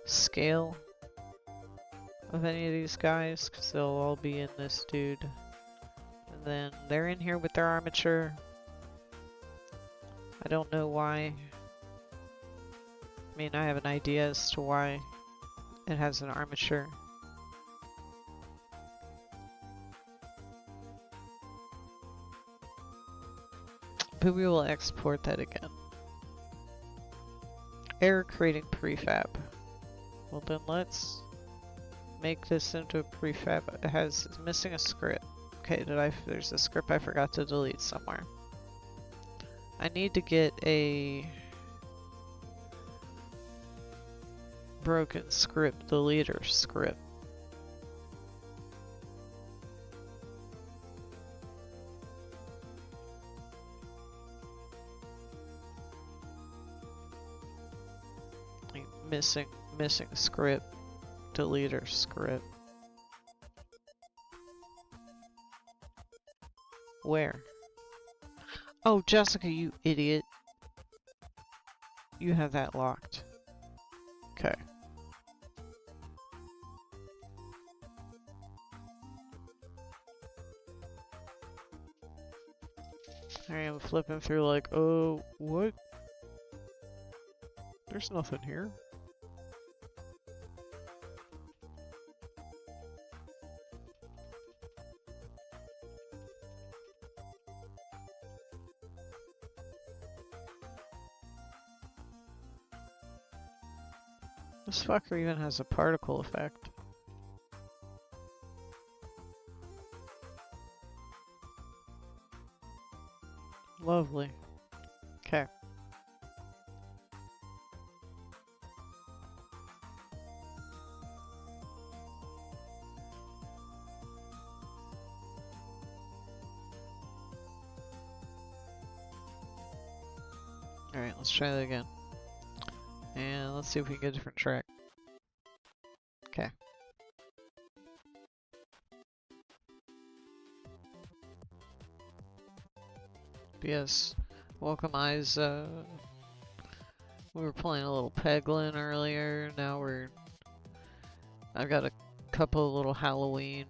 scale of any of these guys, because they'll all be in this dude. And then they're in here with their armature. I don't know why. I mean, I have an idea as to why it has an armature. But we will export that again. Error creating prefab. Well then let's make this into a prefab. It's missing a script. Okay, there's a script I forgot to delete somewhere. I need to get a broken script deleter script. Missing script deleter script. Where? Oh, Jessica, you idiot. You have that locked. Okay. I am flipping through like, oh, what? There's nothing here. This fucker even has a particle effect. Lovely. Okay. Alright, let's try that again. And let's see if we can get a different track. Okay. Yes. Welcome, Eyes. We were playing a little Peglin earlier. Now I've got a couple of little Halloween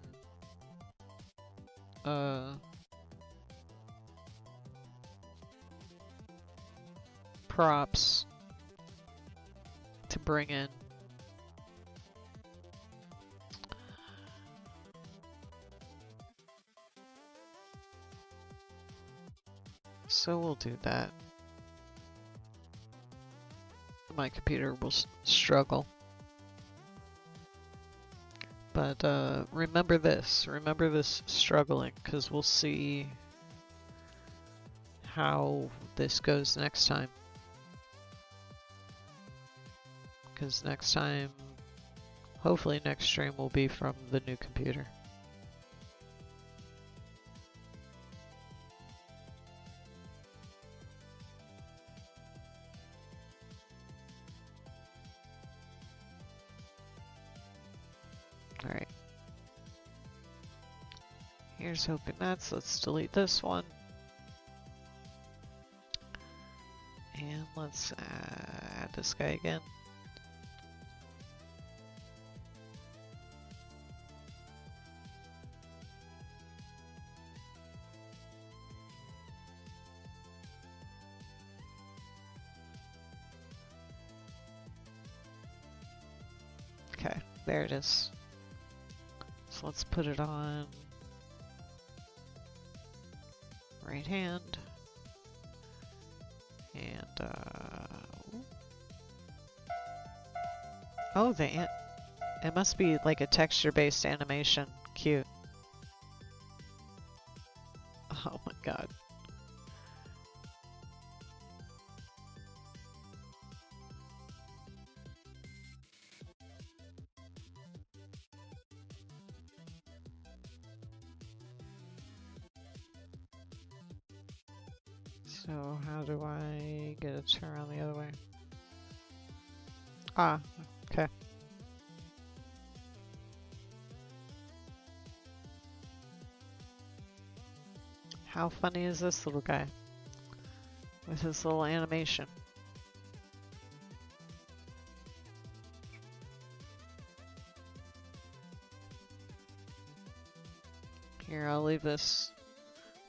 props to bring in. So we'll do that. My computer will struggle. But remember this struggling, because we'll see how this goes next time. Because next time, hopefully next stream will be from the new computer. Alright. Here's hoping that's. Let's delete this one. And let's add this guy again. Okay, there it is. So let's put it on right hand. And oh, it must be like a texture-based animation. Cute. Oh my god. So how do I get it to turn around the other way? Ah, okay. How funny is this little guy with his little animation? Here, I'll leave this.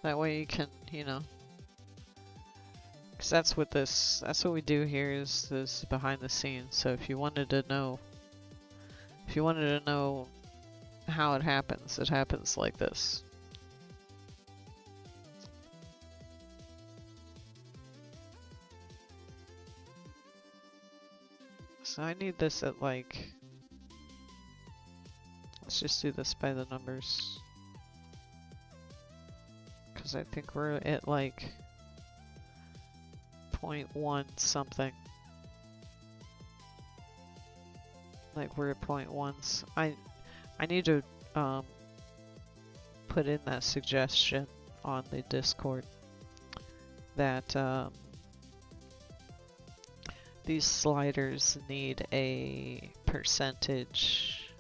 That way you can, you know. Because that's what we do here is this behind the scenes. So if you wanted to know how it happens like this. So I need this at like, let's just do this by the numbers. Because I think we're at like 0.1 something. Like we're at 0.1s. I need to put in that suggestion on the Discord that these sliders need a percentage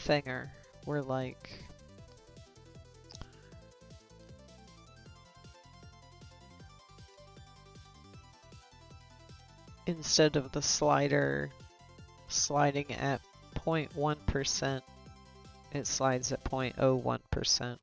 thinger where like instead of the slider sliding at 0.1%, it slides at 0.01%.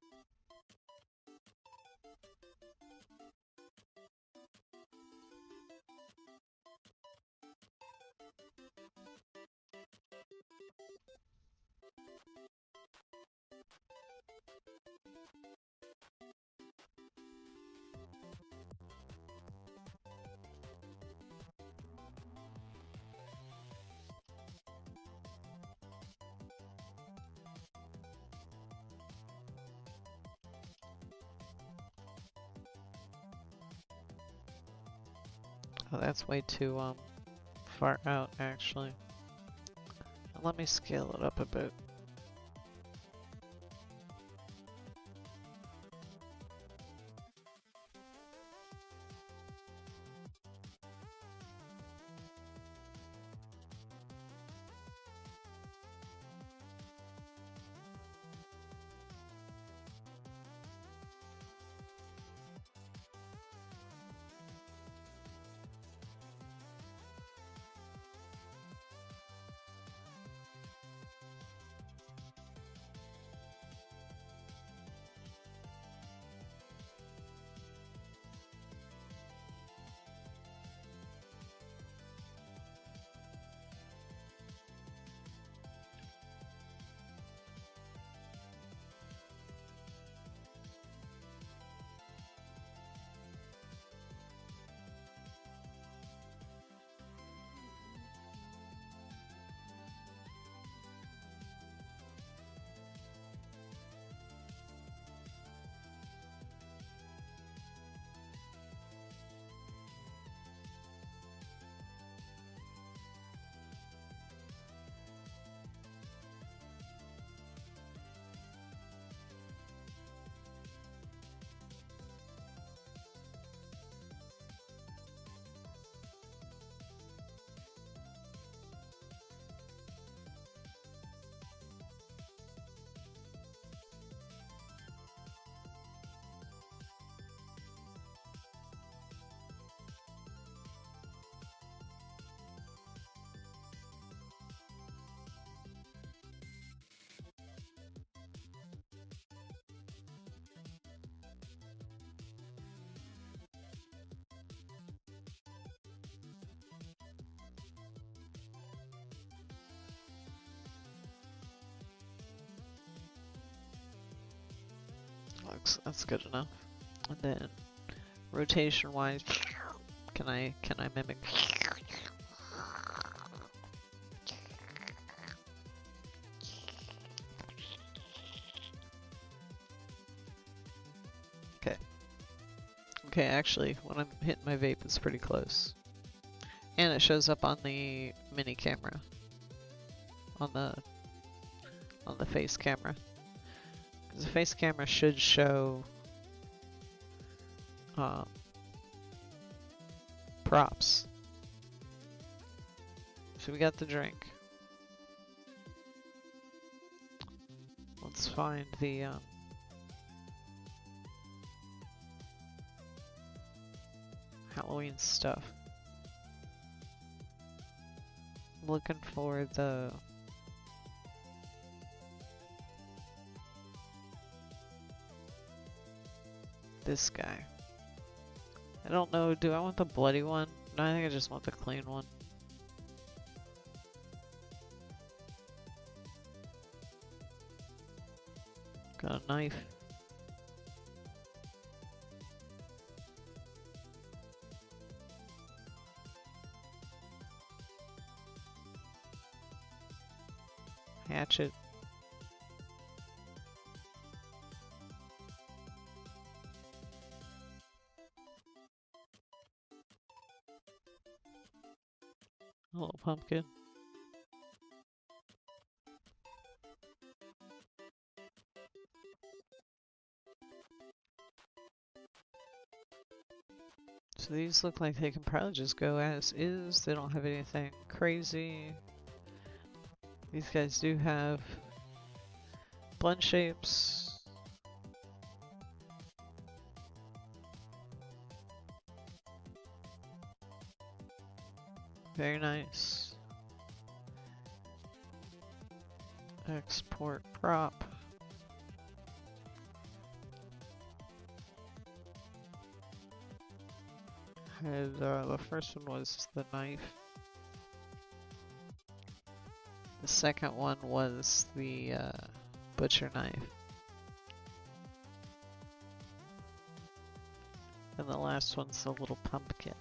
Oh, that's way too far out actually. Let me scale it up a bit. That's good enough. And then rotation wise, can I mimic? Okay. Okay, actually, when I'm hitting my vape, it's pretty close. And it shows up on the mini camera. On the face camera. Because the face camera should show props. So we got the drink. Let's find the Halloween stuff. I'm looking for this guy. I don't know, do I want the bloody one? No, I think I just want the clean one. Got a knife. Hatchet. A little pumpkin. So these look like they can probably just go as is. They don't have anything crazy. These guys do have blend shapes. Very nice. Export prop. And the first one was the knife. The second one was the butcher knife. And the last one's the little pumpkin.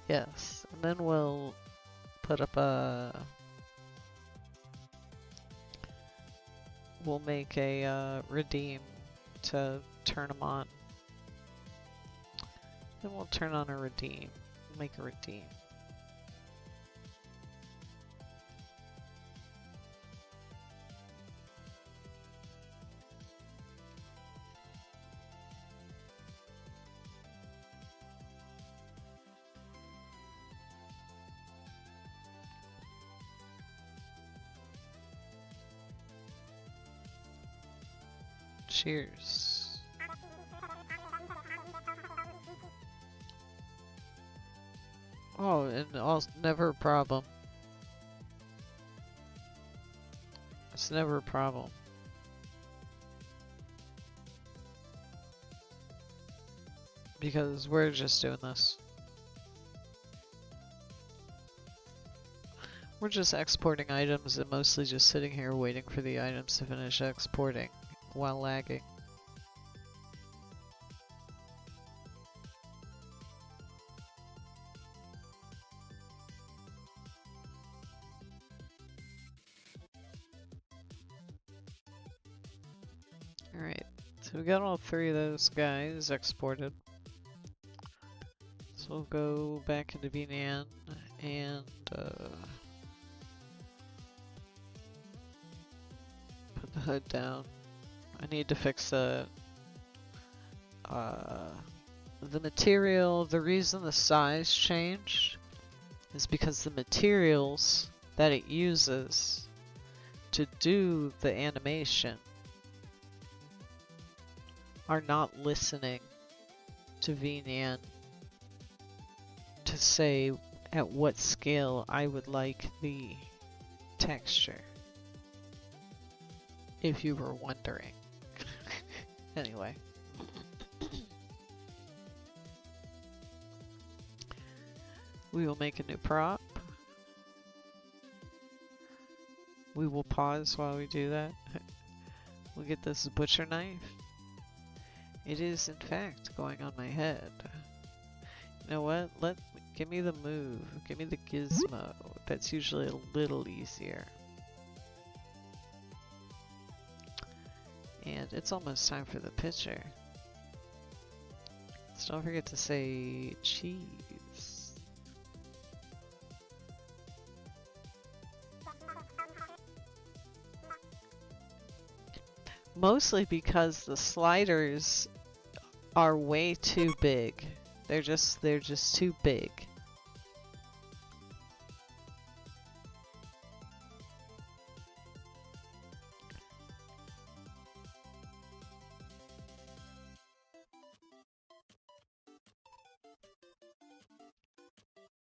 Yes, and then we'll put up we'll make a redeem to turn them on. Then we'll turn on a redeem. Make a redeem. Cheers. Oh, and also never a problem. It's never a problem. Because we're just doing this. We're just exporting items and mostly just sitting here waiting for the items to finish exporting while lagging. Alright, so we got all three of those guys exported. So we'll go back into VNAN and put the hood down. I need to fix the material. The reason the size changed is because the materials that it uses to do the animation are not listening to VNAN to say at what scale I would like the texture, if you were wondering. Anyway. We will make a new prop. We will pause while we do that. We'll get this butcher knife. It is in fact going on my head. You know what? Give me the move. Give me the gizmo. That's usually a little easier. And it's almost time for the picture. So don't forget to say cheese. Mostly because the sliders are way too big. They're just too big.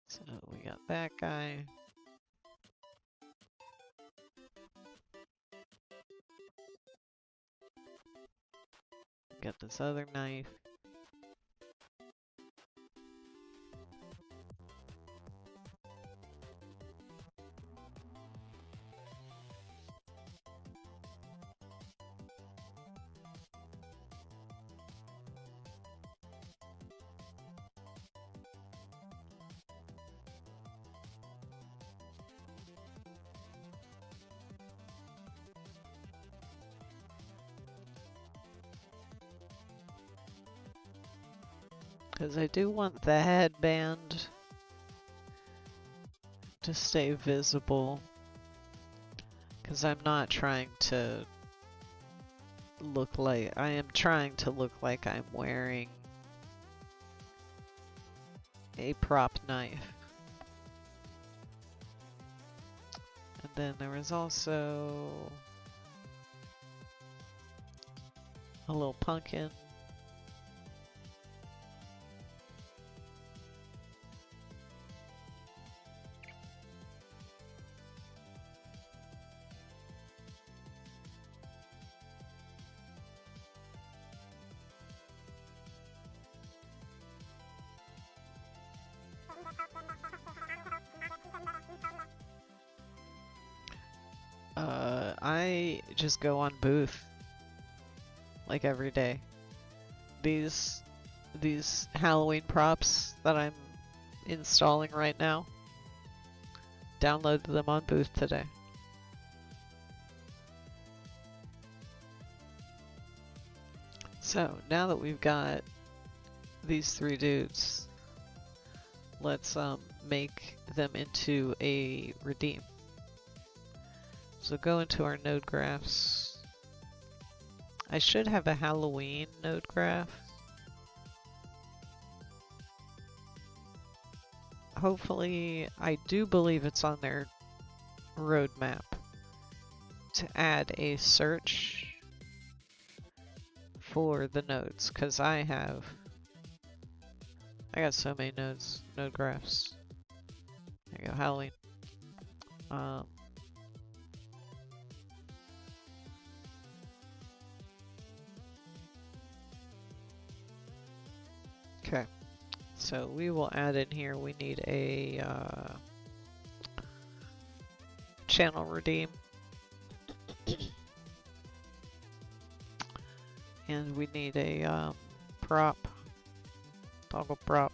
So we got that guy. Got this other knife. Because I do want the headband to stay visible. Because I'm not trying to look like... I am trying to look like I'm wearing a prop knife. And then there was also a little pumpkin. I just go on Booth like every day. These Halloween props that I'm installing right now, downloaded them on Booth today. So now that we've got these three dudes, let's make them into a redeem. So go into our node graphs. I should have a Halloween node graph. Hopefully, I do believe it's on their roadmap to add a search for the nodes, because I got so many nodes, node graphs. There you go, Halloween. Okay, so we will add in here, we need a channel redeem. And we need a prop, toggle prop.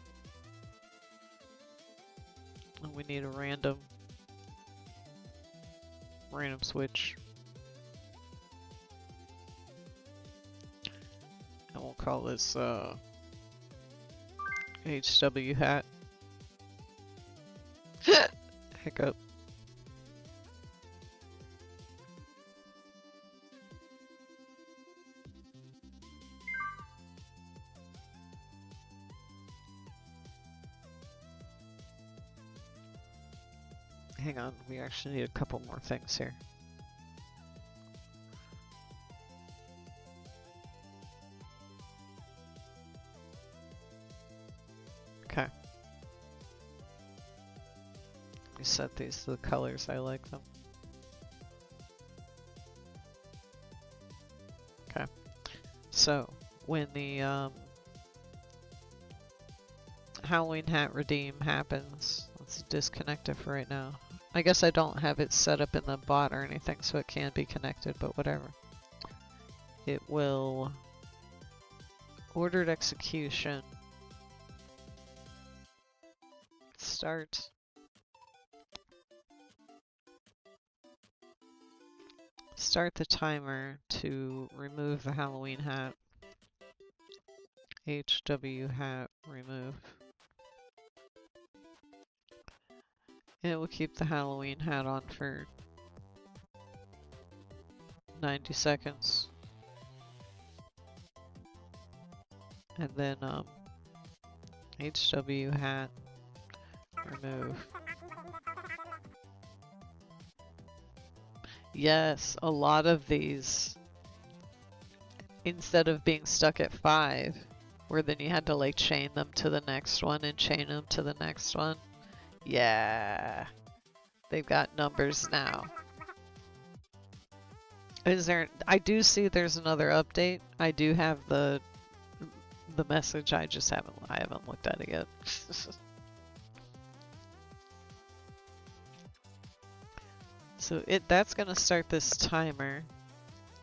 And we need a random switch. And we'll call this HW hat. Hiccup. Hang on, we actually need a couple more things here. Okay. We set these to the colors I like them. Okay. So, when the Halloween hat redeem happens, let's disconnect it for right now. I guess I don't have it set up in the bot or anything, so it can be connected, but whatever. It will ordered execution. Start. Start the timer to remove the Halloween hat. HW hat remove. And it will keep the Halloween hat on for 90 seconds. And then HW hat remove. Yes, a lot of these, instead of being stuck at 5, where then you had to like chain them to the next one and chain them to the next one. Yeah, they've got numbers now. Is there? I do see there's another update. I do have the message. I haven't looked at it yet. So that's gonna start this timer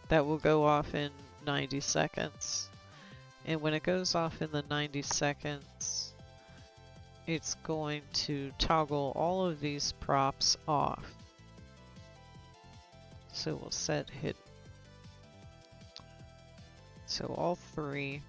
that will go off in 90 seconds. And when it goes off in the 90 seconds, it's going to toggle all of these props off. So we'll set hidden. So all 3.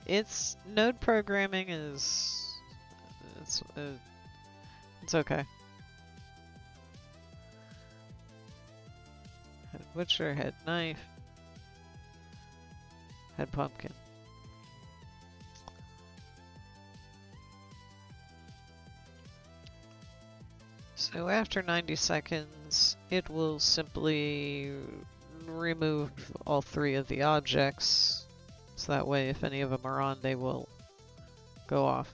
It's node programming is it's okay. Head butcher, head knife, head pumpkin. So after 90 seconds, it will simply remove all 3 of the objects. So that way, if any of them are on, they will go off.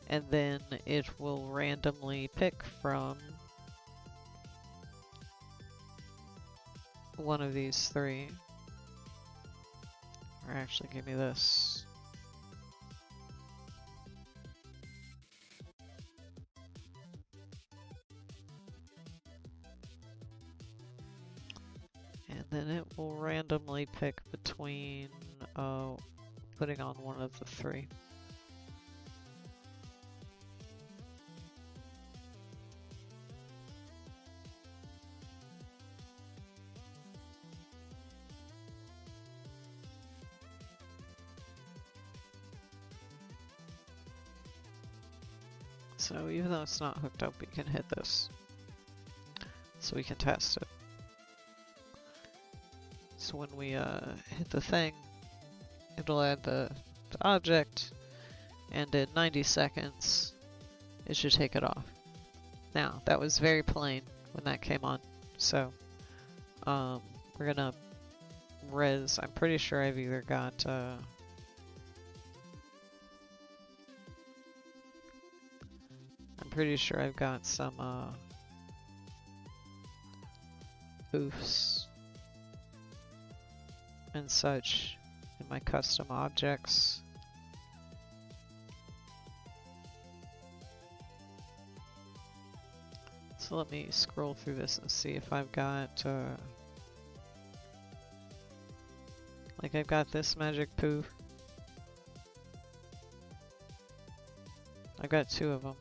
And then it will randomly pick from one of these 3. Or actually, give me this. And then it will randomly pick between putting on one of the 3. So even though it's not hooked up, we can hit this. So we can test it. So when we hit the thing, it'll add the object, and in 90 seconds, it should take it off. Now, that was very plain when that came on. So, we're gonna res. I'm pretty sure I've either got, I'm pretty sure I've got some, oofs and such in my custom objects. So let me scroll through this and see if I've got, like I've got this magic poof. I've got 2 of them.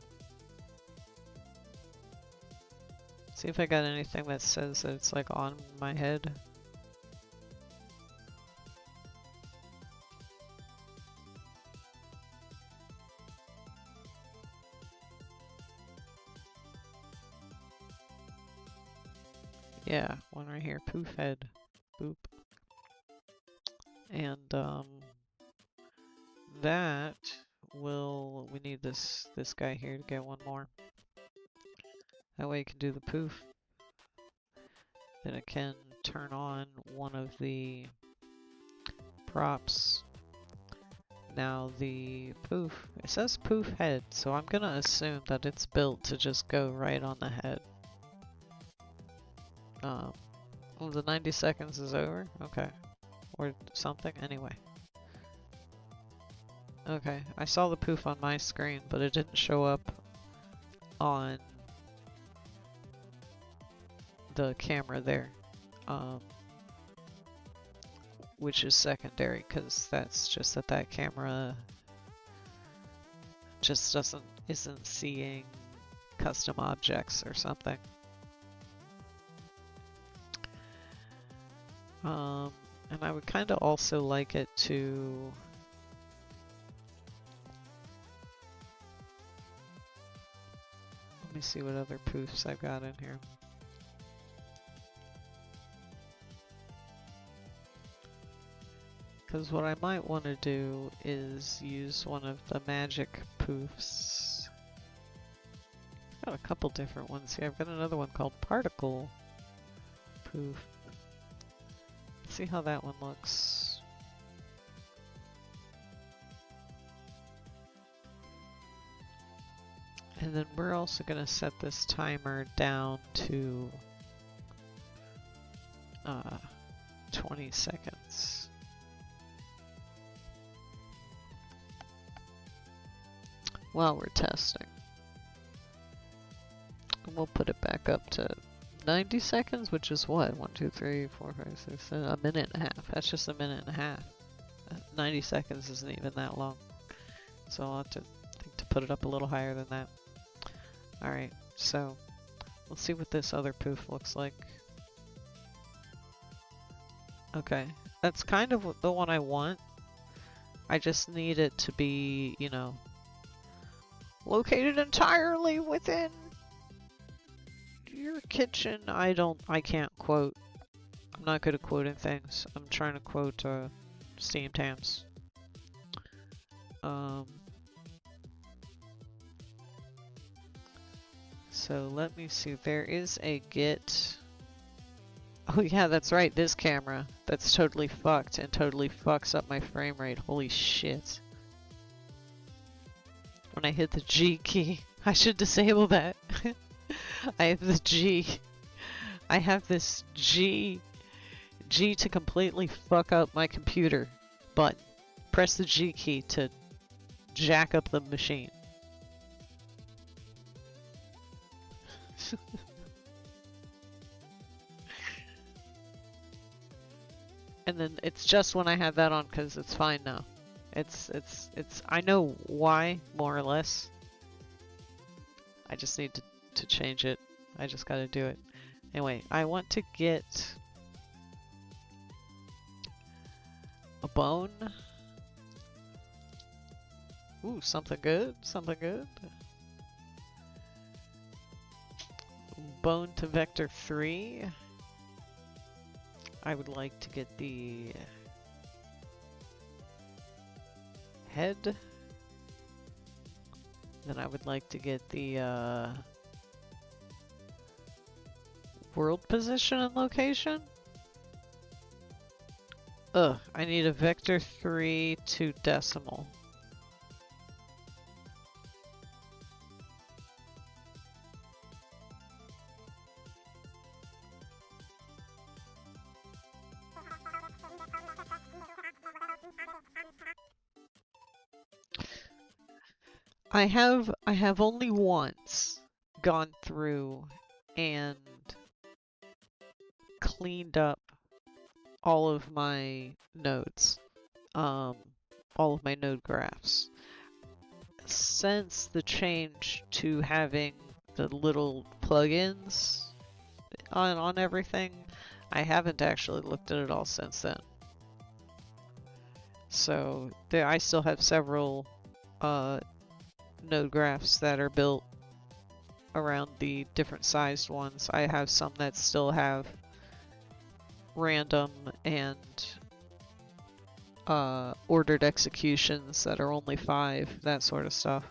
See if I got anything that says that it's like on my head. Yeah, one right here, poof head, boop. And that will, we need this guy here to get one more. That way you can do the poof. Then it can turn on one of the props. Now the poof, it says poof head, so I'm gonna assume that it's built to just go right on the head. Well, the 90 seconds is over? Okay. Or something? Anyway. Okay, I saw the poof on my screen, but it didn't show up on the camera there. Which is secondary, because that's just that camera just isn't seeing custom objects or something. And I would kind of also like it to let me see what other poofs I've got in here. Because what I might want to do is use one of the magic poofs. Got a couple different ones here. I've got another one called Particle Poof. Let's see how that one looks. And then we're also going to set this timer down to 20 seconds. While we're testing. And we'll put it back up to 90 seconds, which is what? 1, 2, 3, 4, 5, 6, 7, a minute and a half. That's just a minute and a half. 90 seconds isn't even that long. So I'll have to think to put it up a little higher than that. Alright, so let's see what this other poof looks like. Okay, that's kind of the one I want. I just need it to be, you know, located entirely within your kitchen. I can't quote. I'm not good at quoting things. I'm trying to quote Steam Tams. So let me see. There is a Git. Oh yeah, that's right. This camera. That's totally fucked and totally fucks up my frame rate. Holy shit. When I hit the G key. I should disable that. I have the G. I have this G to completely fuck up my computer button. Press the G key to jack up the machine. And then it's just when I have that on because it's fine now. It's I know why, more or less. I just need to change it. I just gotta do it. Anyway, I want to get a bone. Ooh, something good, something good. bone to vector 3. I would like to get the head. Then I would like to get the world position and location. Ugh, I need a vector 3 to decimal. I have only once gone through and cleaned up all of my nodes, all of my node graphs. Since the change to having the little plugins on everything, I haven't actually looked at it all since then. So there, I still have several node graphs that are built around the different sized ones. I have some that still have random and ordered executions that are only 5, that sort of stuff.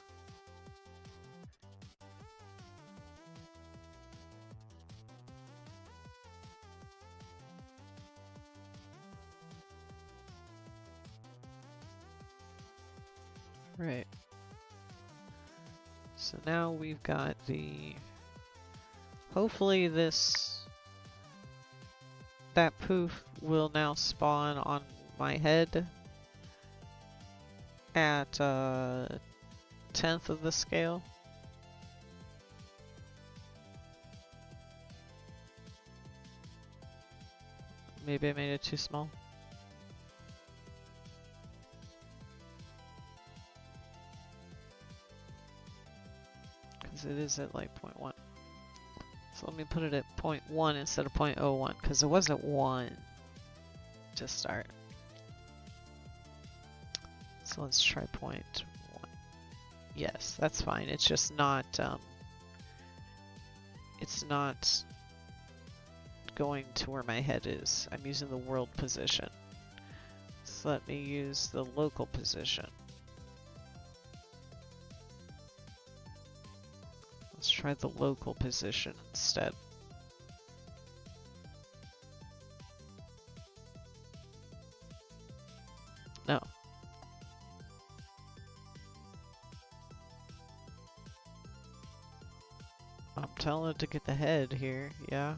Right. So now we've got the... Hopefully that poof will now spawn on my head at 10th of the scale. Maybe I made it too small. Because it is at like 0.1. So let me put it at 0.1 instead of 0.01, because it was at 1 to start. So let's try 0.1. Yes, that's fine. It's just not, it's not going to where my head is. I'm using the world position. So let me use the local position. Let's try the local position instead. No. I'm telling it to get the head here, yeah.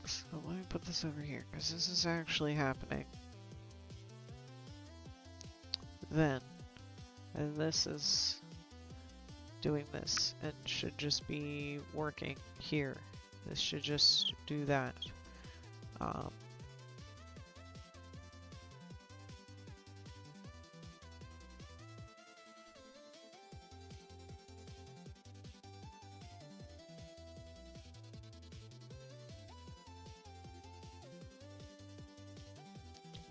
So let me put this over here, because this is actually happening. Then, and this is doing this, and should just be working here. This should just do that.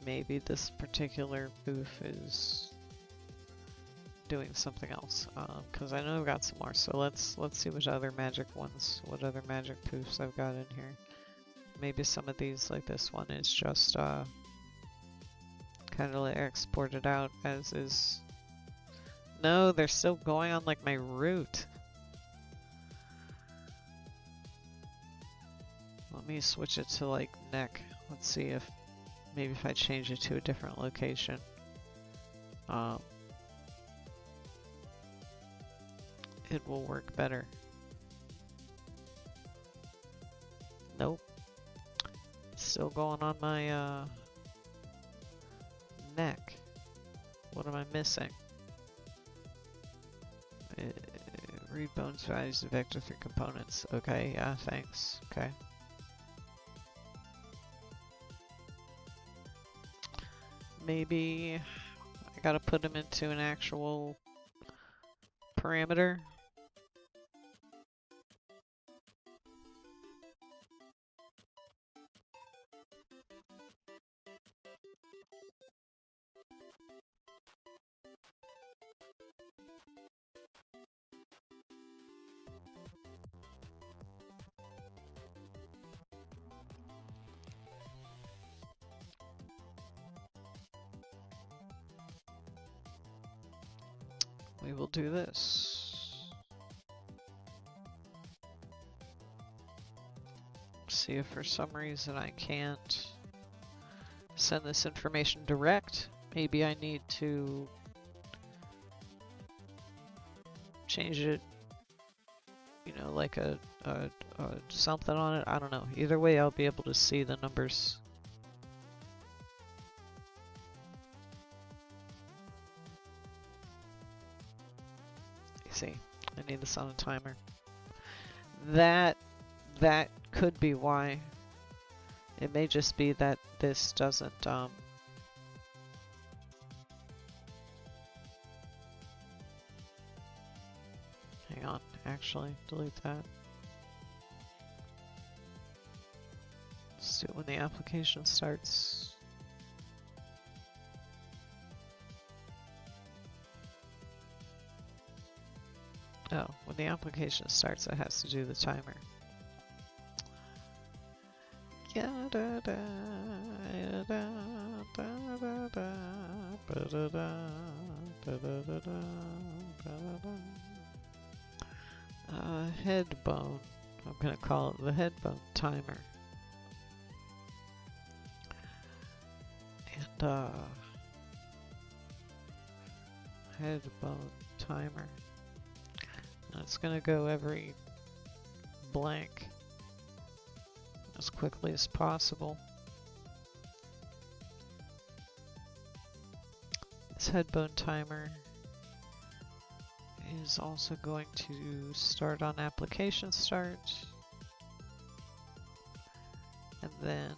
Maybe this particular booth is doing something else, because I know I've got some more. So let's see what other magic what other magic poofs I've got in here. Maybe some of these, like this one, is just kind of like exported out as is. No, they're still going on like my route. Let me switch it to like neck. Let's see if maybe if I change it to a different location. It will work better. Nope. Still going on my neck. What am I missing? Read bones values to vector 3 components. Okay, yeah, thanks. Okay. Maybe I gotta put them into an actual parameter. we will do this. See if for some reason I can't send this information direct. Maybe I need to change it, you know, like a something on it. I don't know. Either way, I'll be able to see the numbers. You see, I need this on a timer. That could be why. It may just be that this doesn't hang on, actually delete that. Let's do it when the application starts. Oh, when the application starts, it has to do the timer. Head bone. I'm gonna call it the head bone timer. And head bone timer. And it's gonna go every blank as quickly as possible. This head bone timer is also going to start on application start, and then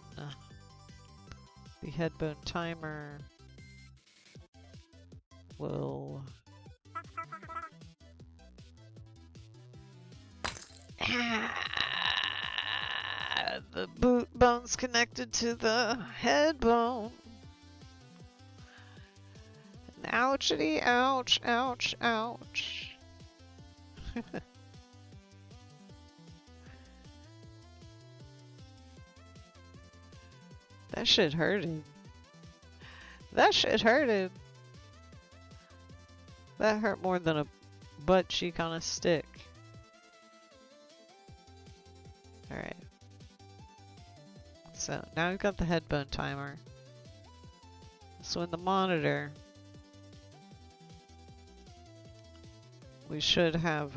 the head bone timer will the boot bone's connected to the head bone. Ouchity, ouch, ouch, ouch. That shit hurted. That shit hurted. That hurt more than a butt cheek on a stick. Alright. So now we've got the head bone timer. So in the monitor, we should have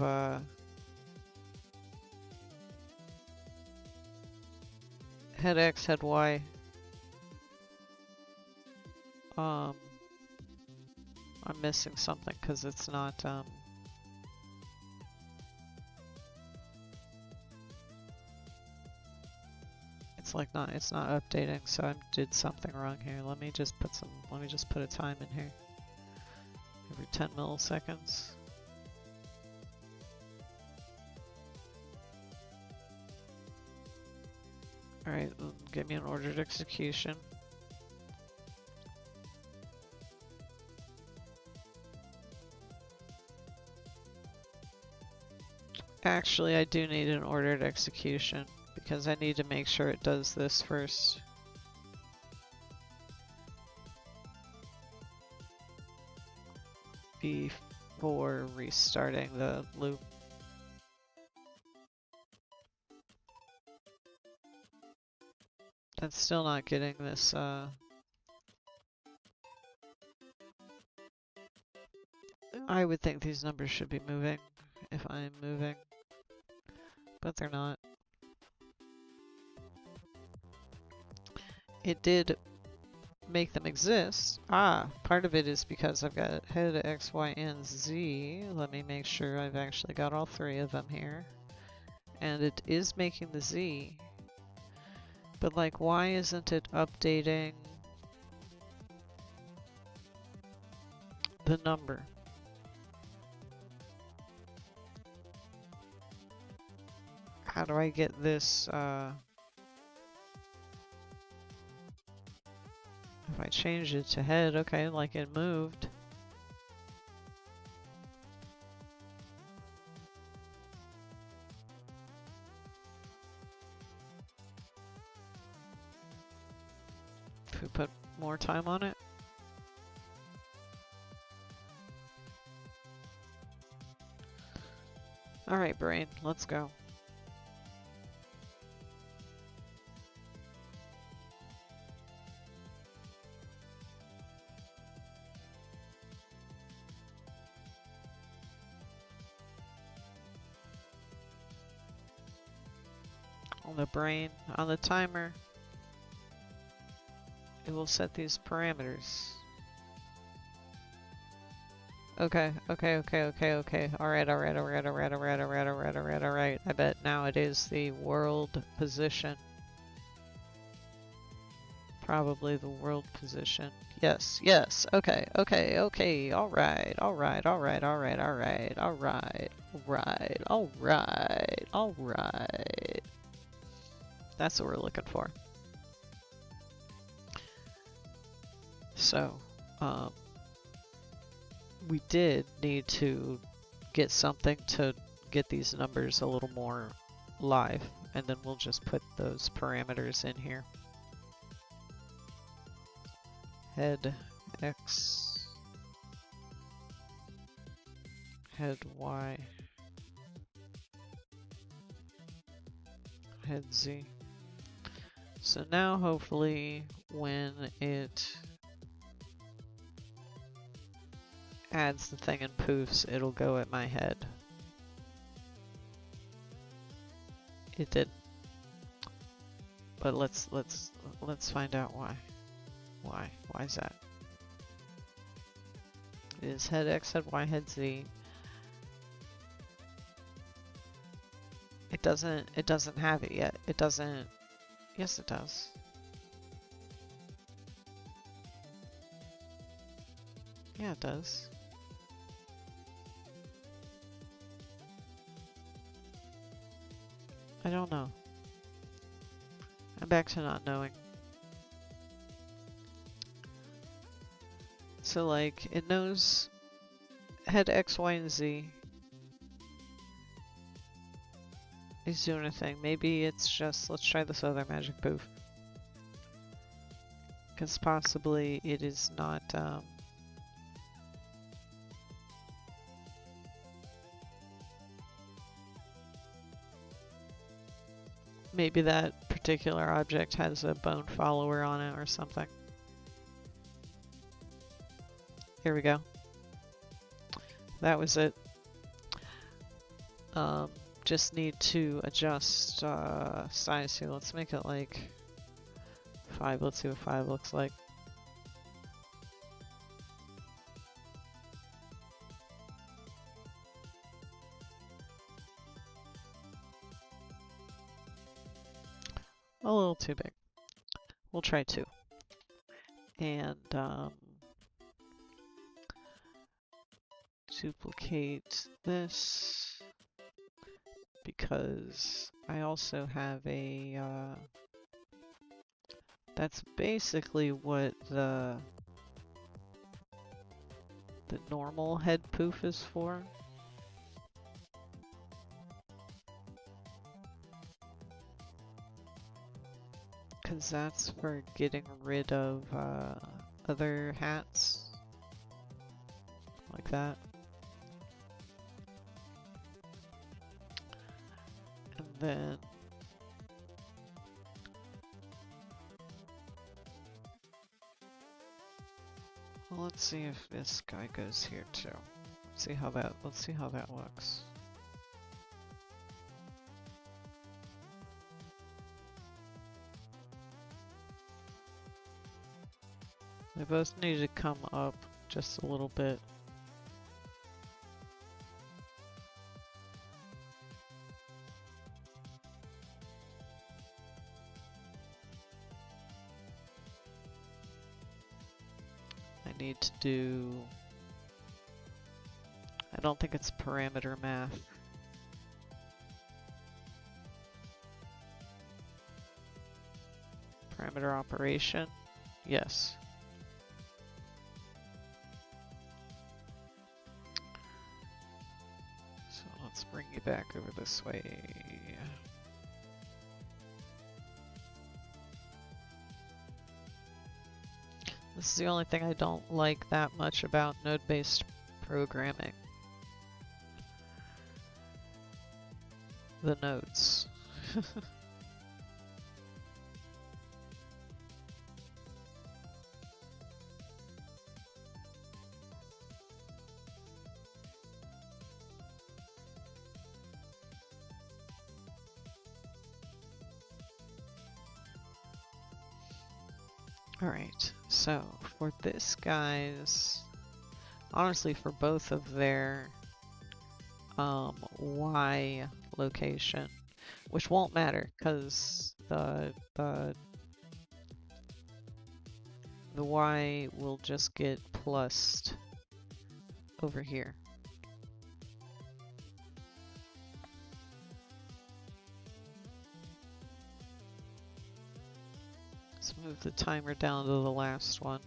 head X, head Y. I'm missing something because it's not it's not updating, so I did something wrong here. Let me just put a time in here. Every 10 milliseconds. Alright, give me an ordered execution. Actually, I do need an ordered execution because I need to make sure it does this first. Before restarting the loop. That's still not getting this, I would think these numbers should be moving if I'm moving, but they're not. It did make them exist. Ah, part of it is because I've got head X, Y, and Z. Let me make sure I've actually got all three of them here. And it is making the Z. But like, why isn't it updating the number? How do I get this, if I change it to head, okay, like it moved. If we put more time on it. Alright, brain, let's go. On the brain, on the timer, it will set these parameters. Okay. Alright. I bet now it is the world position. Probably the world position. Yes. Okay. Alright. That's what we're looking for. So, we did need to get something to get these numbers a little more live, and then we'll just put those parameters in here. Head X, head Y, head Z. So now hopefully when it adds the thing and poofs, it'll go at my head. It did. But let's find out why. Why is that? It is head X, head Y, head Z. It doesn't have it yet. It doesn't. Yes, it does. Yeah, it does. I don't know. I'm back to not knowing. So like, it knows head X, Y, and Z is doing a thing. Maybe it's just, let's try this other magic poof. Because possibly it is not, maybe that particular object has a bone follower on it or something. Here we go. That was it. Just need to adjust size here. Let's make it like 5. Let's see what 5 looks like. A little too big. We'll try 2. And duplicate this because I also have a that's basically what the normal head poof is for. Because that's for getting rid of other hats like that. And then well, let's see if this guy goes here too. Let's see how that looks. They both need to come up just a little bit. I need to do... I don't think it's parameter math. Parameter operation? Yes. So let's bring you back over this way. This is the only thing I don't like that much about node-based programming. the nodes. Alright, so for this guy's, honestly for both of their Y location, which won't matter because the Y will just get plussed over here. Let's move the timer down to the last one.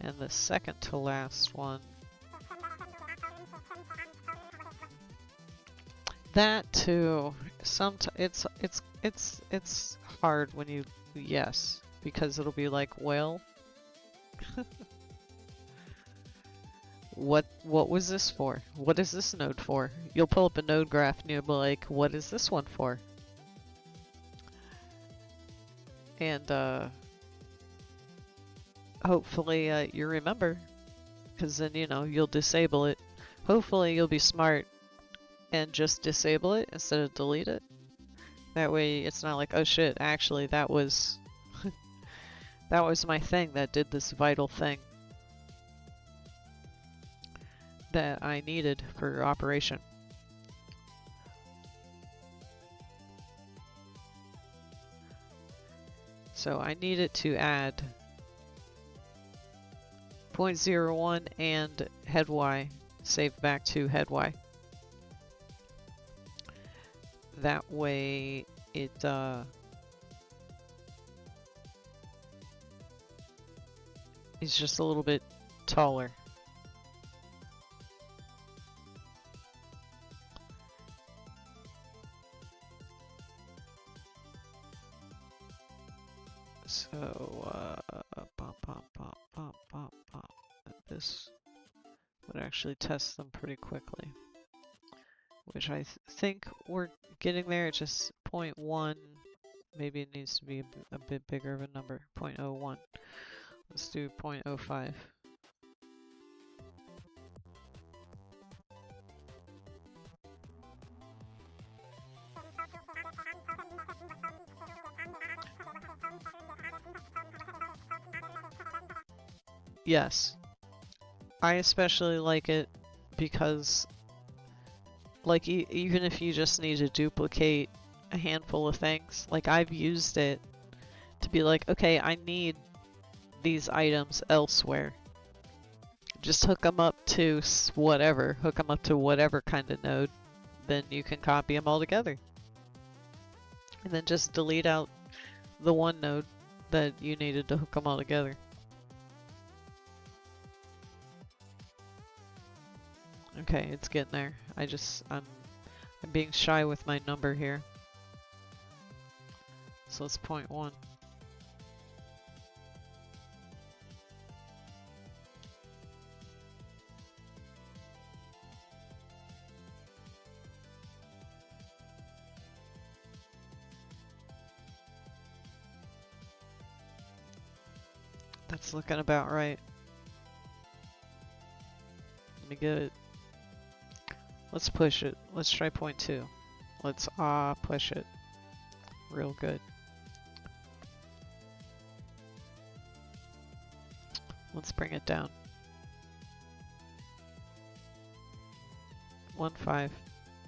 And the second to last one. That too. Sometimes it's hard when you yes, because it'll be like, well, what was this for? What is this node for? You'll pull up a node graph and you'll be like, what is this one for? And hopefully you remember, because then you know you'll disable it. Hopefully you'll be smart and just disable it instead of delete it. That way it's not like, oh shit, actually that was that was my thing that did this vital thing that I needed for operation. So I needed to add 0.01 and head Y, save back to head Y. That way it is just a little bit taller. So this would actually test them pretty quickly, which I think we're getting there. It's just 0.1. Maybe it needs to be a bit bigger of a number. 0.01. Let's do 0.05. Yes. I especially like it because, like, even if you just need to duplicate a handful of things, like, I've used it to be like, okay, I need these items elsewhere. Just hook them up to whatever. Hook them up to whatever kind of node. Then you can copy them all together. And then just delete out the one node that you needed to hook them all together. Okay, it's getting there. I'm being shy with my number here. So it's 0.1. That's looking about right. Let me get it. Let's push it. Let's try 0.2. Let's push it. Real good. Let's bring it down. 1.5.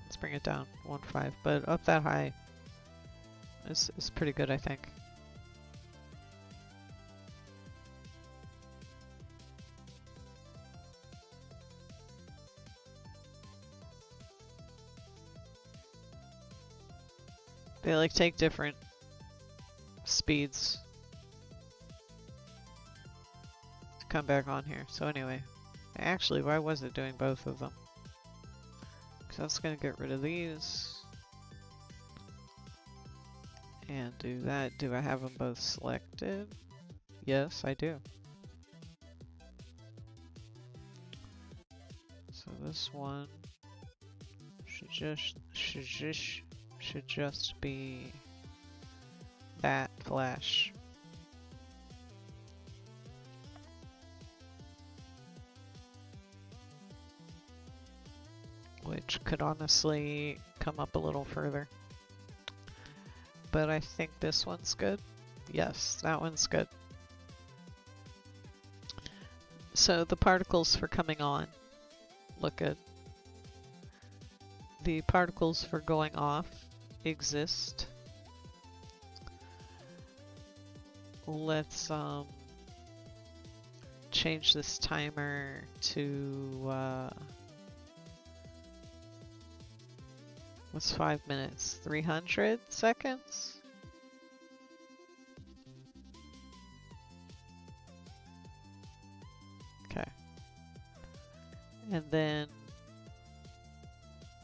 Let's bring it down. 1.5. But up that high is pretty good, I think. They like take different speeds to come back on here. So anyway, actually, why was it doing both of them? Because that's gonna get rid of these and do that. Do I have them both selected? Yes, I do. So this one should should just be that flash. Which could honestly come up a little further. But I think this one's good. Yes, that one's good. So the particles for coming on look good. The particles for going off exist. Let's change this timer to what's 5 minutes? 300 seconds? Okay. And then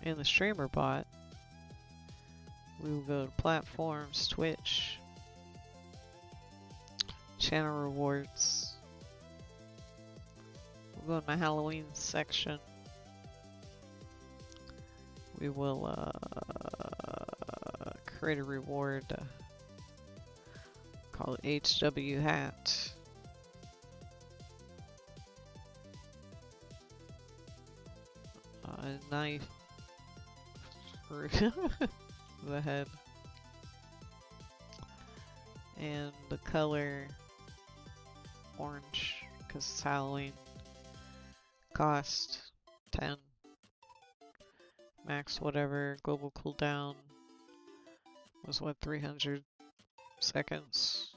in the streamer bot, we will go to platforms, Twitch, channel rewards. We'll go to my Halloween section. We will create a reward, call it HW hat. A knife through the head. And the color orange, because it's Halloween. Cost 10. Max whatever. Global cooldown was what, 300 seconds?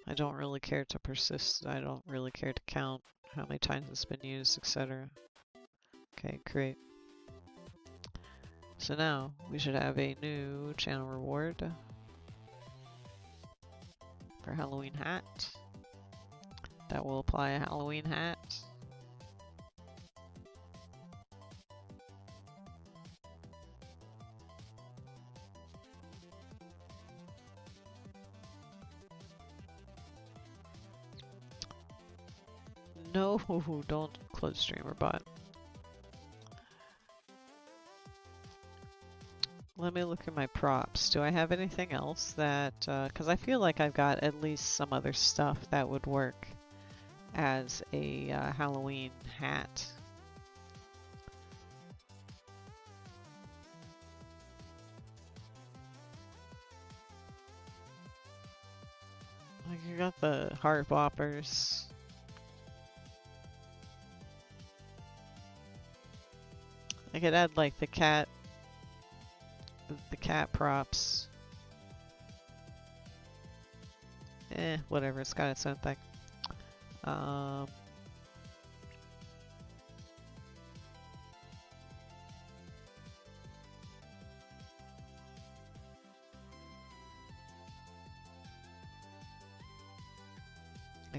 I don't really care to persist. I don't really care to count how many times it's been used, etc. Okay, create. So now we should have a new channel reward for Halloween hat. That will apply a Halloween hat. No, don't close streamer bot. Let me look at my props. Do I have anything else that, because I feel like I've got at least some other stuff that would work as a Halloween hat. Like, you got the heart boppers. I could add like the cat props. Whatever, it's got its own thing. I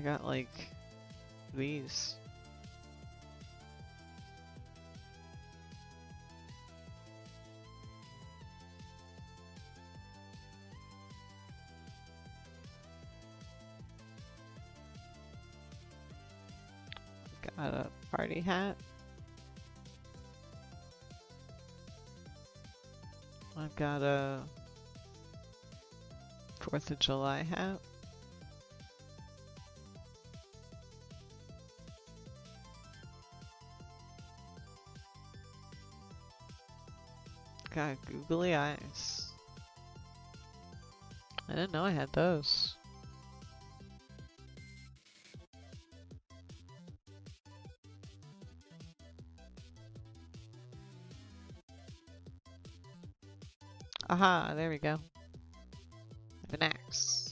got like these. Got a party hat. I've got a 4th of July hat. Got googly eyes. I didn't know I had those. Aha, there we go. I have an axe.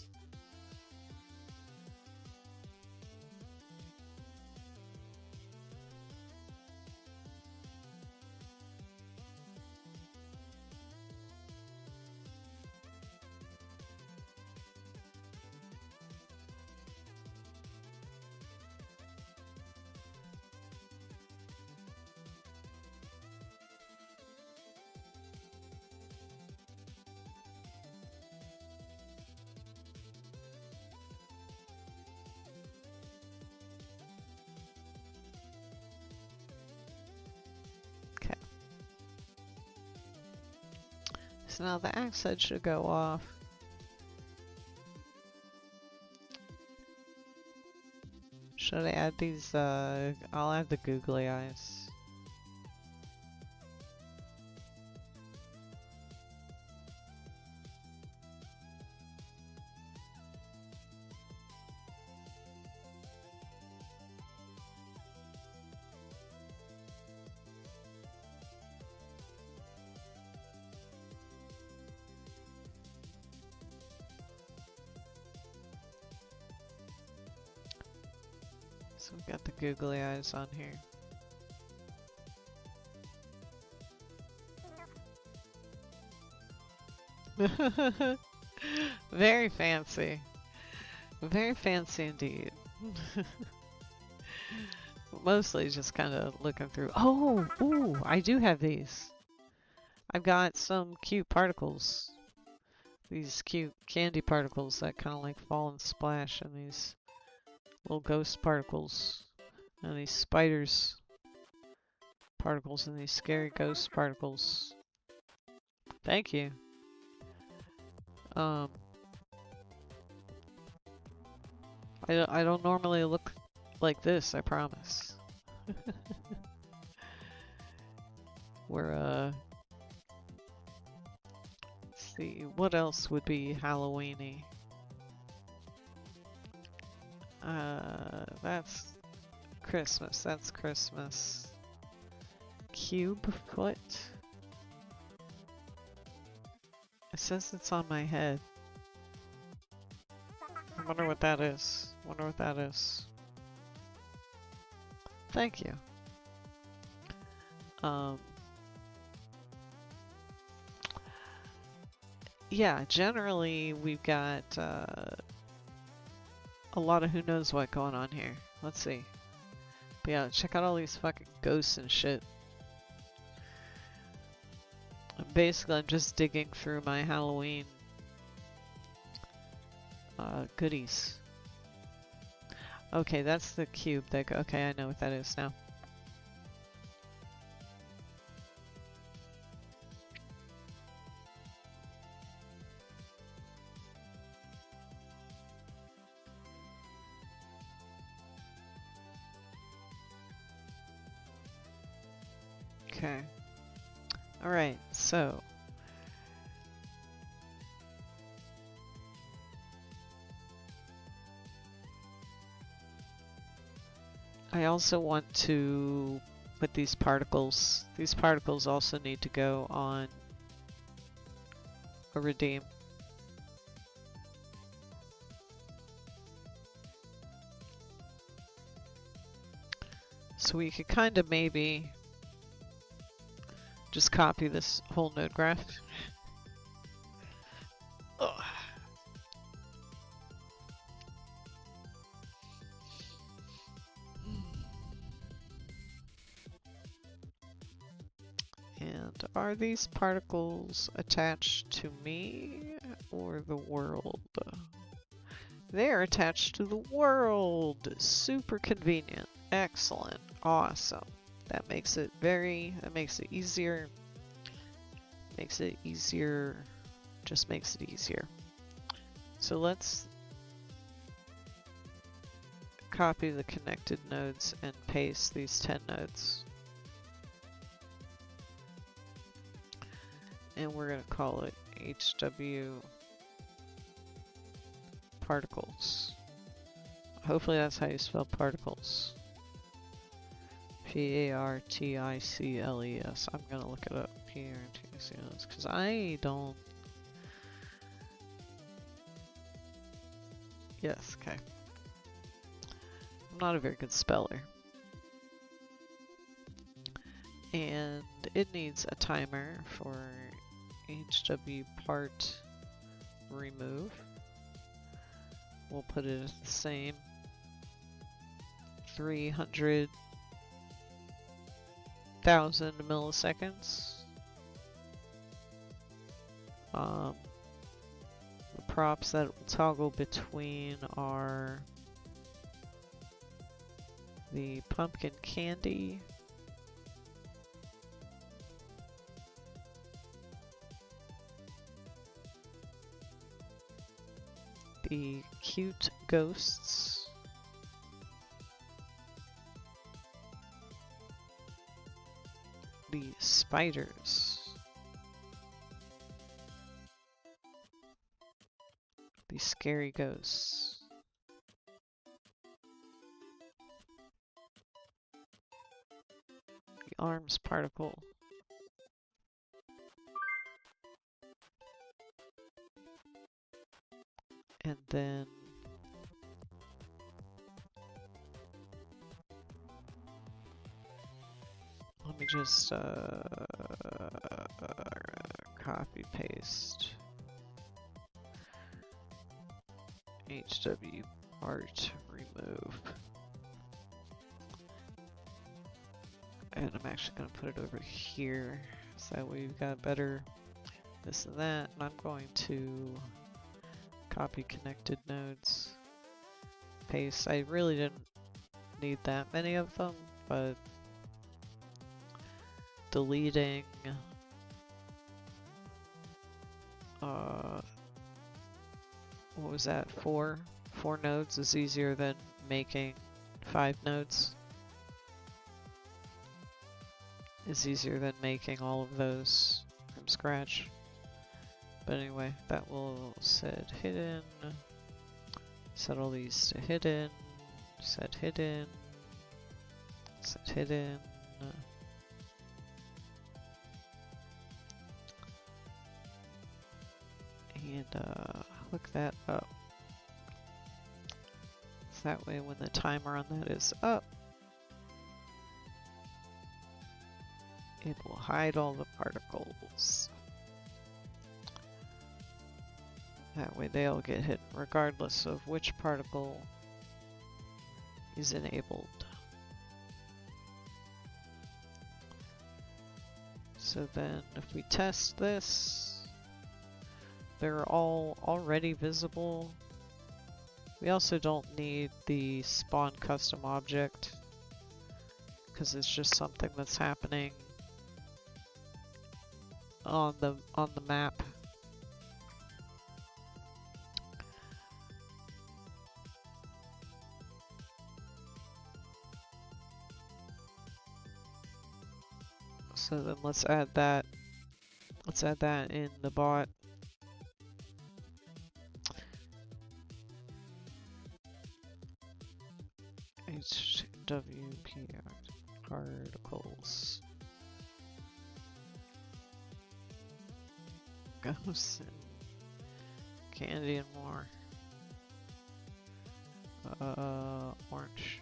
So now the axe head should go off. Should I add these, I'll add the googly eyes. So we've got the googly eyes on here. Very fancy. Very fancy indeed. Mostly just kind of looking through. Oh, ooh, I do have these. I've got some cute particles. These cute candy particles that kind of like fall and splash, and these little ghost particles, and these spiders particles, and these scary ghost particles. Thank you. I don't normally look like this, I promise. We're let's see, what else would be Halloweeny? That's Christmas. That's Christmas. Cube foot. It says it's on my head. I wonder what that is. Wonder what that is. Thank you. Yeah, generally we've got a lot of who knows what going on here. Let's see. But yeah, check out all these fucking ghosts and shit. Basically, I'm just digging through my Halloween goodies. Okay, that's the cube. Okay, I know what that is now. Okay. Alright, so I also want to put these particles also need to go on a redeem. So we could kind of maybe just copy this whole node graph. Ugh. And are these particles attached to me or the world? They're attached to the world. Super convenient. Excellent. Awesome. That makes it easier. Makes it easier. Just makes it easier. So let's copy the connected nodes and paste these 10 nodes. And we're going to call it HW particles. Hopefully that's how you spell particles. P-A-R-T-I-C-L-E-S. I'm going to look it up. P-A-R-T-I-C-L-E-S because I don't... Yes, okay. I'm not a very good speller. And it needs a timer for HW part remove. We'll put it at the same 300,000 milliseconds. The props that will toggle between are the pumpkin candy, the cute ghosts. The spiders. The scary ghosts. The arms particle. And then let me just copy paste HW art remove, and I'm actually going to put it over here so that we've got better this and that, and I'm going to copy connected nodes, paste. I really didn't need that many of them, but deleting what was that, four nodes is easier than making 5 nodes. Is easier than making all of those from scratch. But anyway, that will set hidden, set all these to hidden, set hidden, set hidden. And look that up. So that way when the timer on that is up, it will hide all the particles. That way they all get hidden regardless of which particle is enabled. So then if we test this, they're all already visible. We also don't need the spawn custom object because it's just something that's happening on the map. So then let's add that. Let's add that in the bot. HWP particles. Ghosts and candy and more. Orange.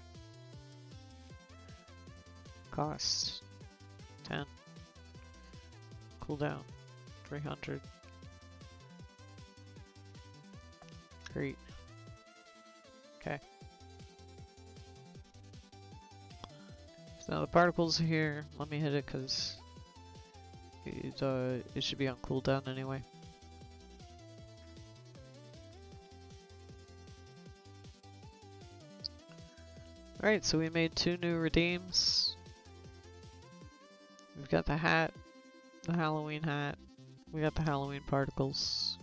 Cost 10. Cooldown 300. Great. Okay. So now the particles are here. Let me hit it because it should be on cooldown anyway. Alright, so we made 2 new redeems. We've got the hat, the Halloween hat. We got the Halloween particles.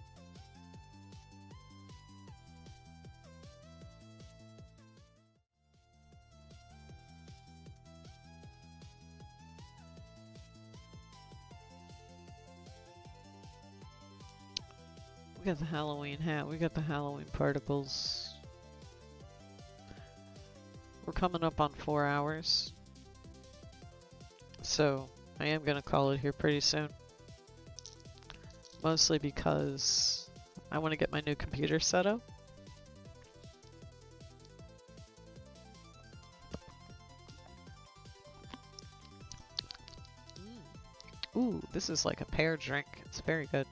We got the Halloween hat, we got the Halloween particles. We're coming up on 4 hours. So I am gonna call it here pretty soon. Mostly because I want to get my new computer set up. Ooh, this is like a pear drink. It's very good.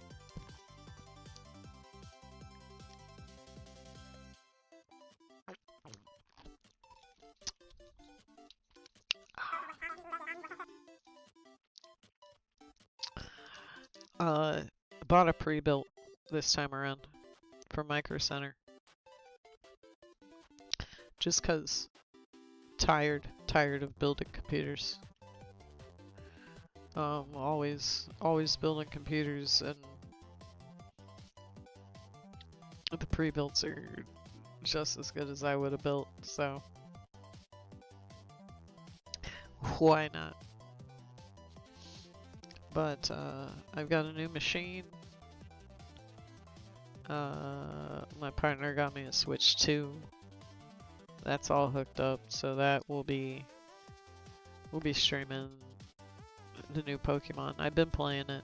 Bought a pre-built this time around for Micro Center. Just cause tired of building computers. Always building computers, and The pre-builts are just as good as I would have built, so why not? But I've got a new machine. My partner got me a Switch 2. That's all hooked up, so that we'll be streaming the new Pokemon. I've been playing it,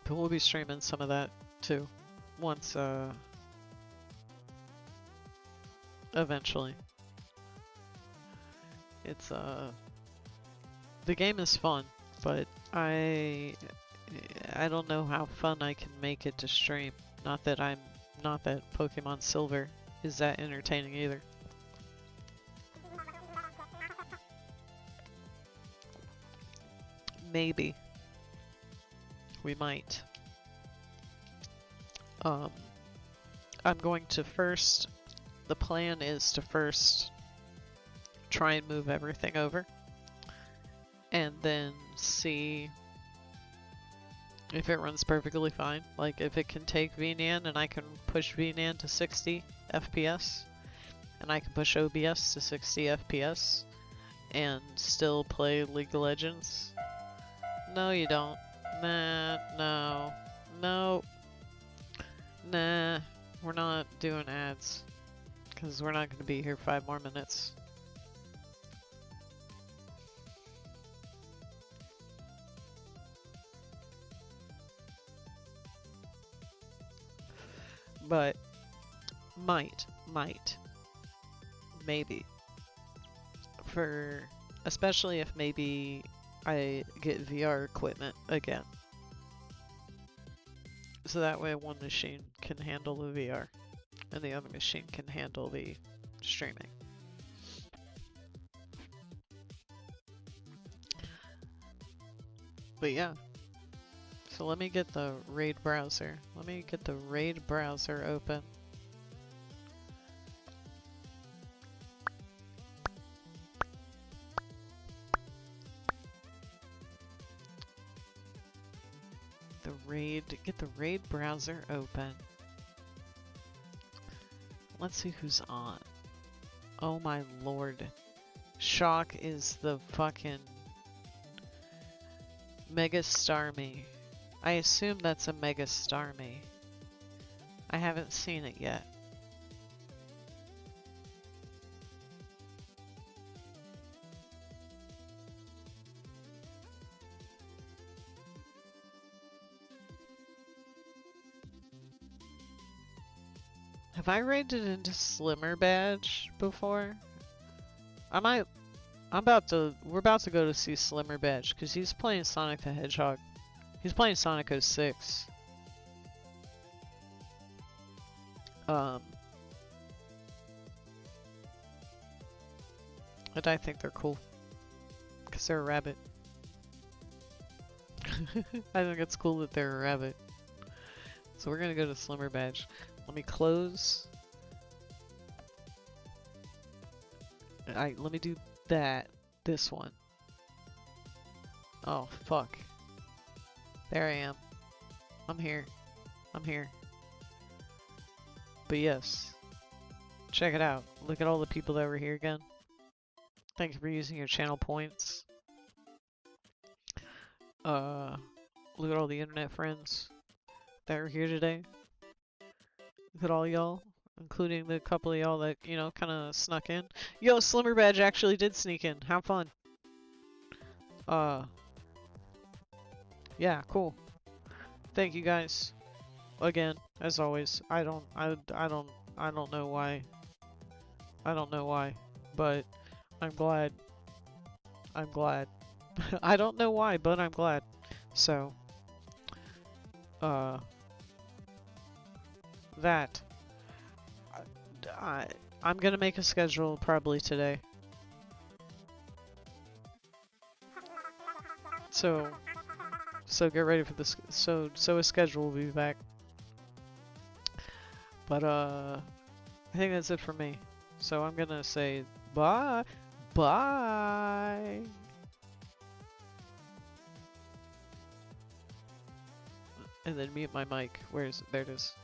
but we'll be streaming some of that too once eventually. It's the game is fun, but I don't know how fun I can make it to stream. Not that Pokemon Silver is that entertaining either. Maybe. We might. I'm going to first, the plan is to first try and move everything over and then see if it runs perfectly fine. Like if it can take VNAN and I can push VNAN to 60 FPS and I can push OBS to 60 FPS and still play League of Legends. No, you don't. Nah, no. No. Nah, we're not doing ads because we're not going to be here 5 more minutes. But might, maybe, especially if maybe I get VR equipment again. So that way one machine can handle the VR and the other machine can handle the streaming. But yeah. So let me get the Raid browser. Let me get the Raid browser open. Get the Raid browser open. Let's see who's on. Oh my lord. Shock is the fucking Mega Starmie. I assume that's a Mega Starmie. I haven't seen it yet. Have I raided into Slimmer Badge before? we're about to go to see Slimmer Badge because he's playing Sonic the Hedgehog. He's playing Sonic 06. And I think they're cool because they're a rabbit. I think it's cool that they're a rabbit. So we're gonna go to Slimmer Badge. Let me close. Let me do that. This one. Oh, fuck. There I am. I'm here. I'm here. But yes. Check it out. Look at all the people that were here again. Thank you for using your channel points. Look at all the internet friends that are here today. Look at all y'all, including the couple of y'all that, you know, kind of snuck in. Yo, Slimmer Badge actually did sneak in. Have fun. Yeah, cool. Thank you guys. Again, as always. I don't know why. I don't know why, but I'm glad. I'm glad. I don't know why, but I'm glad. So, that. I'm gonna make a schedule probably today. So get ready for this. So a schedule will be back. But I think that's it for me. So I'm gonna say bye. Bye. and then mute my mic. There it is.